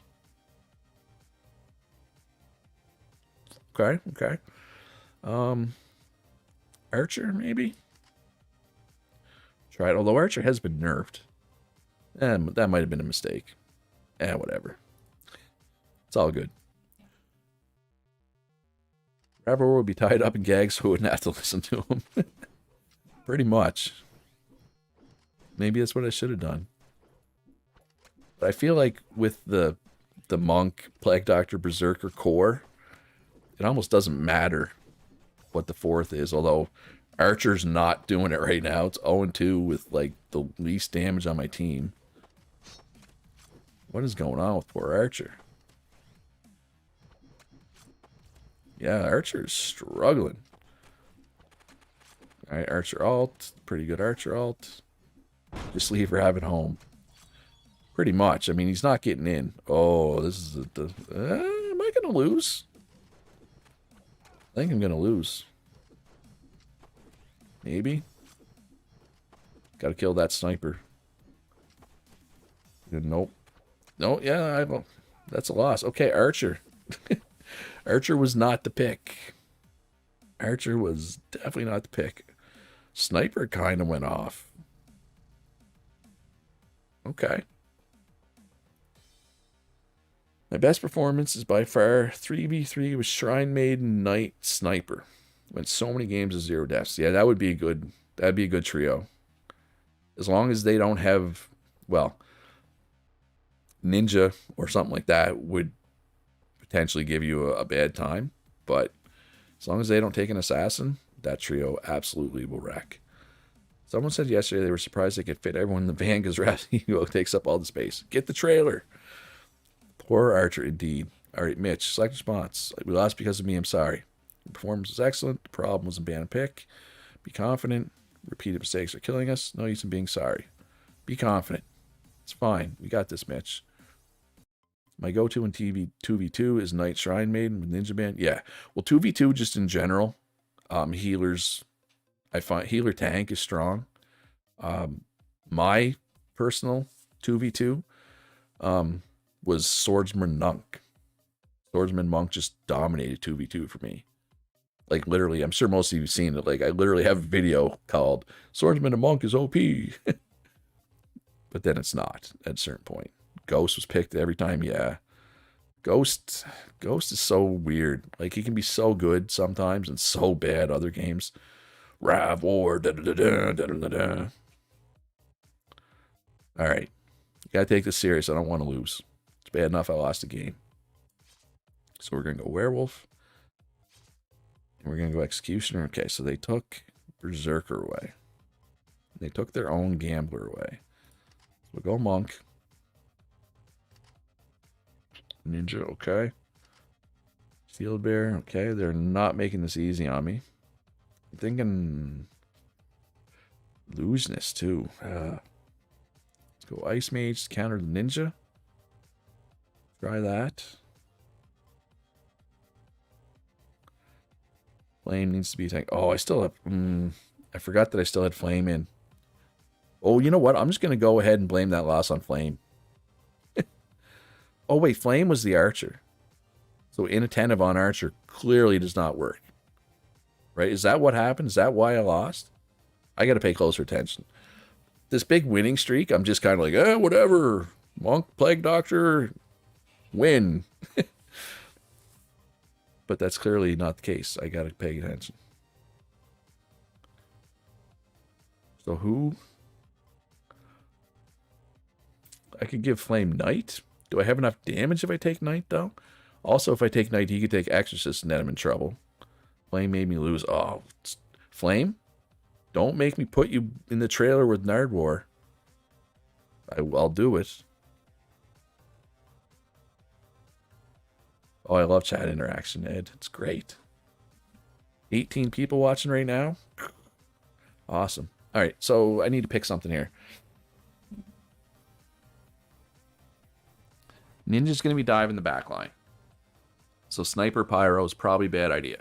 [SPEAKER 1] Okay. Archer, maybe? Try it, although Archer has been nerfed. That might have been a mistake. Whatever. It's all good. Ravor would be tied up in gags, so we wouldn't have to listen to him. Pretty much. Maybe that's what I should have done. But I feel like with the Monk, Plague Doctor, Berserker core, it almost doesn't matter what the fourth is, although Archer's not doing it right now. It's 0-2 with like the least damage on my team. What is going on with poor Archer? Yeah, Archer's struggling. Alright, Archer alt. Pretty good Archer alt. Just leave Rabbit home. Pretty much. I mean, he's not getting in. Oh, this is am I going to lose? I think I'm going to lose. Maybe. Got to kill that sniper. Nope. No, yeah, that's a loss. Okay, Archer. Archer was not the pick. Archer was definitely not the pick. Sniper kind of went off. Okay. My best performance is by far 3v3 with Shrine Maiden, Knight, Sniper. Went so many games of 0 deaths. Yeah, that would be a good. That'd be a good trio. As long as they don't have, well, Ninja or something like that would potentially give you a bad time. But as long as they don't take an assassin, that trio absolutely will wreck. Someone said yesterday they were surprised they could fit everyone in the van because Ego takes up all the space. Get the trailer. Poor Archer, indeed. All right, Mitch, select response. We lost because of me. I'm sorry. The performance was excellent. The problem was a bad pick. Be confident. Repeated mistakes are killing us. No use in being sorry. Be confident. It's fine. We got this, Mitch. My go-to in 2v2 is Knight Shrine Maiden with Ninja Band. Yeah. Well, 2v2 just in general, healers, I find healer tank is strong. My personal 2v2 was Swordsman Monk. Swordsman Monk just dominated 2v2 for me. Like, literally, I'm sure most of you have seen it. Like, I literally have a video called Swordsman and Monk is OP. But then it's not at a certain point. Ghost was picked every time, yeah. Ghost is so weird. Like, he can be so good sometimes and so bad other games. Rav War, da-da-da-da. All right. You gotta take this serious. I don't want to lose. It's bad enough I lost a game. So we're going to go Werewolf. And we're going to go Executioner. Okay, so they took Berserker away. They took their own Gambler away. We'll go Monk. Ninja, okay. Steel Bear, okay. They're not making this easy on me. I'm thinking Looseness, too. Let's go Ice Mage to counter the Ninja. Try that. Flame needs to be tank. Oh, I still have... I forgot that I still had Flame in. Oh, you know what? I'm just going to go ahead and blame that loss on Flame. Oh, wait. Flame was the Archer. So inattentive on Archer clearly does not work. Right? Is that what happened? Is that why I lost? I got to pay closer attention. This big winning streak, I'm just kind of like, whatever. Monk, Plague Doctor, win. But that's clearly not the case. I got to pay attention. So who? I could give Flame Knight. Do I have enough damage if I take Knight, though? Also, if I take Knight, he could take Exorcist and then I'm in trouble. Flame made me lose. Oh, Flame? Don't make me put you in the trailer with Nardwar. I'll do it. Oh, I love chat interaction, Ed. It's great. 18 people watching right now. Awesome. All right, so I need to pick something here. Ninja's going to be diving the back line. So Sniper Pyro is probably a bad idea.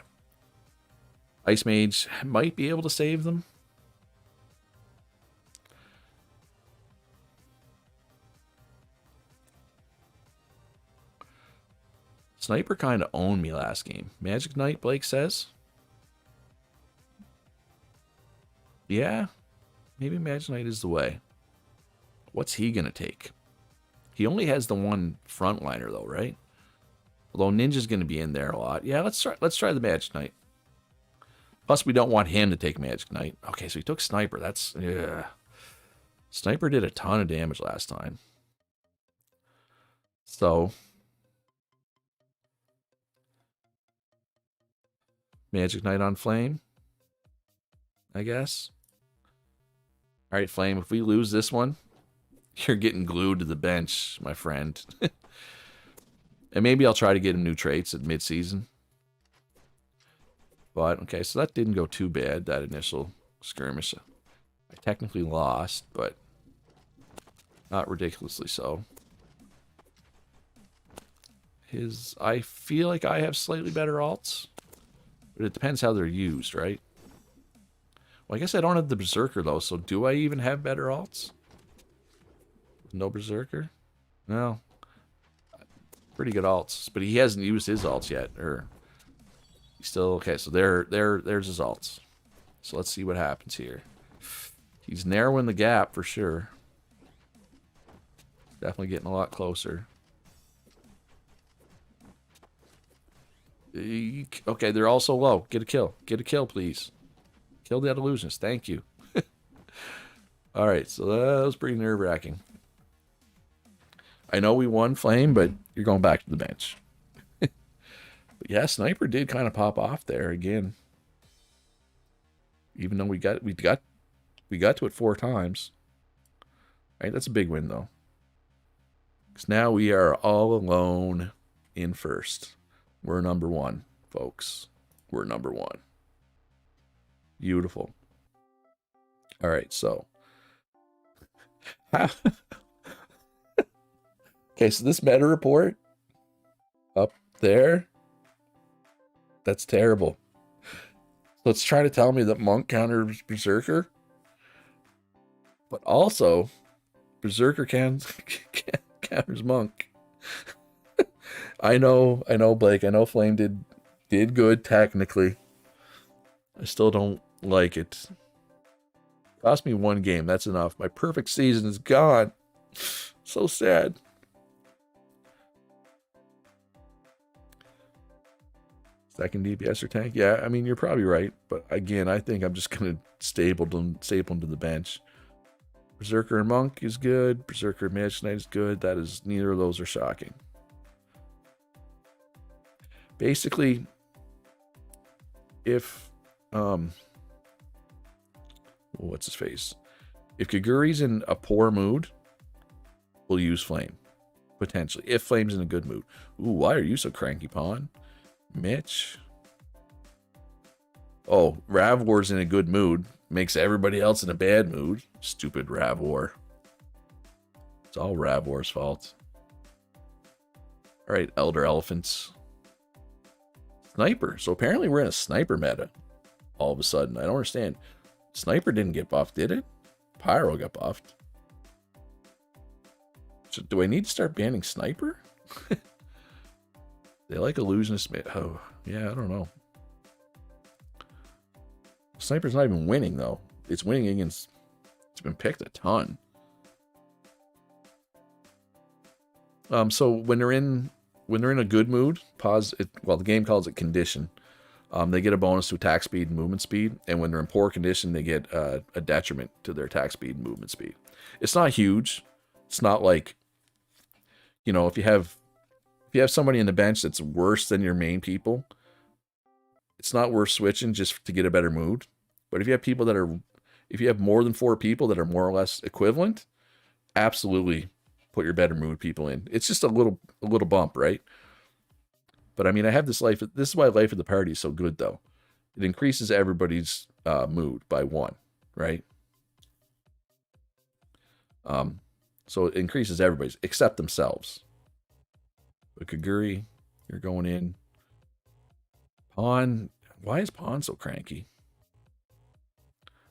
[SPEAKER 1] Ice Mage might be able to save them. Sniper kind of owned me last game. Magic Knight, Blake says. Yeah, maybe Magic Knight is the way. What's he going to take? He only has the one frontliner, though, right? Although Ninja's going to be in there a lot. Yeah, let's try the Magic Knight. Plus, we don't want him to take Magic Knight. Okay, so he took Sniper. That's... yeah. Sniper did a ton of damage last time. So... Magic Knight on Flame, I guess. All right, Flame, if we lose this one, you're getting glued to the bench, my friend. And maybe I'll try to get him new traits at mid-season. But, okay, so that didn't go too bad, that initial skirmish. I technically lost, but not ridiculously so. I feel like I have slightly better alts, but it depends how they're used, right? Well, I guess I don't have the Berserker, though, so do I even have better alts? No Berserker? No. Pretty good alts, but he hasn't used his alts yet, or... He's still... Okay, so there's his alts. So let's see what happens here. He's narrowing the gap, for sure. Definitely getting a lot closer. Okay, they're also low. Get a kill. Get a kill, please. Kill that illusionist. Thank you. Alright, so that was pretty nerve-wracking. I know we won Flame, but you're going back to the bench. But yeah, Sniper did kind of pop off there again. Even though we got to it 4 times. Right, that's a big win though. Because now we are all alone in first. We're number 1, folks. We're number 1. Beautiful. All right, so. Okay, so this meta report up there, that's terrible. So it's trying to tell me that Monk counters Berserker, but also Berserker counters Monk. I know, Blake. I know Flame did good technically. I still don't like it. Cost me 1 game. That's enough. My perfect season is gone. So sad. Second DPS or tank? Yeah, I mean, you're probably right. But again, I think I'm just going to staple them to the bench. Berserker and Monk is good. Berserker and Magic Knight is good. That is, neither of those are shocking. Basically, if, what's his face? If Kaguri's in a poor mood, we'll use Flame. Potentially. If Flame's in a good mood. Ooh, why are you so cranky, Pawn? Mitch. Oh, Ravwar's in a good mood. Makes everybody else in a bad mood. Stupid Ravwar. It's all Ravwar's fault. Alright, Elder Elephants. Sniper. So apparently we're in a sniper meta. All of a sudden. I don't understand. Sniper didn't get buffed, did it? Pyro got buffed. So do I need to start banning Sniper? They like Illusionist. Oh, yeah, I don't know. Sniper's not even winning, though. It's winning against... It's been picked a ton. So when they're in a good mood, pause it. Well, the game calls it condition. They get a bonus to attack speed and movement speed, and when they're in poor condition, they get a detriment to their attack speed and movement speed. It's not huge. It's not like, you know, if you have somebody in the bench that's worse than your main people, it's not worth switching just to get a better mood. But if you have more than 4 people that are more or less equivalent, absolutely put your better mood people in. It's just a little bump, right? But I mean, I have this life. This is why Life of the Party is so good, though. It increases everybody's mood by 1, right? So it increases everybody's except themselves. But Kaguri, you're going in. Pawn. Why is Pawn so cranky?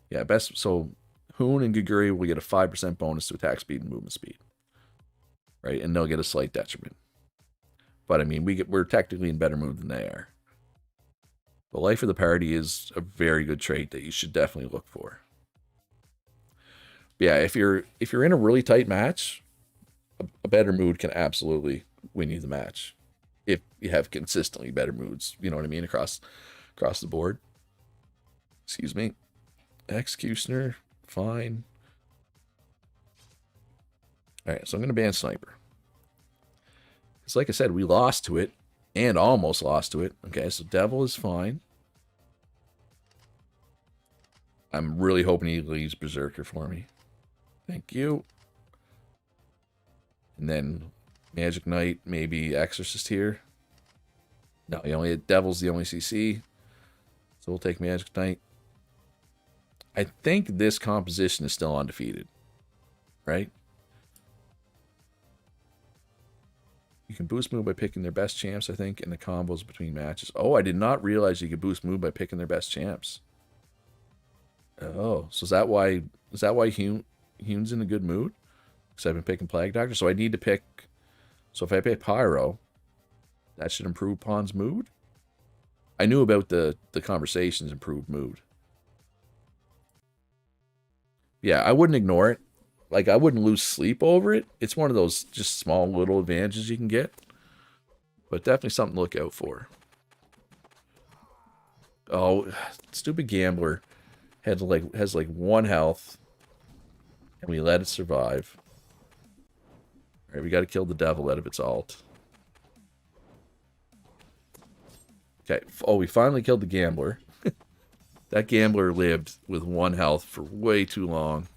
[SPEAKER 1] Yeah, best. So Hoon and Kaguri will get a 5% bonus to attack speed and movement speed, right? And they'll get a slight detriment. But I mean, we're technically in better mood than they are. The Life of the Party is a very good trait that you should definitely look for. But yeah, if you're in a really tight match, a better mood can absolutely win you the match. If you have consistently better moods, you know what I mean, across the board. Excuse me. Executioner, fine. All right, so I'm going to ban Sniper. Because like I said, we lost to it and almost lost to it. Okay, so Devil is fine. I'm really hoping he leaves Berserker for me. Thank you. And then Magic Knight, maybe Exorcist here. No, Devil's the only CC. So we'll take Magic Knight. I think this composition is still undefeated, right? You can boost move by picking their best champs, I think, in the combos between matches. Oh, I did not realize you could boost move by picking their best champs. Oh, so is that why Hune's in a good mood? Because I've been picking Plague Doctor, so I need to pick. So if I pick Pyro, that should improve Pawn's mood. I knew about the conversations improved mood. Yeah, I wouldn't ignore it. Like, I wouldn't lose sleep over it. It's one of those just small little advantages you can get. But definitely something to look out for. Oh, stupid gambler has like 1 health. And we let it survive. Alright, we gotta kill the devil out of its ult. Okay, oh, we finally killed the gambler. That gambler lived with 1 health for way too long.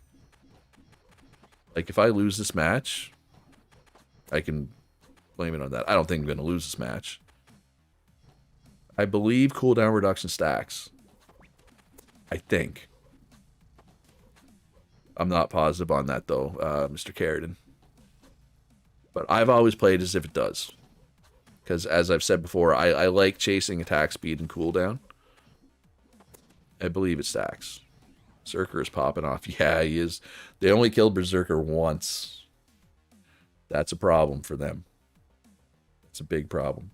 [SPEAKER 1] Like, if I lose this match, I can blame it on that. I don't think I'm going to lose this match. I believe cooldown reduction stacks. I think. I'm not positive on that, though, Mr. Carradine. But I've always played as if it does. Because, as I've said before, I like chasing attack speed and cooldown. I believe it stacks. Berserker is popping off. Yeah, he is. They only killed Berserker once. That's a problem for them. It's a big problem.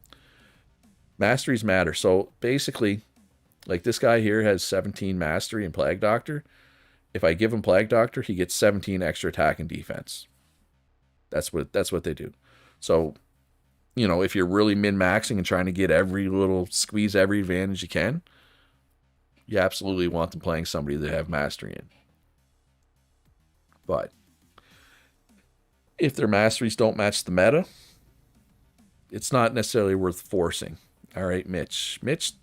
[SPEAKER 1] Masteries matter. So basically, like this guy here has 17 mastery and Plague Doctor. If I give him Plague Doctor, he gets 17 extra attack and defense. That's what they do. So, you know, if you're really min-maxing and trying to get squeeze every advantage you can, you absolutely want them playing somebody they have mastery in. But if their masteries don't match the meta, it's not necessarily worth forcing. All right, Mitch. Mitch,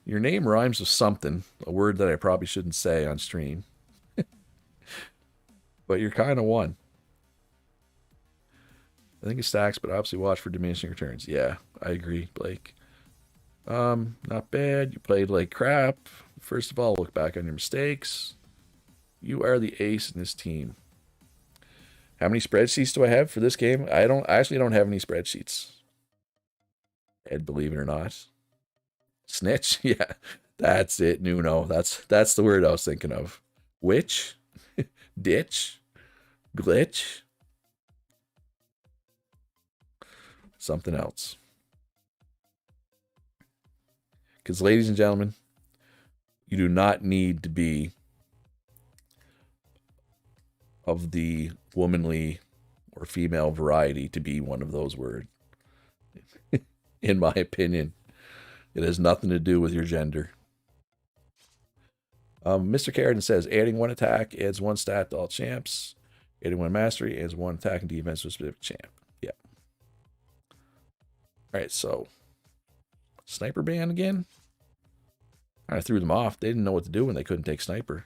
[SPEAKER 1] your name rhymes with something, a word that I probably shouldn't say on stream. But you're kind of one. I think it stacks, but obviously watch for diminishing returns. Yeah, I agree, Blake. Not bad. You played like crap. First of all, look back on your mistakes. You are the ace in this team. How many spreadsheets do I have for this game? I actually don't have any spreadsheets. Ed, believe it or not. Snitch? Yeah, that's it, Nuno. That's the word I was thinking of. Witch? Ditch? Glitch? Something else. Because, ladies and gentlemen, you do not need to be of the womanly or female variety to be one of those words. In my opinion, it has nothing to do with your gender. Mr. Carradine says, adding 1 attack adds 1 stat to all champs. Adding 1 mastery adds 1 attack and defense to a specific champ. Yeah. All right, so sniper ban again? I threw them off. They didn't know what to do when they couldn't take sniper.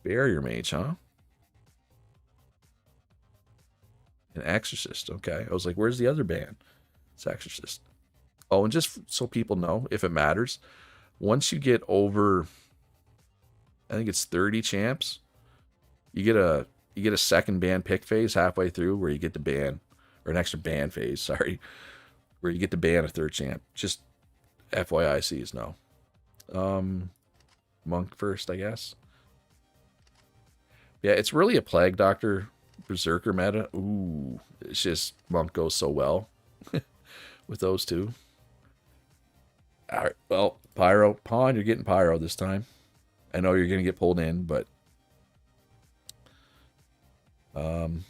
[SPEAKER 1] Barrier mage, huh? An exorcist. Okay. I was like, where's the other ban? It's exorcist. Oh, and just so people know, if it matters, once you get over, I think it's 30 champs, you get a second ban pick phase halfway through where you get to ban, or an extra ban phase, sorry, where you get to ban a 3rd champ. Just FYI, C's no. Monk first, I guess. Yeah, it's really a Plague Doctor Berserker meta. Ooh, it's just Monk goes so well with those two. All right, well, Pyro. Pawn, you're getting Pyro this time. I know you're going to get pulled in, but... and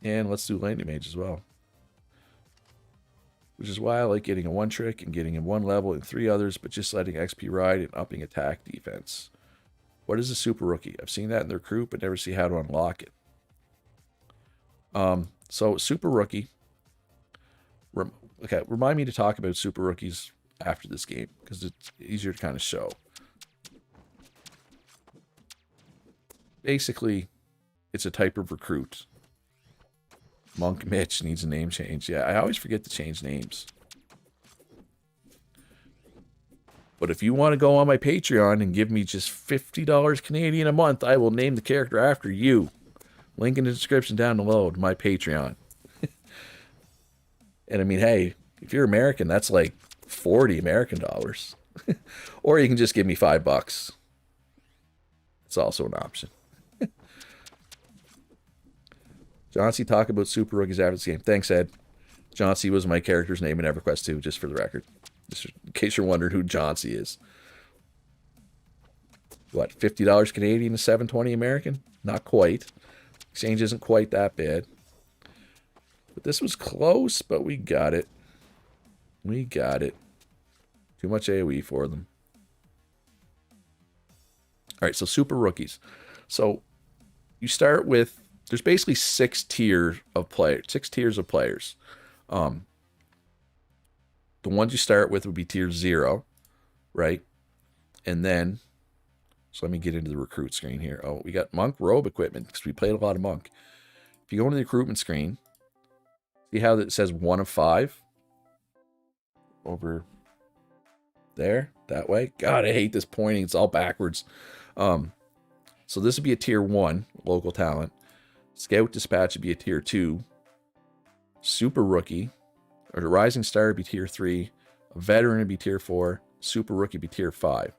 [SPEAKER 1] let's do Lightning Mage as well. Which is why I like getting a 1 trick and getting in 1 level and 3 others, but just letting XP ride and upping attack defense. What is a super rookie? I've seen that in their crew, but never see how to unlock it. So super rookie. Okay, remind me to talk about super rookies after this game, because it's easier to kind of show. Basically, it's a type of recruit. Monk Mitch needs a name change. Yeah, I always forget to change names. But if you want to go on my Patreon and give me just $50 Canadian a month, I will name the character after you. Link in the description down below to my Patreon. And I mean, hey, if you're American, that's like 40 American dollars. Or you can just give me $5. It's also an option. John C. talk about Super Rookies after this game. Thanks, Ed. John C. was my character's name in EverQuest 2, just for the record. Just in case you're wondering who John C. is. What, $50 Canadian to $7.20 American? Not quite. Exchange isn't quite that bad. But this was close, but we got it. We got it. Too much AoE for them. All right, so Super Rookies. So you start with, there's basically 6 tiers of players. The ones you start with would be tier 0, right? And then, so let me get into the recruit screen here. Oh, we got monk robe equipment because we played a lot of monk. If you go into the recruitment screen, see how it says 1 of 5? Over there, that way. God, I hate this pointing. It's all backwards. So this would be a tier 1, local talent. Scout Dispatch would be a tier 2. Super Rookie, or the Rising Star would be tier 3. A Veteran would be tier 4. Super Rookie would be tier 5.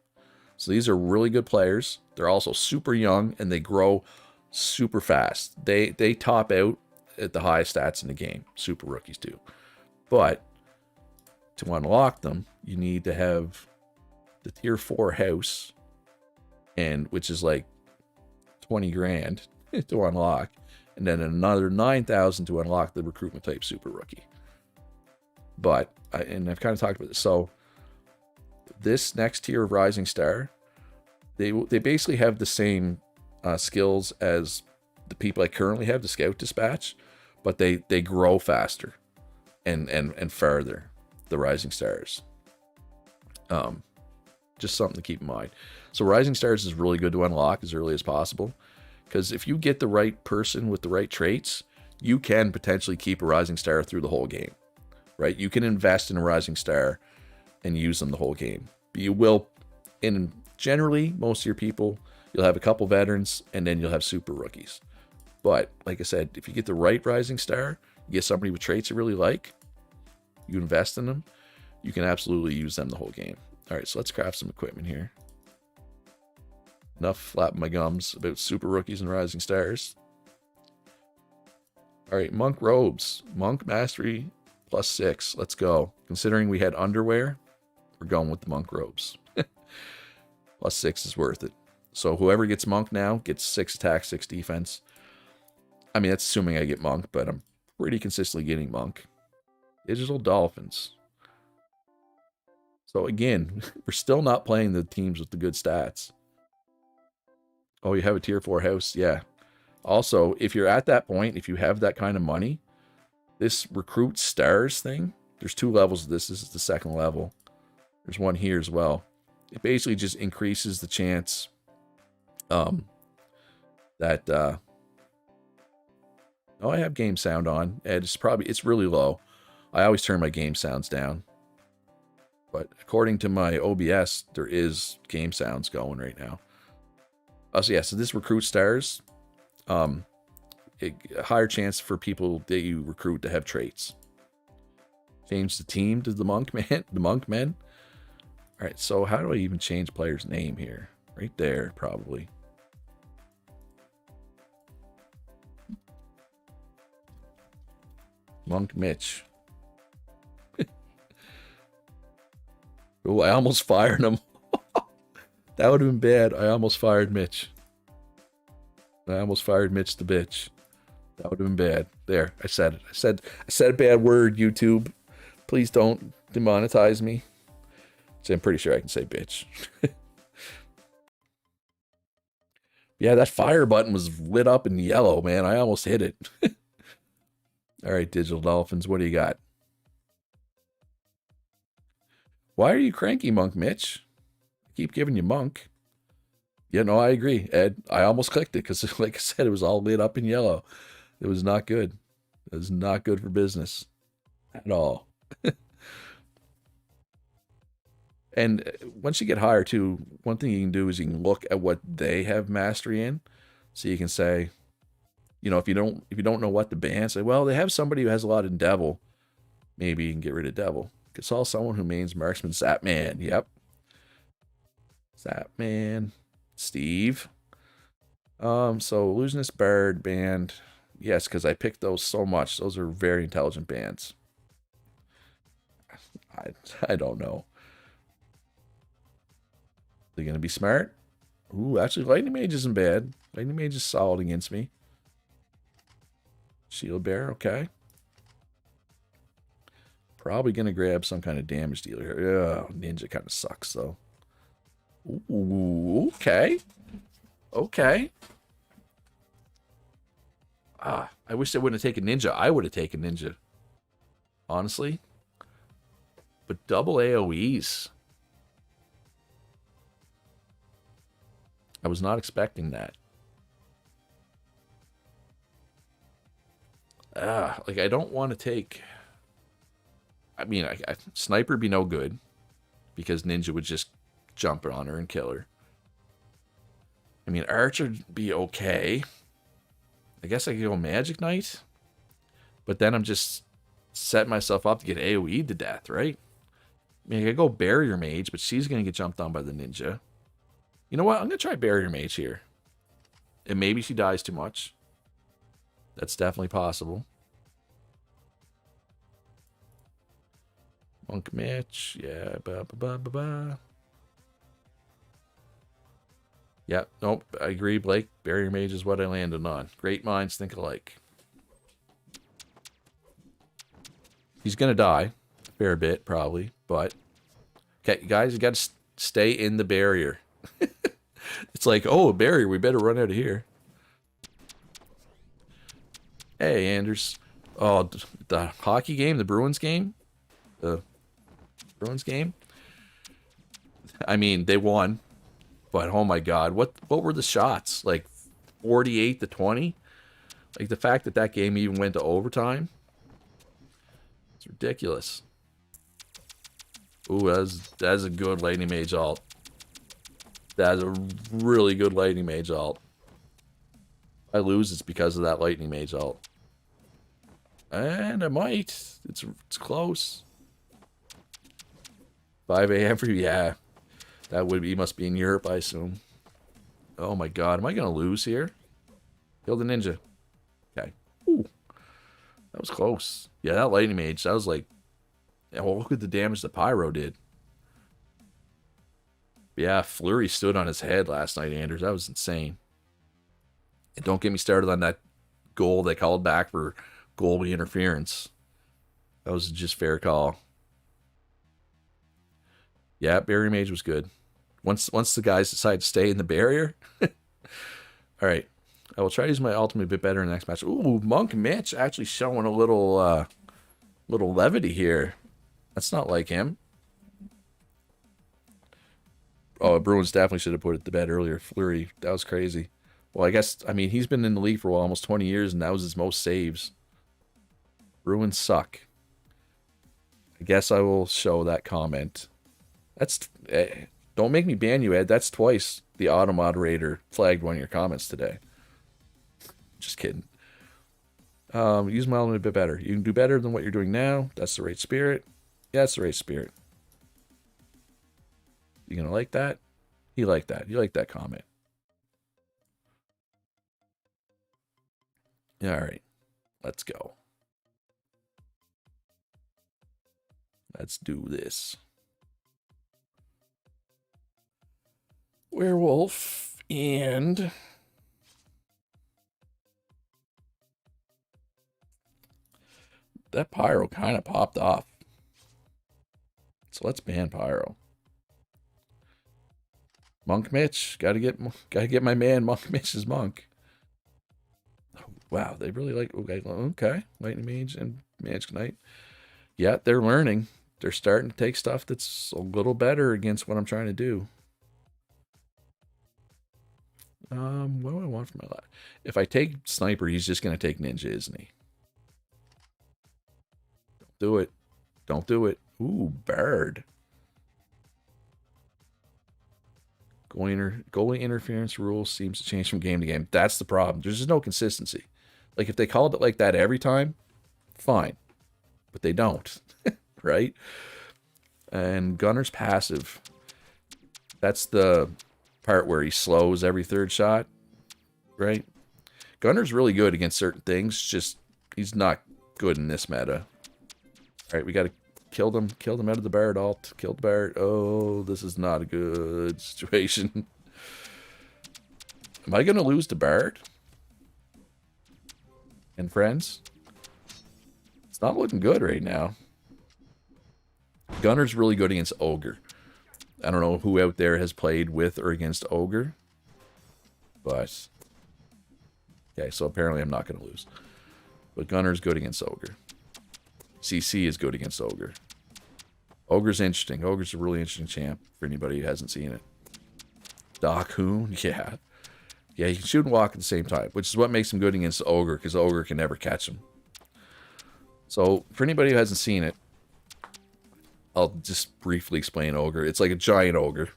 [SPEAKER 1] So these are really good players. They're also super young, and they grow super fast. They top out at the highest stats in the game. Super Rookies do. But to unlock them, you need to have the tier 4 house, and which is like 20 grand to unlock, and then another 9,000 to unlock the recruitment type Super Rookie. But and I've kind of talked about this. So this next tier of Rising Star, they basically have the same skills as the people I currently have, the Scout Dispatch, but they grow faster and further. The Rising Stars. Just something to keep in mind. So Rising Stars is really good to unlock as early as possible, because if you get the right person with the right traits, you can potentially keep a Rising Star through the whole game, right? You can invest in a Rising Star and use them the whole game. But you will, in generally, most of your people, you'll have a couple veterans, and then you'll have Super Rookies. But, like I said, if you get the right Rising Star, you get somebody with traits you really like, you invest in them, you can absolutely use them the whole game. All right, so let's craft some equipment here. Enough flapping my gums about Super Rookies and Rising Stars. All right, Monk Robes. Monk Mastery +6. Let's go. Considering we had underwear, we're going with the Monk Robes. +6 is worth it. So whoever gets Monk now gets 6 attack, 6 defense. I mean, that's assuming I get Monk, but I'm pretty consistently getting Monk. Digital Dolphins. So again, we're still not playing the teams with the good stats. Oh, you have a tier 4 house? Yeah. Also, if you're at that point, if you have that kind of money, this recruit stars thing, there's 2 levels of this. This is the 2nd level. There's one here as well. It basically just increases the chance that oh, I have game sound on. And it's really low. I always turn my game sounds down. But according to my OBS, there is game sounds going right now. So yeah, so this recruit stars, a higher chance for people that you recruit to have traits. Change the team to the monk men. All right, so how do I even change player's name here? Right there, probably. Monk Mitch. Oh, I almost fired him. That would have been bad. I almost fired Mitch. I almost fired Mitch the bitch. That would have been bad. There, I said it. I said a bad word, YouTube. Please don't demonetize me. So I'm pretty sure I can say bitch. Yeah, that fire button was lit up in yellow, man. I almost hit it. All right, Digital Dolphins, what do you got? Why are you cranky, Monk Mitch? I keep giving you Monk. Yeah, no, I agree, Ed. I almost clicked it because, like I said, it was all lit up in yellow. It was not good. It was not good for business at all. And once you get higher too, one thing you can do is you can look at what they have mastery in. So you can say, you know, if you don't know what to ban, say, well, they have somebody who has a lot in Devil. Maybe you can get rid of Devil. Consult someone who mains Marksman. Zapman. Yep. Zapman. Steve. So Illusionist Bard band. Yes, because I picked those so much. Those are very intelligent bands. I don't know. They're gonna be smart. Ooh, actually, Lightning Mage isn't bad. Lightning Mage is solid against me. Shield Bearer, okay. Probably gonna grab some kind of damage dealer here. Yeah, Ninja kind of sucks though. Ooh, okay. Okay. Ah, I wish I wouldn't have taken Ninja. I would have taken Ninja. Honestly. But double AoEs. I was not expecting that. Like I don't want to take... I mean, Sniper would be no good. Because Ninja would just jump on her and kill her. I mean, Archer would be okay. I guess I could go Magic Knight. But then I'm just setting myself up to get AoE'd to death, right? I mean, I could go Barrier Mage, but she's going to get jumped on by the Ninja. You know what? I'm going to try Barrier Mage here. And maybe she dies too much. That's definitely possible. Monk Mitch. Yeah. Yeah. Nope. I agree, Blake. Barrier Mage is what I landed on. Great minds think alike. He's going to die. A fair bit, probably. But, okay, guys, you got to stay in the barrier. It's like, oh, a barrier. We better run out of here. Hey, Anders. Oh, the hockey game, the Bruins game? The Bruins game? I mean, they won. But, oh my God, what were the shots? Like, 48-20? Like, the fact that that game even went to overtime? It's ridiculous. Ooh, that's a good Lightning Mage ult. That's a really good Lightning Mage ult. If I lose, it's because of that Lightning Mage ult. And I might. It's close. 5 a.m. for you? Yeah. That would be, must be in Europe, I assume. Oh my God, am I gonna lose here? Kill the Ninja. Okay. Ooh. That was close. Yeah, that Lightning Mage, that was like... Yeah, well, look at the damage the Pyro did. Yeah, Flurry stood on his head last night, Anders. That was insane. And don't get me started on that goal they called back for goalie interference. That was just fair call. Yeah, Barrier Mage was good. Once the guys decide to stay in the barrier. Alright. I will try to use my ultimate a bit better in the next match. Ooh, Monk Mitch actually showing a little levity here. That's not like him. Oh, Bruins definitely should have put it to bed earlier. Fleury, that was crazy. Well, I guess, I mean, he's been in the league for almost 20 years, and that was his most saves. Bruins suck. I guess I will show that comment. That's... don't make me ban you, Ed. That's twice the auto moderator flagged one of your comments today. Just kidding. Use my element a bit better. You can do better than what you're doing now. That's the right spirit. Yeah, that's the right spirit. You gonna like that? You like that. You like that comment. All right. Let's go. Let's do this. Werewolf and... that Pyro kind of popped off. So let's ban Pyro. Monk Mitch, gotta get my man Monk Mitch's monk. Oh, wow, they really like okay, Lightning Mage and Magic Knight. Yeah, they're learning. They're starting to take stuff that's a little better against what I'm trying to do. What do I want for my life? If I take Sniper, he's just gonna take Ninja, isn't he? Don't do it. Don't do it. Ooh, Bird. Goalie interference rule seems to change from game to game. That's the problem. There's just no consistency. Like, if they called it like that every time, fine. But they don't, right? And Gunner's passive. That's the part where he slows every third shot, right? Gunner's really good against certain things, just he's not good in this meta. All right, we got to kill them out of the Barret alt. Kill the Barret. Oh, this is not a good situation. Am I going to lose to Barret? And friends? It's not looking good right now. Gunner's really good against Ogre. I don't know who out there has played with or against Ogre. But... okay, so apparently I'm not going to lose. But Gunner's good against Ogre. CC is good against Ogre. Ogre's interesting. Ogre's a really interesting champ for anybody who hasn't seen it. Doc Hoon, yeah. Yeah, he can shoot and walk at the same time, which is what makes him good against Ogre, because Ogre can never catch him. So, for anybody who hasn't seen it, I'll just briefly explain Ogre. It's like a giant ogre.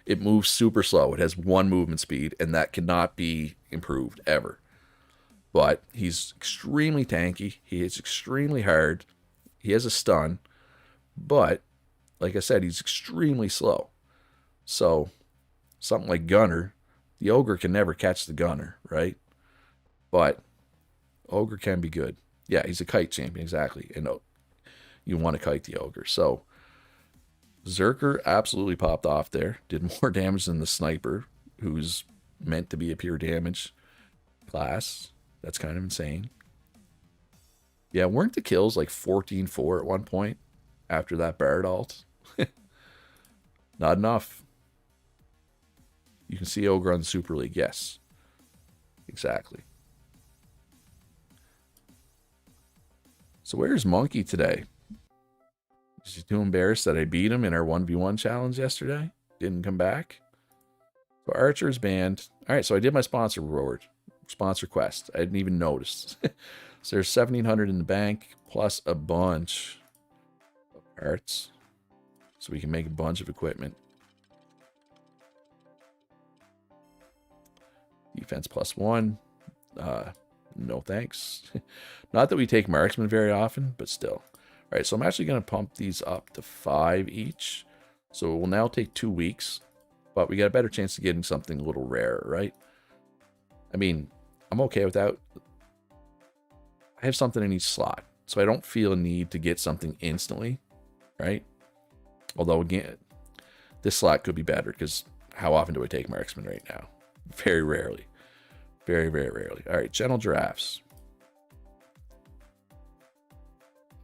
[SPEAKER 1] It moves super slow. It has 1 movement speed, and that cannot be improved, ever. But he's extremely tanky. He hits extremely hard. He has a stun. But, like I said, he's extremely slow. So, something like Gunner, the Ogre can never catch the Gunner, right? But, Ogre can be good. Yeah, he's a kite champion, exactly. And you want to kite the Ogre. So, Zerker absolutely popped off there. Did more damage than the Sniper, who's meant to be a pure damage class. That's kind of insane. Yeah, weren't the kills like 14-4 at one point after that Barret ult? Not enough. You can see Ogre on the Super League. Yes. Exactly. So where's Monkey today? Is he too embarrassed that I beat him in our 1v1 challenge yesterday? Didn't come back? So Archer's banned. Alright, so I did my sponsor reward. Sponsor quest. I didn't even notice. So there's 1,700 in the bank, plus a bunch of parts. So we can make a bunch of equipment. Defense +1. No thanks. Not that we take marksman very often, but still. Alright, so I'm actually going to pump these up to 5 each. So it will now take 2 weeks. But we got a better chance of getting something a little rarer, right? I mean, I'm okay with that. I have something in each slot, so I don't feel a need to get something instantly, right? Although, again, this slot could be better, because how often do I take marksman right now? Very rarely. Very, very rarely. All right, gentle giraffes.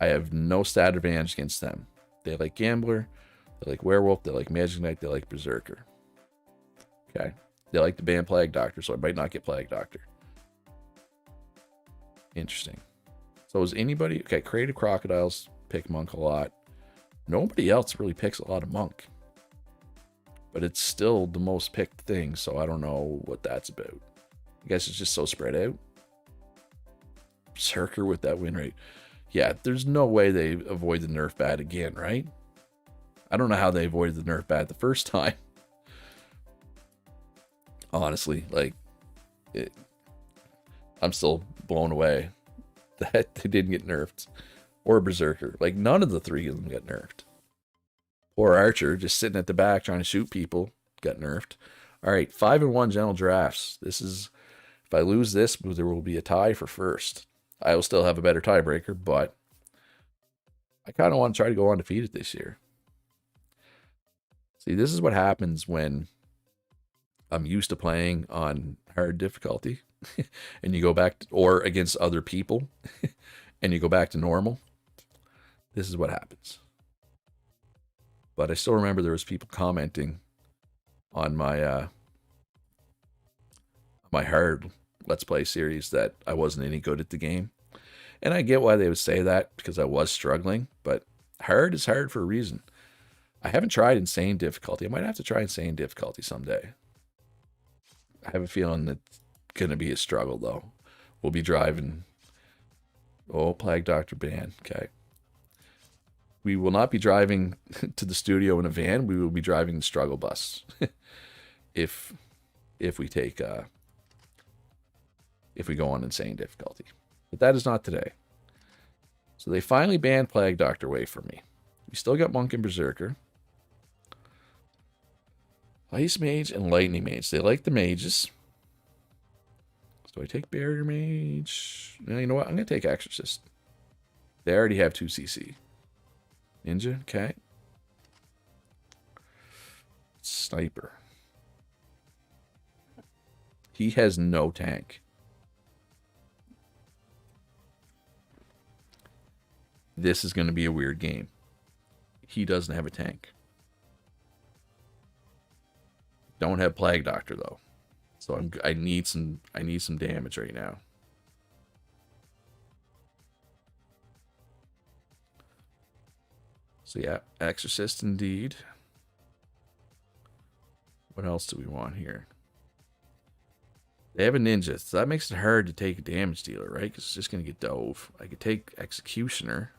[SPEAKER 1] I have no stat advantage against them. They like Gambler, they like Werewolf, they like Magic Knight, they like Berserker. Okay. They like to ban Plague Doctor, so I might not get Plague Doctor. Interesting. So is anybody... okay, Creative Crocodiles pick Monk a lot. Nobody else really picks a lot of Monk. But it's still the most picked thing, so I don't know what that's about. I guess it's just so spread out. Berserker with that win rate. Yeah, there's no way they avoid the nerf bad again, right? I don't know how they avoided the nerf bad the first time. Honestly, like, I'm still blown away that they didn't get nerfed. Or Berserker. Like, none of the 3 of them got nerfed. Poor Archer, just sitting at the back trying to shoot people, got nerfed. Alright, 5-1 Gentle Giraffes. This is, if I lose this, there will be a tie for first. I will still have a better tiebreaker, but I kind of want to try to go undefeated this year. See, this is what happens when I'm used to playing on hard difficulty and you go back to, or against other people and you go back to normal. This is what happens. But I still remember there was people commenting on my my hard Let's Play series that I wasn't any good at the game. And I get why they would say that, because I was struggling, but hard is hard for a reason. I haven't tried insane difficulty. I might have to try insane difficulty someday. I have a feeling that's going to be a struggle, though. We'll be driving... oh, Plague Doctor ban. Okay. We will not be driving to the studio in a van. We will be driving the struggle bus. if we take if we go on insane difficulty. But that is not today. So they finally banned Plague Doctor away from me. We still got Monk and Berserker. Ice Mage and Lightning Mage. They like the mages. So I take Barrier Mage. Now, you know what? I'm going to take Exorcist. They already have 2 CC. Ninja, okay. Sniper. He has no tank. This is going to be a weird game. He doesn't have a tank. Don't have Plague Doctor though. So I need some damage right now. So yeah, Exorcist indeed. What else do we want here? They have a ninja, so that makes it hard to take a damage dealer, right? Because it's just going to get dove. I could take Executioner.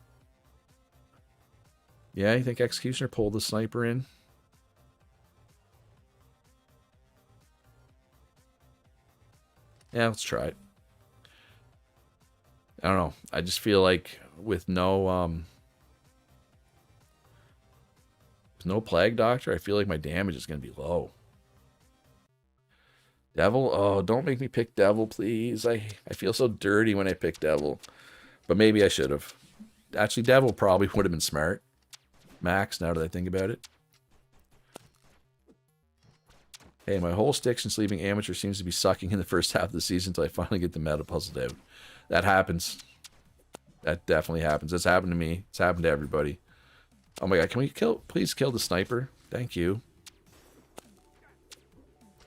[SPEAKER 1] Yeah, you think Executioner pulled the sniper in? Yeah, let's try it. I don't know. I just feel like with no Plague Doctor, I feel like my damage is going to be low. Devil? Oh, don't make me pick Devil, please. I feel so dirty when I pick Devil. But maybe I should have. Actually, Devil probably would have been smart. Max, now that I think about it. Hey, my whole sticks and sleeving amateur seems to be sucking in the first half of the season until I finally get the meta puzzled out. That happens. That definitely happens. That's happened to me. It's happened to everybody. Oh my god, can we please kill the sniper? Thank you.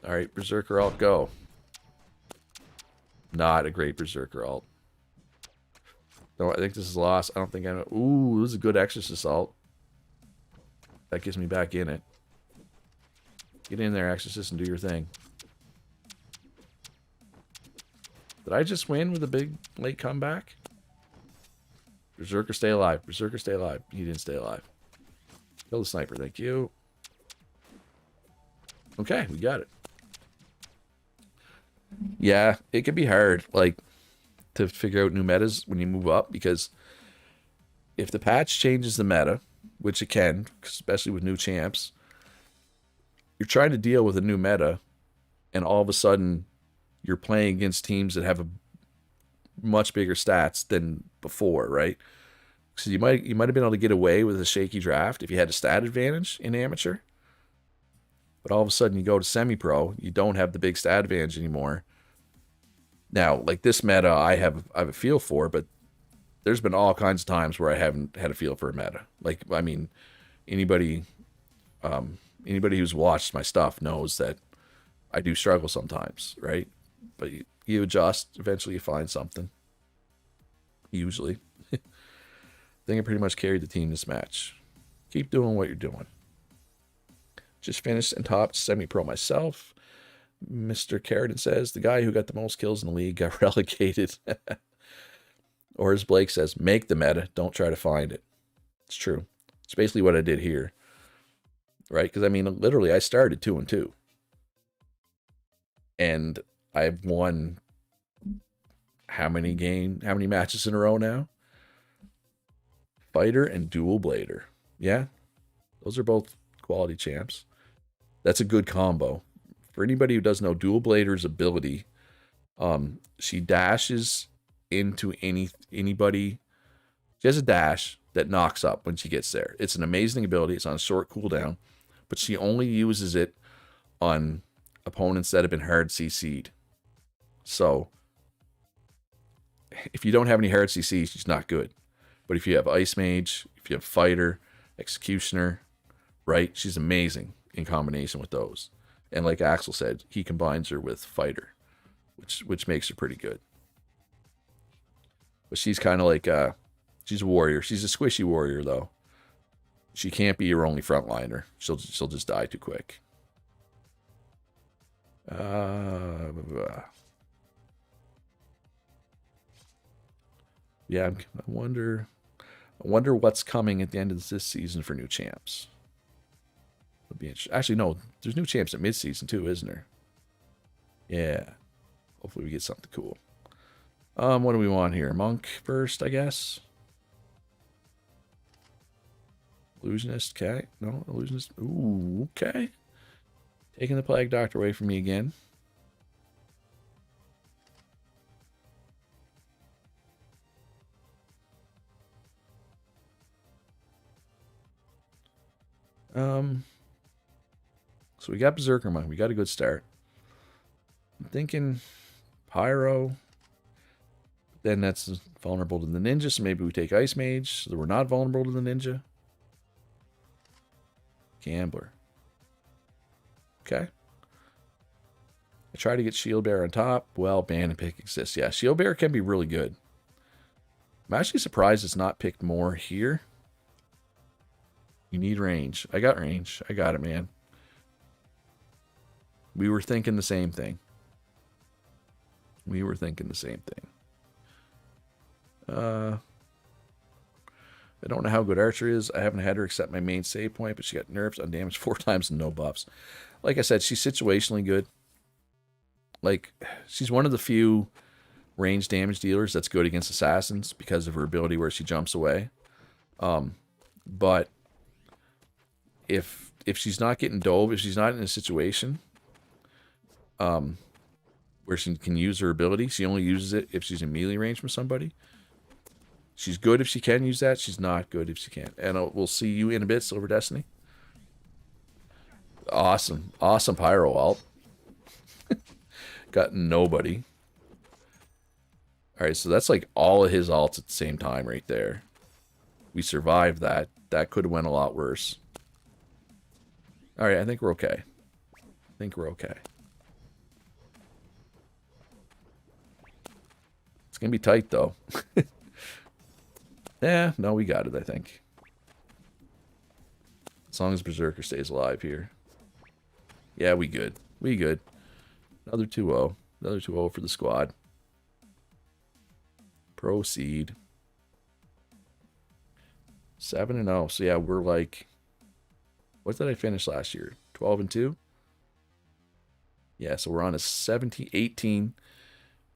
[SPEAKER 1] Alright, Berserker ult, go. Not a great Berserker ult. No, I think this is lost. I don't think I know. Ooh, this is a good Exorcist ult. That gets me back in it. Get in there, Exorcist, and do your thing. Did I just win with a big late comeback? Berserker, stay alive. Berserker, stay alive. He didn't stay alive. Kill the sniper, thank you. Okay, we got it. Yeah, it can be hard, like, to figure out new metas when you move up, because if the patch changes the meta, which it can, especially with new champs, you're trying to deal with a new meta, and all of a sudden, you're playing against teams that have a much bigger stats than before, right? So you might have been able to get away with a shaky draft if you had a stat advantage in amateur. But all of a sudden you go to semi-pro, you don't have the big stat advantage anymore. Now, like this meta I have a feel for, but there's been all kinds of times where I haven't had a feel for a meta. Like, I mean, anybody who's watched my stuff knows that I do struggle sometimes, right? But you adjust, eventually you find something. Usually. I think I pretty much carried the team this match. Keep doing what you're doing. Just finished and topped semi-pro myself. Mr. Carradine says, the guy who got the most kills in the league got relegated. Or as Blake says, make the meta, don't try to find it. It's true. It's basically what I did here. Right? Because, I mean, literally, I started 2-2. And I've won how many matches in a row now? Fighter and Dual Blader. Yeah, those are both quality champs. That's a good combo. For anybody who doesn't know Dual Blader's ability, she dashes into anybody. She has a dash that knocks up when she gets there. It's an amazing ability. It's on a short cooldown, but she only uses it on opponents that have been hard CC'd. So if you don't have any hard CC, she's not good. But if you have Ice Mage, if you have Fighter, Executioner, right, she's amazing in combination with those. And like Axel said, he combines her with Fighter, which makes her pretty good. But she's kind of like she's a warrior. She's a squishy warrior though. She can't be your only frontliner. She'll just die too quick. Yeah, I wonder what's coming at the end of this season for new champs. It'll be interesting. Actually, no, there's new champs at mid-season too, isn't there? Yeah. Hopefully we get something cool. What do we want here? Monk first, I guess. Illusionist, okay. No, illusionist. Ooh, okay. Taking the Plague Doctor away from me again. So we got Berserker Monk. We got a good start. I'm thinking Pyro. Then that's vulnerable to the ninja, so maybe we take Ice Mage, so that we're not vulnerable to the ninja. Gambler. Okay. I try to get Shield Bearer on top. Well, Ban and Pick exists. Yeah, Shield Bearer can be really good. I'm actually surprised it's not picked more here. You need range. I got range. I got it, man. We were thinking the same thing. We were thinking the same thing. I don't know how good Archer is. I haven't had her accept my main save point, but she got nerfs on damage 4 times and no buffs. Like I said, she's situationally good. Like, she's one of the few range damage dealers that's good against assassins because of her ability where she jumps away. But if she's not getting dove, if she's not in a situation where she can use her ability, she only uses it if she's in melee range from somebody. She's good if she can use that. She's not good if she can't. And we'll see you in a bit, Silver Destiny. Awesome. Awesome Pyro ult. Got nobody. Alright, so that's like all of his ults at the same time right there. We survived that. That could have went a lot worse. Alright, I think we're okay. I think we're okay. It's going to be tight, though. Yeah, no, we got it, I think. As long as Berserker stays alive here. Yeah, we good. We good. Another 2-0. Another 2-0 for the squad. Proceed. 7-0. So, yeah, we're like... What did I finish last year? 12-2? Yeah, so we're on a 17, 18.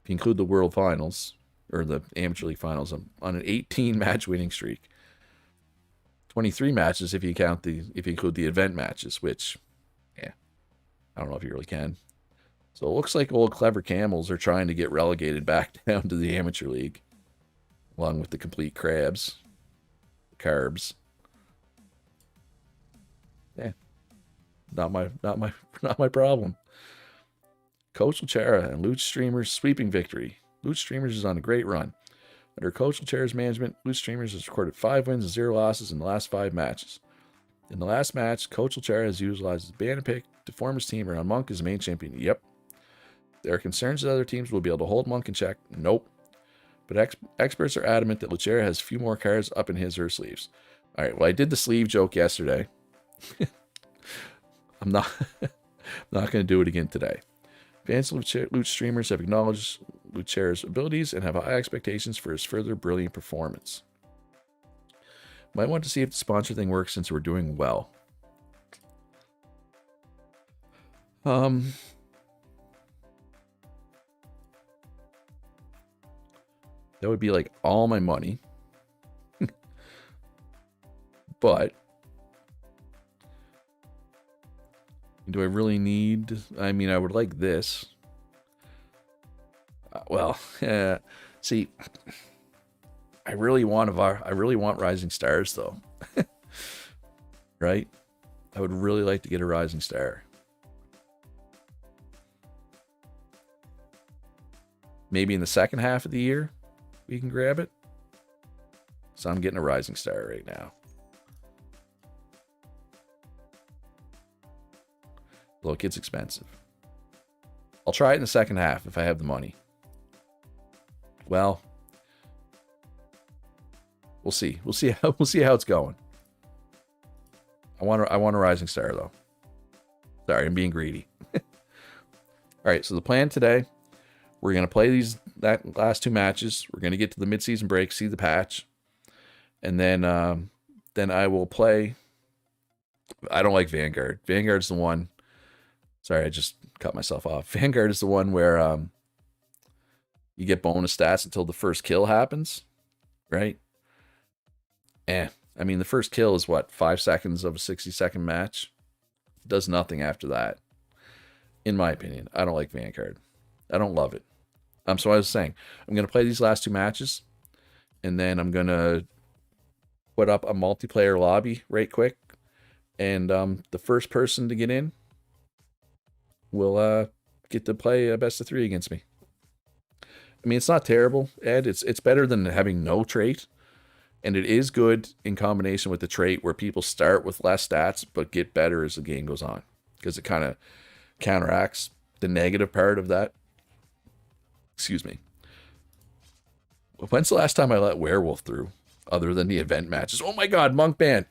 [SPEAKER 1] If you include the World Finals... or the Amateur League Finals, I'm on an 18 match winning streak. 23 matches if you include the event matches, which, yeah, I don't know if you really can. So it looks like old Clever Camels are trying to get relegated back down to the Amateur League, along with the complete crabs, carbs. Yeah, not my problem. Coach Luchera and Luch Streamers sweeping victory. Luch Streamers is on a great run. Under Coach Luchera's management, Luch Streamers has recorded 5 wins and 0 losses in the last 5 matches. In the last match, Coach Luchera has utilized his ban and pick to form his team around Monk as the main champion. Yep. There are concerns that other teams will be able to hold Monk in check. Nope. But experts are adamant that Luchera has a few more cards up in his or her sleeves. Alright, well, I did the sleeve joke yesterday. I'm not going to do it again today. Fans of Luch streamers have acknowledged Luchera's abilities and have high expectations for his further brilliant performance. Might want to see if the sponsor thing works since we're doing well. That would be like all my money. But do I really need... I mean, I would like this. See, I really want Rising Stars, though. Right? I would really like to get a Rising Star. Maybe in the second half of the year, we can grab it. So I'm getting a Rising Star right now. Look, it's expensive. I'll try it in the second half if I have the money. Well, we'll see. We'll see how it's going. I want a Rising Star though. Sorry, I'm being greedy. All right, so the plan today, we're gonna play that last 2 matches. We're gonna get to the mid-season break, see the patch, and then I will play I don't like Vanguard. Vanguard's the one. Sorry, I just cut myself off. Vanguard is the one where you get bonus stats until the first kill happens, right? I mean, the first kill is what, 5 seconds of a 60-second match? Does nothing after that. In my opinion, I don't like Vanguard. I don't love it. So I was saying, I'm going to play these last 2 matches, and then I'm going to put up a multiplayer lobby right quick, and the first person to get in will get to play a best of 3 against me. I mean, it's not terrible, Ed. It's better than having no trait, and it is good in combination with the trait where people start with less stats but get better as the game goes on, because it kind of counteracts the negative part of that. Excuse me. When's the last time I let Werewolf through, other than the event matches? Oh my god, Monk ban!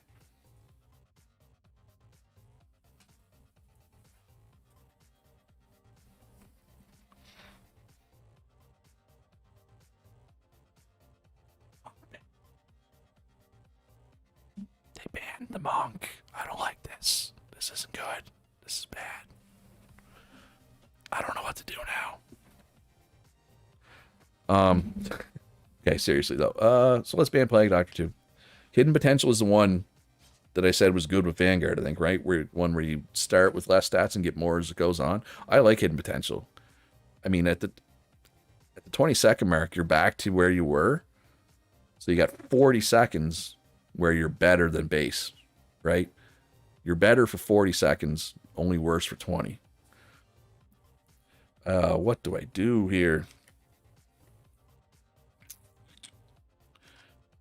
[SPEAKER 1] They banned the Monk. I don't like this. This isn't good. This is bad. I don't know what to do now. Okay, seriously though. So let's ban Plague Doctor 2. Hidden Potential is the one that I said was good with Vanguard, I think, right? Where you start with less stats and get more as it goes on. I like Hidden Potential. I mean, at the 20-second mark, you're back to where you were. So you got 40 seconds where you're better than base, right? You're better for 40 seconds, only worse for 20. What do I do here?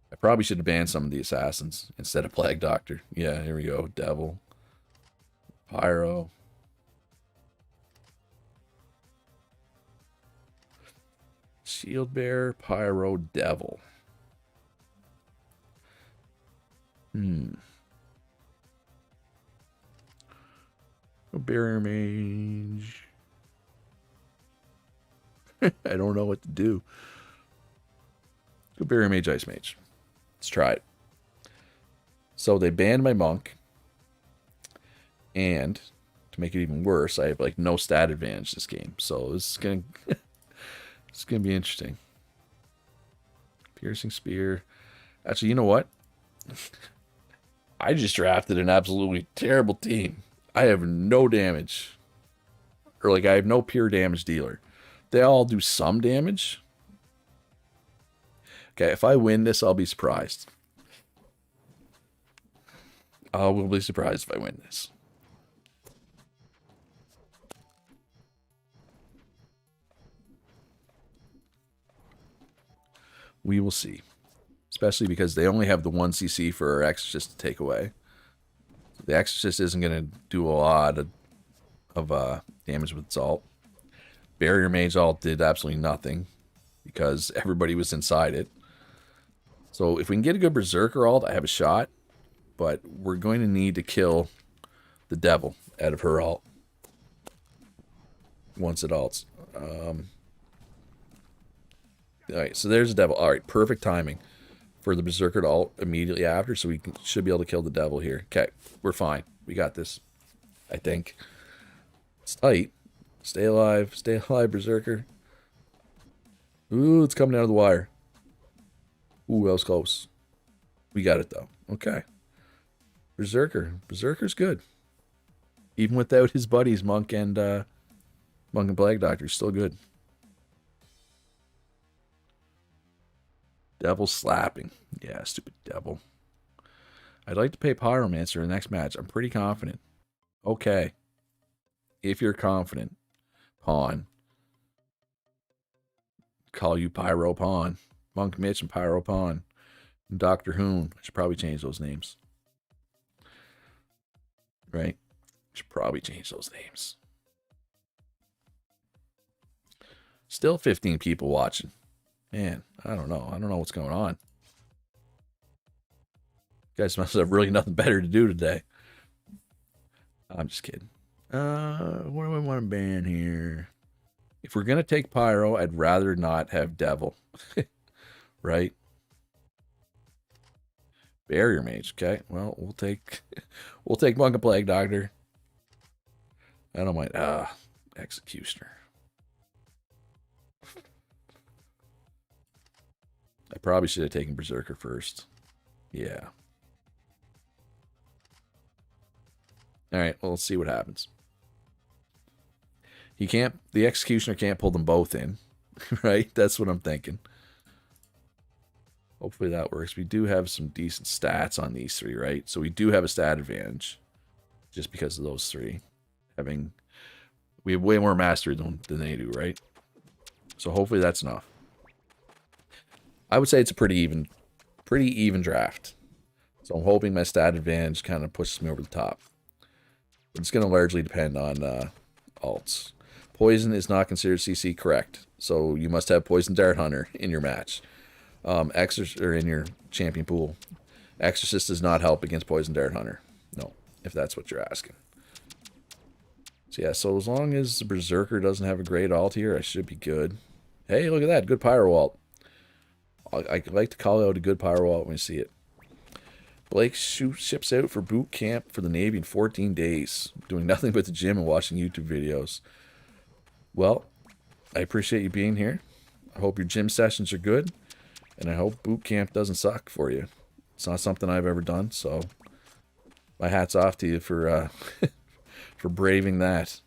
[SPEAKER 1] I probably should have banned some of the assassins instead of Plague Doctor. Yeah, here we go. Devil. Pyro. Shield Bearer, Pyro, Devil. Barrier Mage. I don't know what to do. Go Barrier Mage, Ice Mage. Let's try it. So they banned my Monk. And to make it even worse, I have like no stat advantage this game. So this is gonna it's gonna be interesting. Piercing Spear. Actually, you know what? I just drafted an absolutely terrible team. I have no damage. Or like I have no pure damage dealer. They all do some damage. Okay, if I win this, I'll be surprised. I will be surprised if I win this. We will see. Especially because they only have the 1 CC for our Exorcist to take away. The Exorcist isn't going to do a lot of damage with its ult. Barrier Mage ult did absolutely nothing because everybody was inside it. So if we can get a good Berserker ult, I have a shot. But we're going to need to kill the Devil out of her ult once it ults. Alright, so there's the Devil. Alright, perfect timing for the Berserker to ult immediately after, so we should be able to kill the Devil here. Okay, we're fine. We got this, I think. It's tight. Stay alive, Berserker. Ooh, it's coming out of the wire. Ooh, that was close. We got it, though. Okay. Berserker's good. Even without his buddies, Monk and Plague Doctor, he's still good. Devil slapping. Yeah, stupid Devil. I'd like to pay Pyromancer in the next match. I'm pretty confident. Okay. If you're confident, Pawn. Call you Pyro Pawn. Monk Mitch and Pyro Pawn. And Dr. Hoon. I should probably change those names. Right? Should probably change those names. Still 15 people watching. Man, I don't know. I don't know what's going on. You guys must have really nothing better to do today. I'm just kidding. What do I want to ban here? If we're going to take Pyro, I'd rather not have Devil. Right? Barrier Mage. Okay, well, we'll take we'll take Monk and Plague Doctor. I don't mind. Executioner. I probably should have taken Berserker first. Yeah. Alright, well, let's see what happens. The Executioner can't pull them both in, right? That's what I'm thinking. Hopefully that works. We do have some decent stats on these three, right? So we do have a stat advantage just because of those three. We have way more mastery than they do, right? So hopefully that's enough. I would say it's a pretty even draft. So I'm hoping my stat advantage kind of pushes me over the top. But it's going to largely depend on alts. Poison is not considered CC correct. So you must have Poison Dart Hunter in your match. Or in your champion pool. Exorcist does not help against Poison Dart Hunter. No, if that's what you're asking. So yeah, so as long as the Berserker doesn't have a great alt here, I should be good. Hey, look at that. Good Pyro Alt. I like to call out a good Pyro Alt when I see it. Blake ships out for boot camp for the Navy in 14 days. Doing nothing but the gym and watching YouTube videos. Well, I appreciate you being here. I hope your gym sessions are good. And I hope boot camp doesn't suck for you. It's not something I've ever done, so my hat's off to you for for braving that.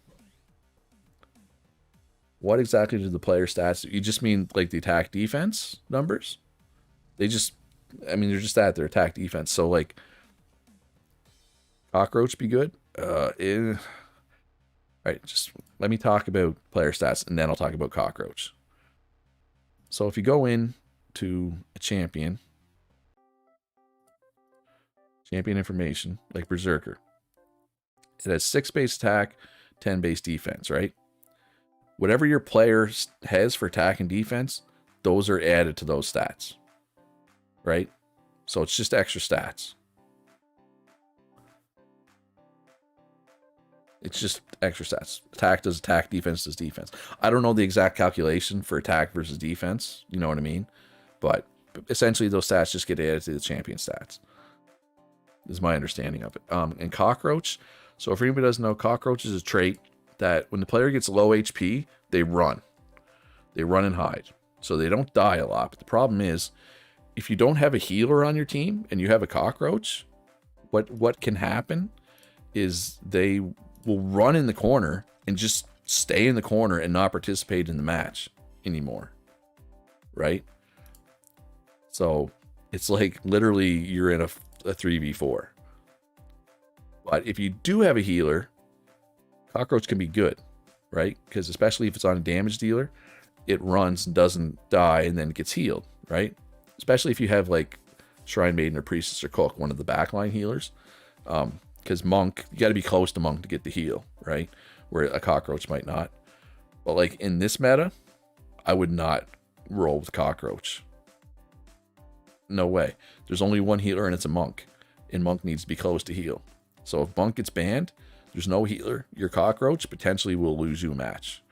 [SPEAKER 1] What exactly do the player stats do? You just mean like the attack defense numbers? They're just that. They're attack defense. So like Cockroach be good? Alright, just let me talk about player stats and then I'll talk about Cockroach. So if you go in to a champion information, like Berserker, it has 6 base attack, 10 base defense, right? Whatever your player has for attack and defense, those are added to those stats, right? So it's just extra stats. It's just extra stats. Attack does attack, defense does defense. I don't know the exact calculation for attack versus defense, you know what I mean? But essentially those stats just get added to the champion stats. Is my understanding of it. And Cockroach, so if anybody doesn't know, Cockroach is a trait that when the player gets low HP, they run. They run and hide. So they don't die a lot. But the problem is, if you don't have a healer on your team and you have a Cockroach, what can happen is they will run in the corner and just stay in the corner and not participate in the match anymore. Right? So it's like literally you're in a 3v4. But if you do have a healer, Cockroach can be good, right? Because especially if it's on a damage dealer, it runs and doesn't die and then gets healed, right? Especially if you have like Shrine Maiden or Priestess or Cook, one of the backline healers. Because Monk, you got to be close to Monk to get the heal, right? Where a Cockroach might not. But like in this meta, I would not roll with Cockroach. No way. There's only one healer and it's a Monk. And Monk needs to be close to heal. So if Monk gets banned, there's no healer. Your Cockroach potentially will lose you a match.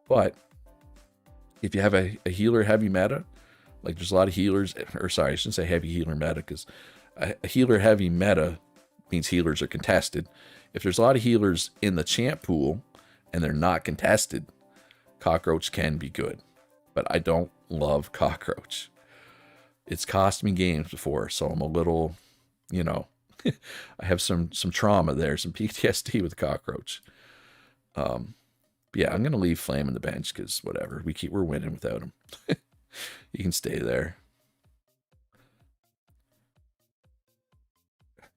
[SPEAKER 1] But if you have a healer heavy meta, like there's a lot of healers, or sorry, I shouldn't say heavy healer meta, because a healer heavy meta means healers are contested. If there's a lot of healers in the champ pool and they're not contested, Cockroach can be good. But I don't love Cockroach. It's cost me games before, so I'm a little, I have some trauma there, some PTSD with Cockroach. Yeah, I'm gonna leave Flame on the bench because whatever, we're winning without him. You can stay there.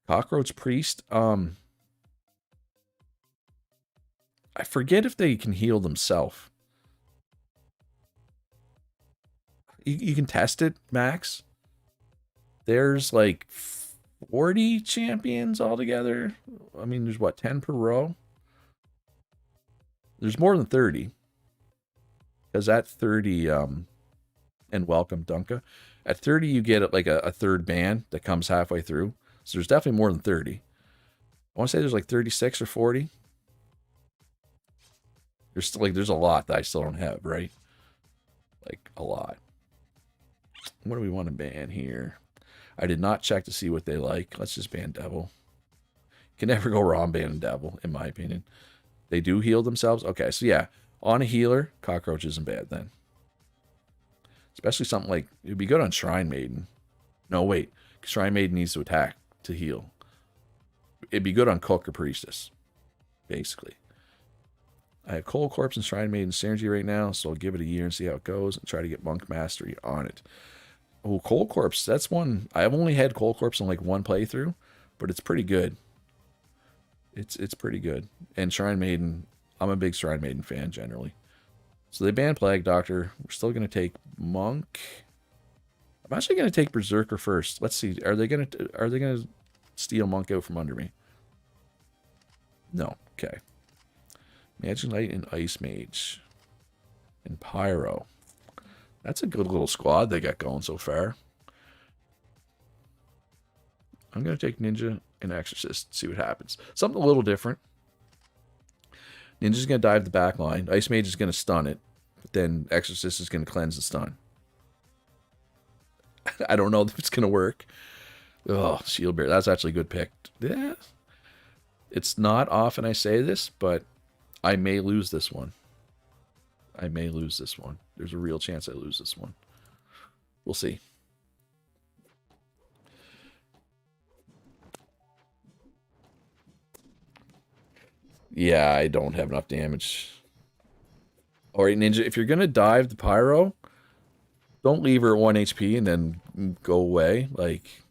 [SPEAKER 1] Cockroach Priest. I forget if they can heal themselves. You can test it, Max. There's like 40 champions altogether. I mean, there's what, 10 per row? There's more than 30. Because at 30, and welcome, Dunka. At 30, you get like a third ban that comes halfway through. So there's definitely more than 30. I want to say there's like 36 or 40. There's a lot that I still don't have, right? Like a lot. What do we want to ban here? I did not check to see what they like. Let's just ban Devil. You can never go wrong banning Devil, in my opinion. They do heal themselves. Okay, so yeah, on a healer, Cockroach isn't bad then. Especially something like, it would be good on Shrine Maiden. No, wait. Shrine Maiden needs to attack to heal. It'd be good on Cook or Priestess, basically. I have Cold Corpse and Shrine Maiden Synergy right now, so I'll give it a year and see how it goes and try to get Monk Mastery on it. Oh, Cold Corpse, that's one. I've only had Cold Corpse in like one playthrough, but it's pretty good. It's pretty good. And Shrine Maiden, I'm a big Shrine Maiden fan generally. So they banned Plague Doctor. We're still going to take Monk. I'm actually going to take Berserker first. Let's see. Are they going to steal Monk out from under me? No. Okay. Magic Knight and Ice Mage. And Pyro. That's a good little squad they got going so far. I'm going to take Ninja and Exorcist, see what happens. Something a little different. Ninja's going to dive the back line. Ice Mage is going to stun it. But then Exorcist is going to cleanse the stun. I don't know if it's going to work. Oh, Shield Bear. That's actually a good pick. Yeah. It's not often I say this, but I may lose this one. I may lose this one. There's a real chance I lose this one. We'll see. Yeah, I don't have enough damage. Alright, Ninja, if you're going to dive the Pyro, don't leave her at 1 HP and then go away. Like,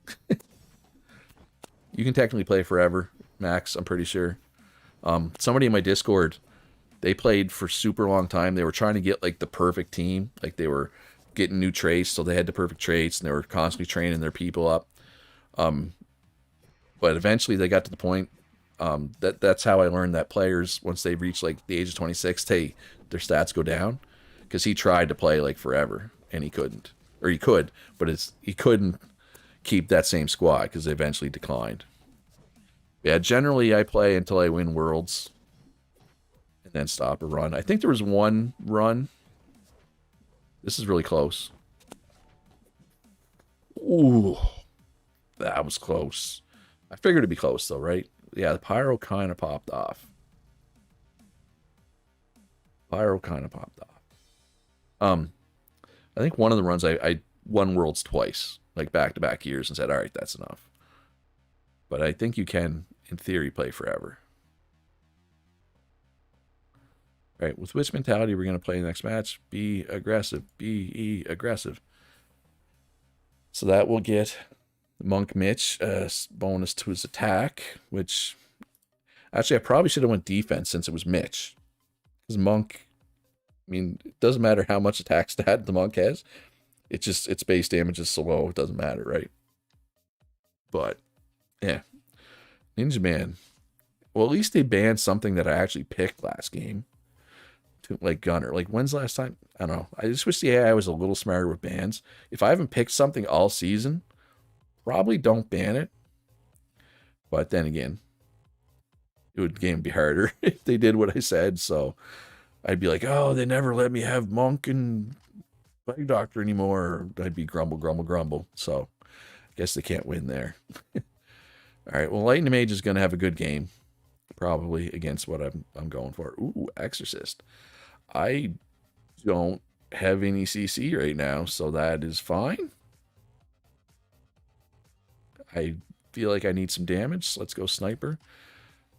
[SPEAKER 1] you can technically play forever, Max, I'm pretty sure. Somebody in my Discord, they played for super long time. They were trying to get, like, the perfect team. Like, they were getting new traits, so they had the perfect traits, and they were constantly training their people up. But eventually they got to the point, that's how I learned that players, once they reach, like, the age of 26, their stats go down. Because he tried to play, like, forever, and he couldn't. Or he could, but he couldn't keep that same squad, because they eventually declined. Yeah, generally I play until I win Worlds. And then stop a run. I think there was one run. This is really close. Ooh. That was close. I figured it'd be close, though, right? Yeah, the Pyro kind of popped off. Pyro kind of popped off. I think one of the runs I won Worlds twice, like back-to-back years, and said, all right, that's enough. But I think you can, in theory, play forever. All right, with which mentality we're going to play the next match? Be aggressive. Be aggressive. So that will get Monk Mitch a bonus to his attack, which... Actually, I probably should have went defense since it was Mitch. Because Monk... I mean, it doesn't matter how much attack stat the Monk has. Its base damage is so low, it doesn't matter, right? But, yeah. Ninja Man. Well, at least they banned something that I actually picked last game. Like Gunner. Like, when's the last time? I don't know. I just wish the AI was a little smarter with bans. If I haven't picked something all season, probably don't ban it. But then again, it would game be harder if they did what I said. So I'd be like, oh, they never let me have Monk and Plague Doctor anymore. I'd be grumble, grumble, grumble. So I guess they can't win there. All right. Well, Lightning Mage is going to have a good game. Probably against what I'm going for. Ooh, Exorcist. I don't have any CC right now, so that is fine. I feel like I need some damage, so let's go Sniper.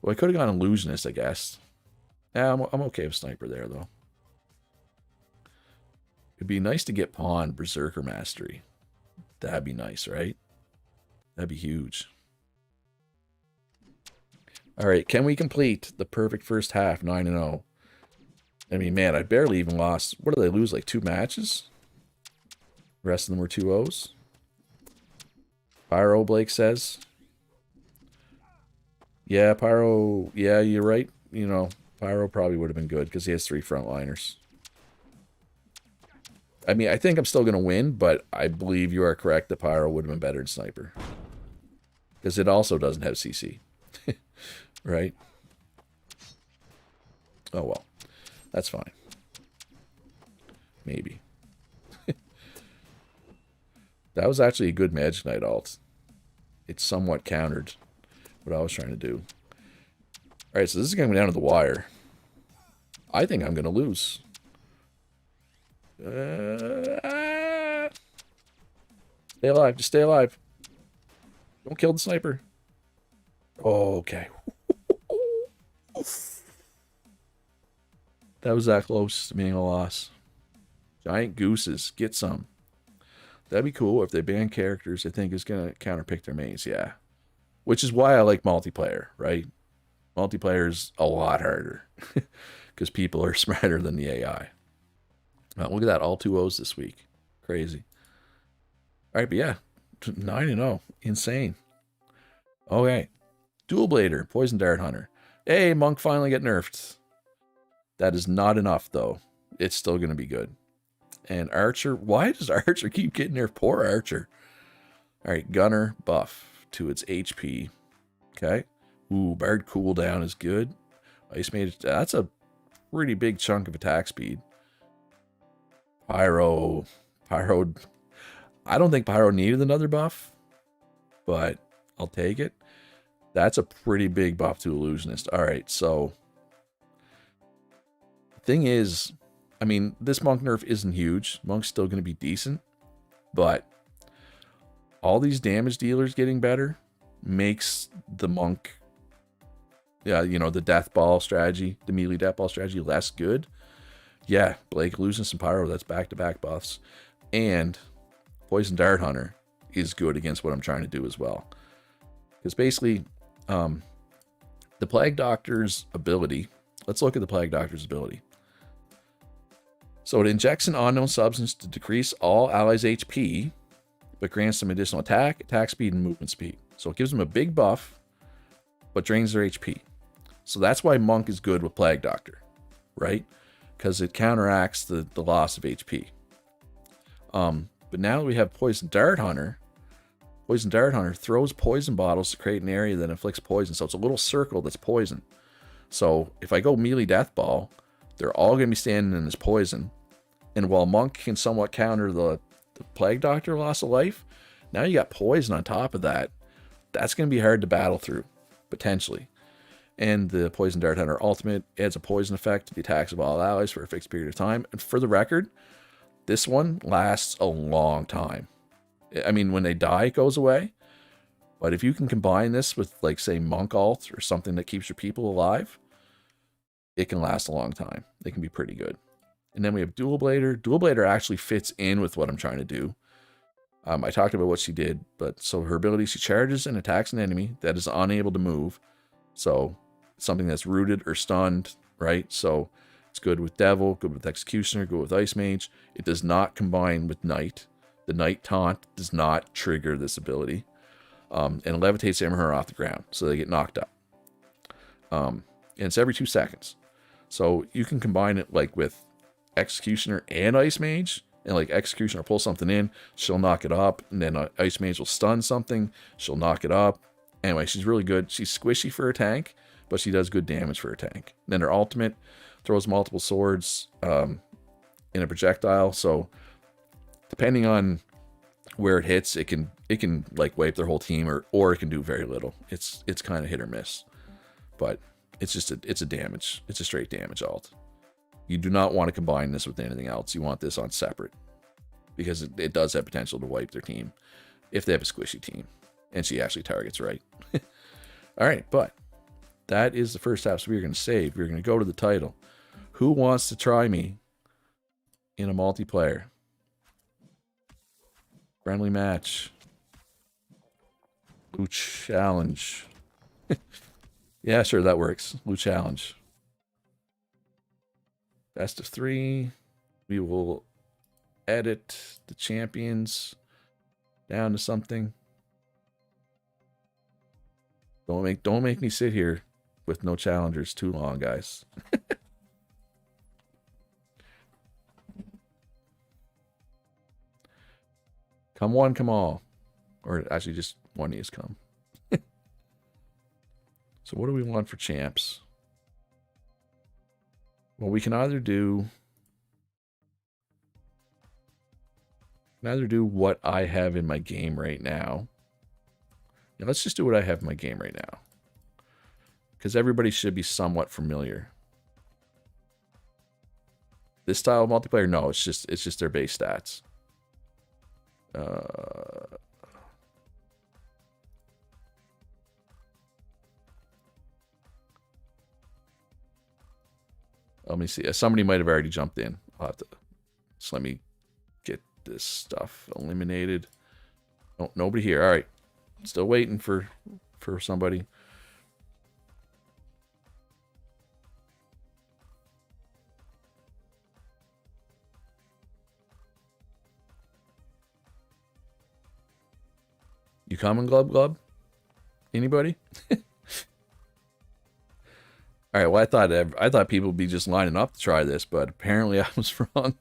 [SPEAKER 1] Well, I could have gone Illusionist, I guess. Yeah, I'm okay with Sniper there, though. It'd be nice to get Pawn Berserker Mastery. That'd be nice, right? That'd be huge. All right, can we complete the perfect first half, 9-0? I mean, man, I barely even lost. What did they lose, like 2 matches? The rest of them were 2-0s. Pyro, Blake says. Yeah, Pyro, yeah, you're right. You know, Pyro probably would have been good because he has 3 frontliners. I mean, I think I'm still going to win, but I believe you are correct that Pyro would have been better than Sniper. Because it also doesn't have CC. Right? Oh, well. That's fine. Maybe. That was actually a good Magic Knight alt. It somewhat countered what I was trying to do. Alright, so this is going to go down to the wire. I think I'm going to lose. Stay alive. Just stay alive. Don't kill the sniper. Oh, okay. That was that close to being a loss. Giant gooses. Get some. That'd be cool if they ban characters I think is going to counterpick their mains. Yeah. Which is why I like multiplayer, right? Multiplayer is a lot harder. Because people are smarter than the AI. Look at that. All 2-0s this week. Crazy. All right, but yeah. 9-0. Insane. Okay. Dual Blader. Poison Dart Hunter. Hey, Monk finally get nerfed. That is not enough, though. It's still going to be good. And Archer. Why does Archer keep getting nerfed? Poor Archer. All right. Gunner buff to its HP. Okay. Ooh, Bard cooldown is good. Ice Mage. That's a pretty big chunk of attack speed. Pyro. I don't think Pyro needed another buff, but I'll take it. That's a pretty big buff to Illusionist. All right, so the thing is, I mean, this Monk nerf isn't huge. Monk's still going to be decent, but all these damage dealers getting better makes the Monk, you know, the Death Ball strategy, the melee Death Ball strategy less good. Yeah, Blake, Illusionist, and Pyro, that's back-to-back buffs. And Poison Dart Hunter is good against what I'm trying to do as well. Because basically, the Plague Doctor's ability, let's look at the Plague Doctor's ability. So it injects an unknown substance to decrease all allies' HP, but grants them additional attack speed, and movement speed. So it gives them a big buff, but drains their HP. So that's why Monk is good with Plague Doctor, right? Because it counteracts the loss of HP. But now that we have Poison Dart Hunter, Poison Dart Hunter throws poison bottles to create an area that inflicts poison. So it's a little circle that's poison. So if I go melee Death Ball, they're all going to be standing in this poison. And while Monk can somewhat counter the Plague Doctor loss of life, now you got poison on top of that. That's going to be hard to battle through, potentially. And the Poison Dart Hunter ultimate adds a poison effect to the attacks of all allies for a fixed period of time. And for the record, this one lasts a long time. I mean, when they die, it goes away. But if you can combine this with, like, say, Monk ult or something that keeps your people alive, it can last a long time. It can be pretty good. And then we have Dual Blader. Dual Blader actually fits in with what I'm trying to do. I talked about what she did, but so her ability, she charges and attacks an enemy that is unable to move. So something that's rooted or stunned, right? So it's good with Devil, good with Executioner, good with Ice Mage. It does not combine with Knight. The Knight taunt does not trigger this ability. And it levitates him or her off the ground, so they get knocked up. And it's every 2 seconds. So you can combine it like with Executioner and Ice Mage, and like Executioner will pull something in, she'll knock it up, and then Ice Mage will stun something, she'll knock it up. Anyway, she's really good. She's squishy for a tank, but she does good damage for a tank. Then her ultimate throws multiple swords in a projectile, so depending on where it hits, it can like wipe their whole team, or it can do very little. It's kind of hit or miss, but it's a straight damage ult. You do not want to combine this with anything else. You want this on separate, because it does have potential to wipe their team if they have a squishy team, and she actually targets right. All right, but that is the first half. So we're going to save. We're going to go to the title. Who wants to try me in a multiplayer? Friendly match. Loot challenge. Yeah, sure, that works. Loot challenge. Best of 3. We will edit the champions down to something. Don't make me sit here with no challengers too long, guys. Come one, come all. Or actually just one needs come. So what do we want for champs? Well, we can either do I'd rather do what I have in my game right now. Yeah, let's just do what I have in my game right now. Because everybody should be somewhat familiar. This style of multiplayer, no, it's just their base stats. Let me see. Somebody might have already jumped in. I'll have to. So let me get this stuff eliminated. Oh, nobody here. All right. Still waiting for somebody. You coming, Glub Glub? Anybody? All right. Well, I thought people would be just lining up to try this, but apparently I was wrong.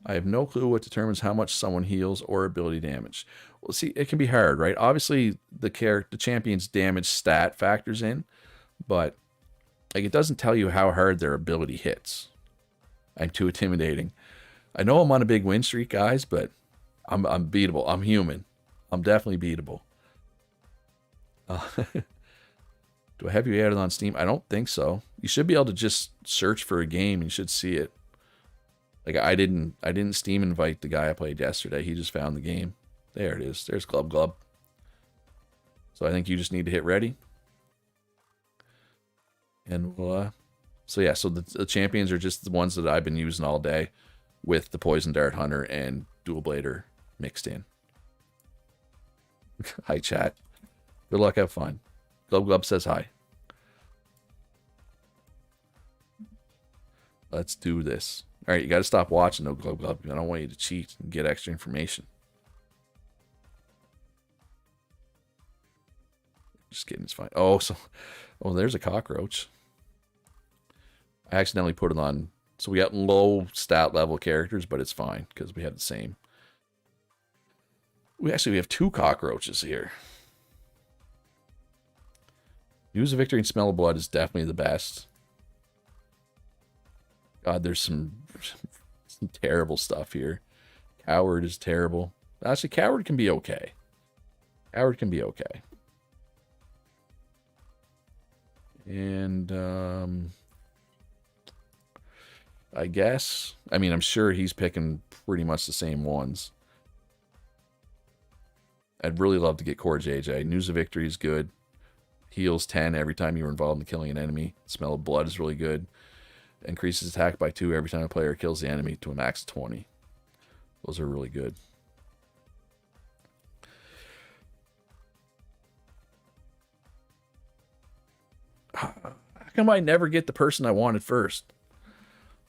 [SPEAKER 1] I have no clue what determines how much someone heals or ability damage. Well, see, it can be hard, right? Obviously, the champion's damage stat factors in, but like it doesn't tell you how hard their ability hits. I'm too intimidating. I know I'm on a big win streak, guys, but I'm beatable. I'm human. I'm definitely beatable. Do I have you added on Steam? I don't think so. You should be able to just search for a game. You should see it. Like I didn't Steam invite the guy I played yesterday. He just found the game. There it is. There's Glub Glub. So I think you just need to hit ready. And we'll, so yeah, so the champions are just the ones that I've been using all day with the Poison Dart Hunter and Dual Blader mixed in. Hi, chat. Good luck, have fun. Glub Glub says hi. Let's do this. All right, you got to stop watching, though, Glub Glub. I don't want you to cheat and get extra information. Just kidding, it's fine. Oh, there's a cockroach. I accidentally put it on. So we got low stat level characters, but it's fine because we have the same. We have two cockroaches here. News of Victory and Smell of Blood is definitely the best. God, there's some terrible stuff here. Coward is terrible. Actually, Coward can be okay. Coward can be okay. And I guess, I mean, I'm sure he's picking pretty much the same ones. I'd really love to get Core JJ. News of Victory is good. Heals 10 every time you're involved in killing an enemy. Smell of Blood is really good. Increases attack by 2 every time a player kills the enemy to a max of 20. Those are really good. How come I never get the person I wanted first?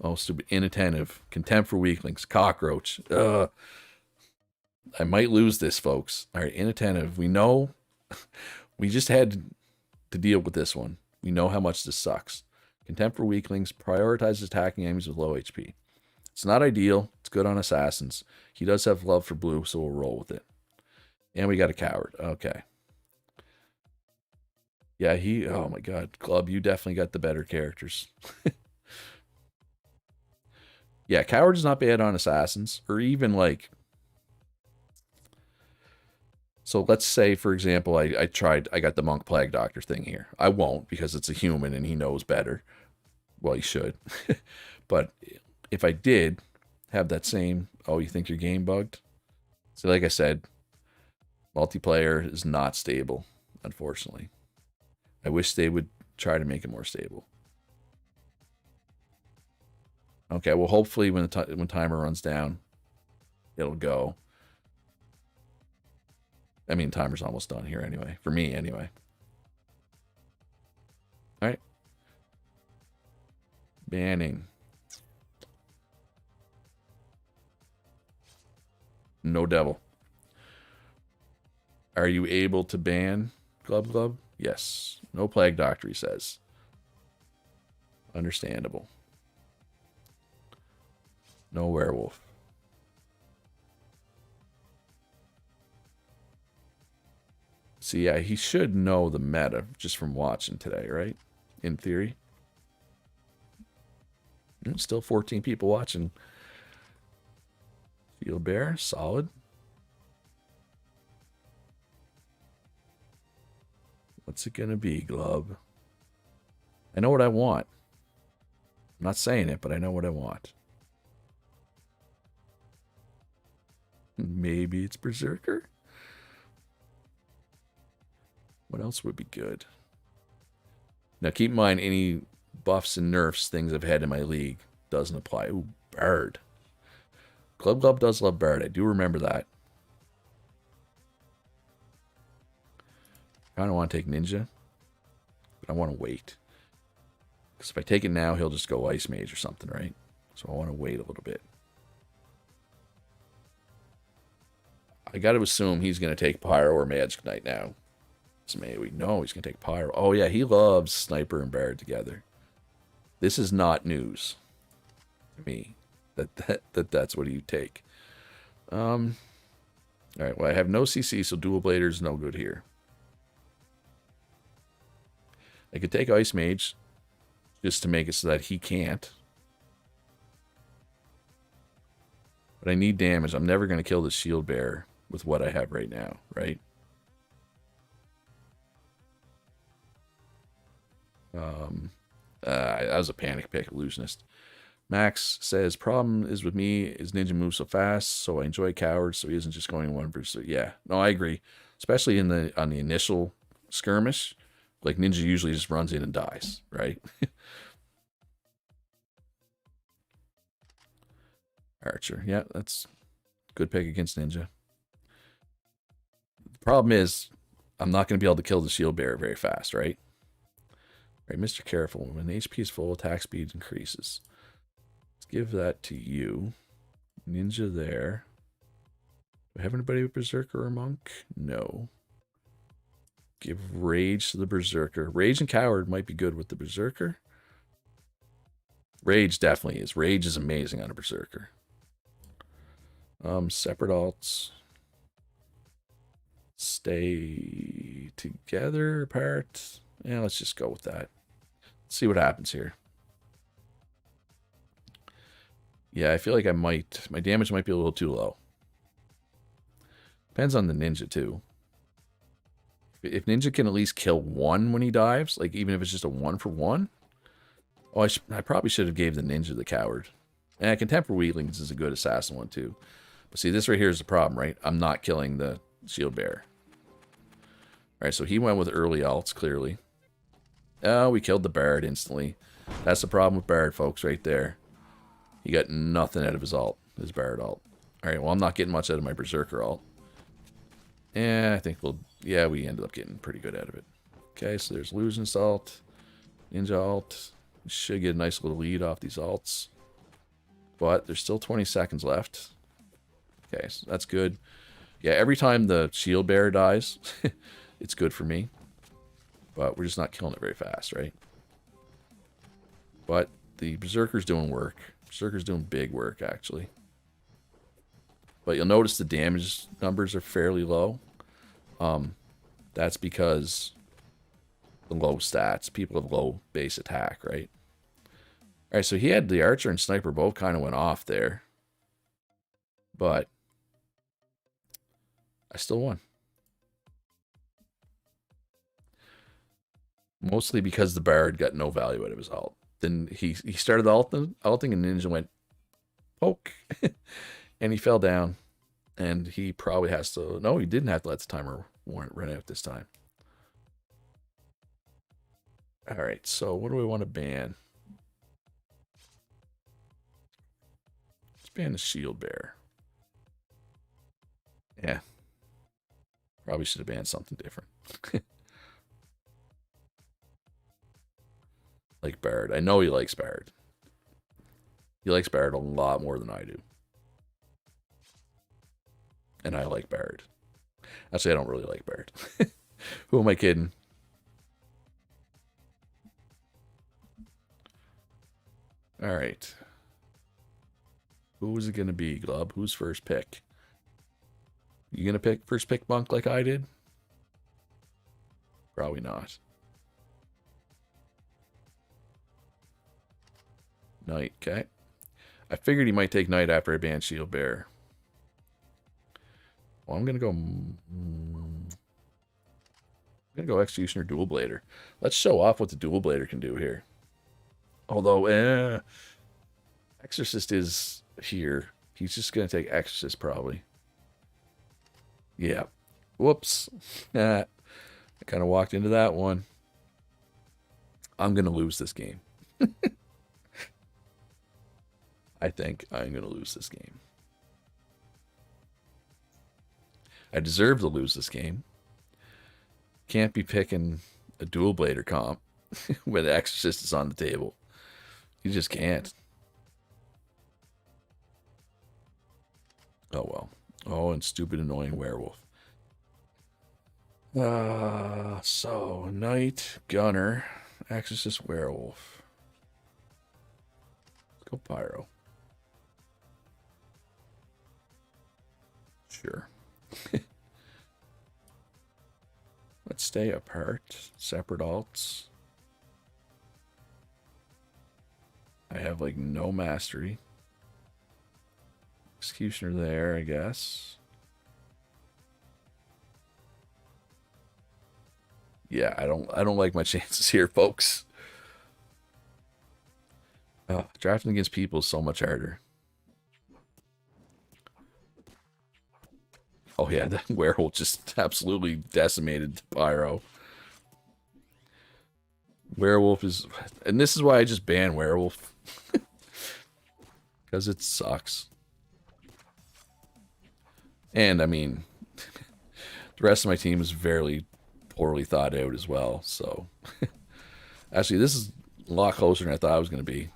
[SPEAKER 1] Oh, stupid. Inattentive. Contempt for weaklings. Cockroach. I might lose this, folks. All right, inattentive. We know. We just had to deal with this one. We know how much this sucks. Contempt for weaklings. Prioritizes attacking enemies with low HP. It's not ideal. It's good on assassins. He does have love for blue, so we'll roll with it. And we got a coward. Okay. Yeah, oh my god. Club, you definitely got the better characters. Yeah, coward is not bad on assassins. Or even like... So let's say, for example, I got the Monk Plague Doctor thing here. I won't because it's a human and he knows better. Well, he should. But if I did have that same, oh, you think your game bugged? So like I said, multiplayer is not stable, unfortunately. I wish they would try to make it more stable. Okay, well, hopefully when timer runs down, it'll go. I mean, timer's almost done here anyway. For me, anyway. All right. Banning. No devil. Are you able to ban Glub Glub? Yes. No Plague Doctor, he says. Understandable. No werewolf. See, yeah, he should know the meta just from watching today, right? In theory. Still 14 people watching. Shield Bear, solid. What's it gonna be, Glub? I know what I want. I'm not saying it, but I know what I want. Maybe it's Berserker? What else would be good? Now, keep in mind, any buffs and nerfs things I've had in my league doesn't apply. Ooh, Bird. Glub does love Bird. I do remember that. I kind of want to take Ninja, but I want to wait. Because if I take it now, he'll just go Ice Mage or something, right? So I want to wait a little bit. I got to assume he's going to take Pyro or Magic Knight now. So maybe we know he's going to take Pyro. Oh, yeah, he loves Sniper and Bard together. This is not news to me that's what you take. All right, well, I have no CC, so Dual Blader's no good here. I could take Ice Mage just to make it so that he can't. But I need damage. I'm never going to kill the Shield Bearer with what I have right now, right? That was a panic pick, Illusionist. Max says, problem is with me is Ninja moves so fast, so I enjoy Coward, so he isn't just going one versus. Yeah, no, I agree. Especially on the initial skirmish, like Ninja usually just runs in and dies, right? Archer, yeah, that's a good pick against Ninja. The problem is, I'm not going to be able to kill the Shield Bearer very fast, right? Right, Mr. Careful. When HP is full, attack speed increases. Let's give that to you. Ninja there. Do I have anybody with Berserker or Monk? No. Give Rage to the Berserker. Rage and Coward might be good with the Berserker. Rage definitely is. Rage is amazing on a Berserker. Separate alts. Stay together, apart. Yeah, let's just go with that. Let's see what happens here. Yeah, I feel like my damage might be a little too low. Depends on the Ninja, too. If Ninja can at least kill one when he dives, like even if it's just a 1-for-1. Oh, I probably should have gave the Ninja the Coward. And Contemporary Weaklings is a good assassin one, too. But see, this right here is the problem, right? I'm not killing the Shield Bearer. All right, so he went with early alts, clearly. Oh, we killed the Bard instantly. That's the problem with Bard, folks, right there. He got nothing out of his ult, his Bard ult. All right, well, I'm not getting much out of my Berserker ult. Yeah, I think we ended up getting pretty good out of it. Okay, so there's Illusionist ult, Ninja ult. We should get a nice little lead off these alts. But there's still 20 seconds left. Okay, so that's good. Yeah, every time the Shield Bearer dies, it's good for me. But we're just not killing it very fast, right? But the Berserker's doing work. Berserker's doing big work, actually. But you'll notice the damage numbers are fairly low. That's because the low stats. People have low base attack, right? All right, so he had the Archer and Sniper both kind of went off there. But I still won. Mostly because the Bard got no value out of his ult. Then he started ulting and Ninja went poke. And he fell down. And he probably has to... No, he didn't have to let the timer run out this time. Alright, so what do we want to ban? Let's ban the Shield Bearer. Yeah. Probably should have banned something different. Like Bard. I know he likes Bard. He likes Bard a lot more than I do. And I like Bard. Actually, I don't really like Bard. Who am I kidding? All right. Who is it going to be, Glub? Who's first pick? You going to first pick Monk like I did? Probably not. Knight, okay. I figured he might take Knight after I banned Shield Bearer. Well, I'm gonna go. I'm gonna go Executioner Dual Blader. Let's show off what the Dual Blader can do here. Although, Exorcist is here. He's just gonna take Exorcist probably. Yeah. Whoops. I kind of walked into that one. I'm gonna lose this game. I think I'm gonna lose this game. I deserve to lose this game. Can't be picking a Dual Blader comp when the Exorcist is on the table. You just can't. Oh well. Oh, and stupid annoying werewolf. So Knight, Gunner, Exorcist, Werewolf. Let's go Pyro. Sure. Let's stay apart. Separate alts. I have like no mastery. Executioner there, I guess. Yeah, I don't like my chances here, folks. Drafting against people is so much harder. Oh yeah, that werewolf just absolutely decimated the Pyro. Werewolf is... And this is why I just ban werewolf. Because it sucks. And, I mean... the rest of my team is very poorly thought out as well, so... Actually, this is a lot closer than I thought it was going to be.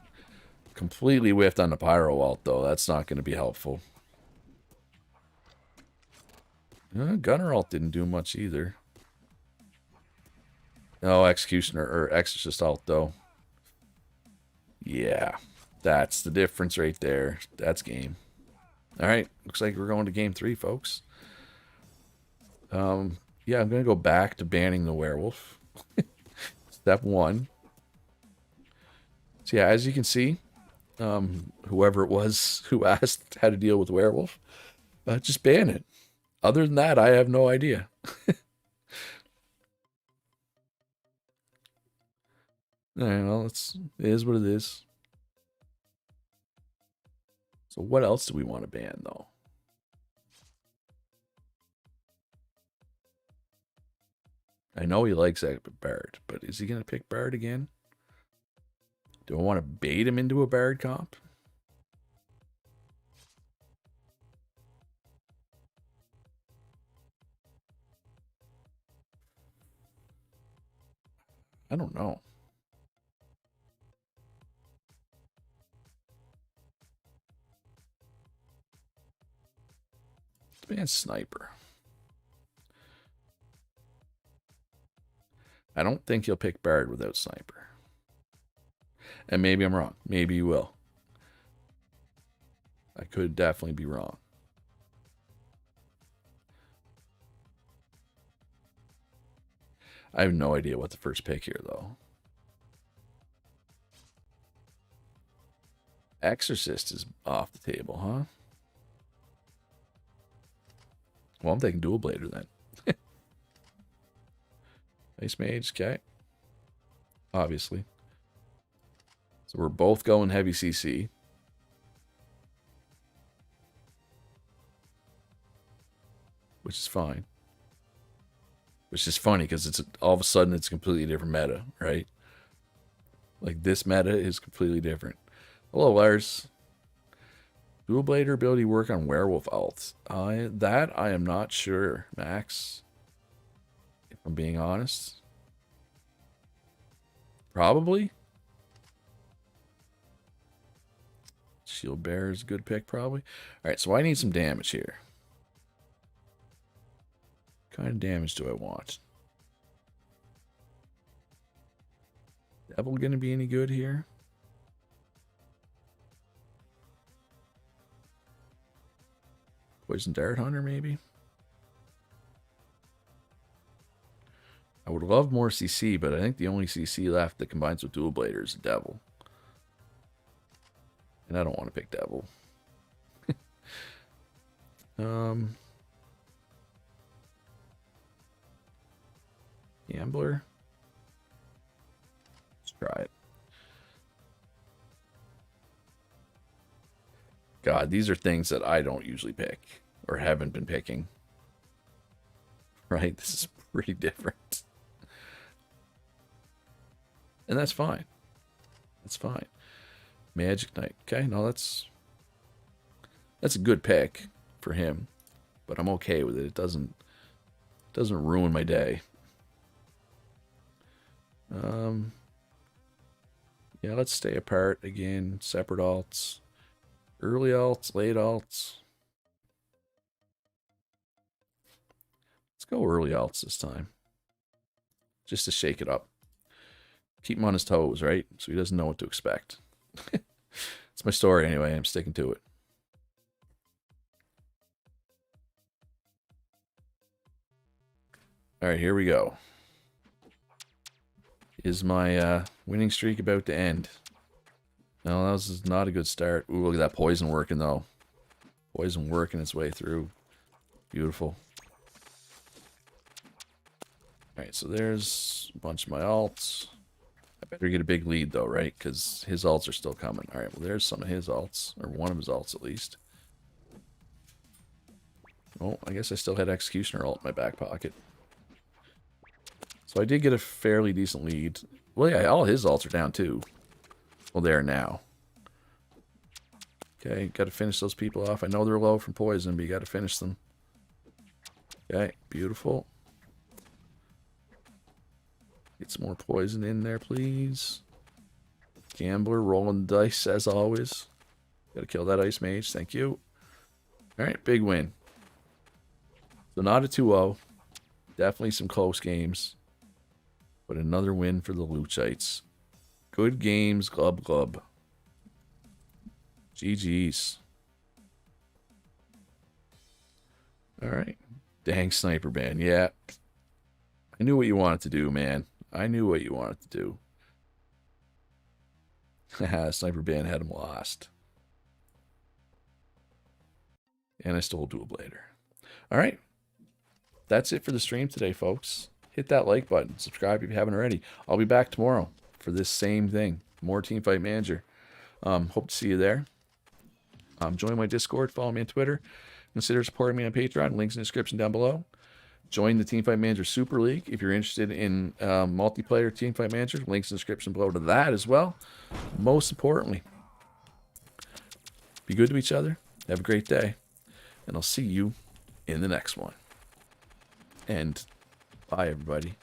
[SPEAKER 1] Completely whiffed on the Pyro alt, though. That's not going to be helpful. Gunner alt didn't do much either. No, Executioner or Exorcist alt, though. Yeah, that's the difference right there. That's game. All right, looks like we're going to game 3, folks. Yeah, I'm going to go back to banning the werewolf. Step 1. So yeah, as you can see, whoever it was who asked how to deal with werewolf, just ban it. Other than that, I have no idea. All right, well, it is what it is. So what else do we want to ban, though? I know he likes Bard, but is he going to pick Bard again? Do I want to bait him into a Bard comp? I don't know. Ban Sniper. I don't think he'll pick Bard without Sniper. And maybe I'm wrong. Maybe he will. I could definitely be wrong. I have no idea what the first pick here, though. Exorcist is off the table, huh? Well, I'm taking Dual Blader then. Ice Mage, okay. Obviously. So we're both going heavy CC. Which is fine. Which is funny because it's all of a sudden it's a completely different meta, right? Like this meta is completely different. Hello, Lars. Dual Blader ability work on werewolf alts. That I am not sure, Max. If I'm being honest. Probably. Shield Bear is a good pick, probably. Alright, so I need some damage here. What kind of damage do I want? Devil gonna be any good here? Poison Dart Hunter, maybe? I would love more CC, but I think the only CC left that combines with Dual Blader is Devil. And I don't want to pick Devil. Gambler. Let's try it. God, these are things that I don't usually pick or haven't been picking. Right? This is pretty different. And that's fine. That's fine. Magic Knight. Okay, no, that's a good pick for him. But I'm okay with it. It doesn't ruin my day. Yeah, let's stay apart again. Separate alts. Early alts, late alts. Let's go early alts this time. Just to shake it up. Keep him on his toes, right? So he doesn't know what to expect. It's my story anyway. I'm sticking to it. All right, here we go. Is my winning streak about to end? No, that was not a good start. Ooh, look at that poison working, though. Poison working its way through. Beautiful. Alright, so there's a bunch of my alts. I better get a big lead, though, right? Because his alts are still coming. Alright, well, there's some of his alts. Or one of his alts, at least. Oh, I guess I still had Executioner alt in my back pocket. So I did get a fairly decent lead. Well, yeah, all his alts are down, too. Well, they are now. Okay, got to finish those people off. I know they're low from poison, but you got to finish them. Okay, beautiful. Get some more poison in there, please. Gambler rolling the dice, as always. Got to kill that Ice Mage. Thank you. All right, big win. So not a 2-0. Definitely some close games. But another win for the Luchites. Good games, glub glub. GG's. Alright. Dang Sniper Band. Yeah. I knew what you wanted to do, man. I knew what you wanted to do. Haha, Sniper Band had him lost. And I stole Dual Blader. Alright. That's it for the stream today, folks. Hit that like button. Subscribe if you haven't already. I'll be back tomorrow for this same thing. More Teamfight Manager. Hope to see you there. Join my Discord. Follow me on Twitter. Consider supporting me on Patreon. Links in the description down below. Join the Teamfight Manager Super League if you're interested in multiplayer Teamfight Manager. Links in the description below to that as well. Most importantly, be good to each other. Have a great day. And I'll see you in the next one. And bye, everybody.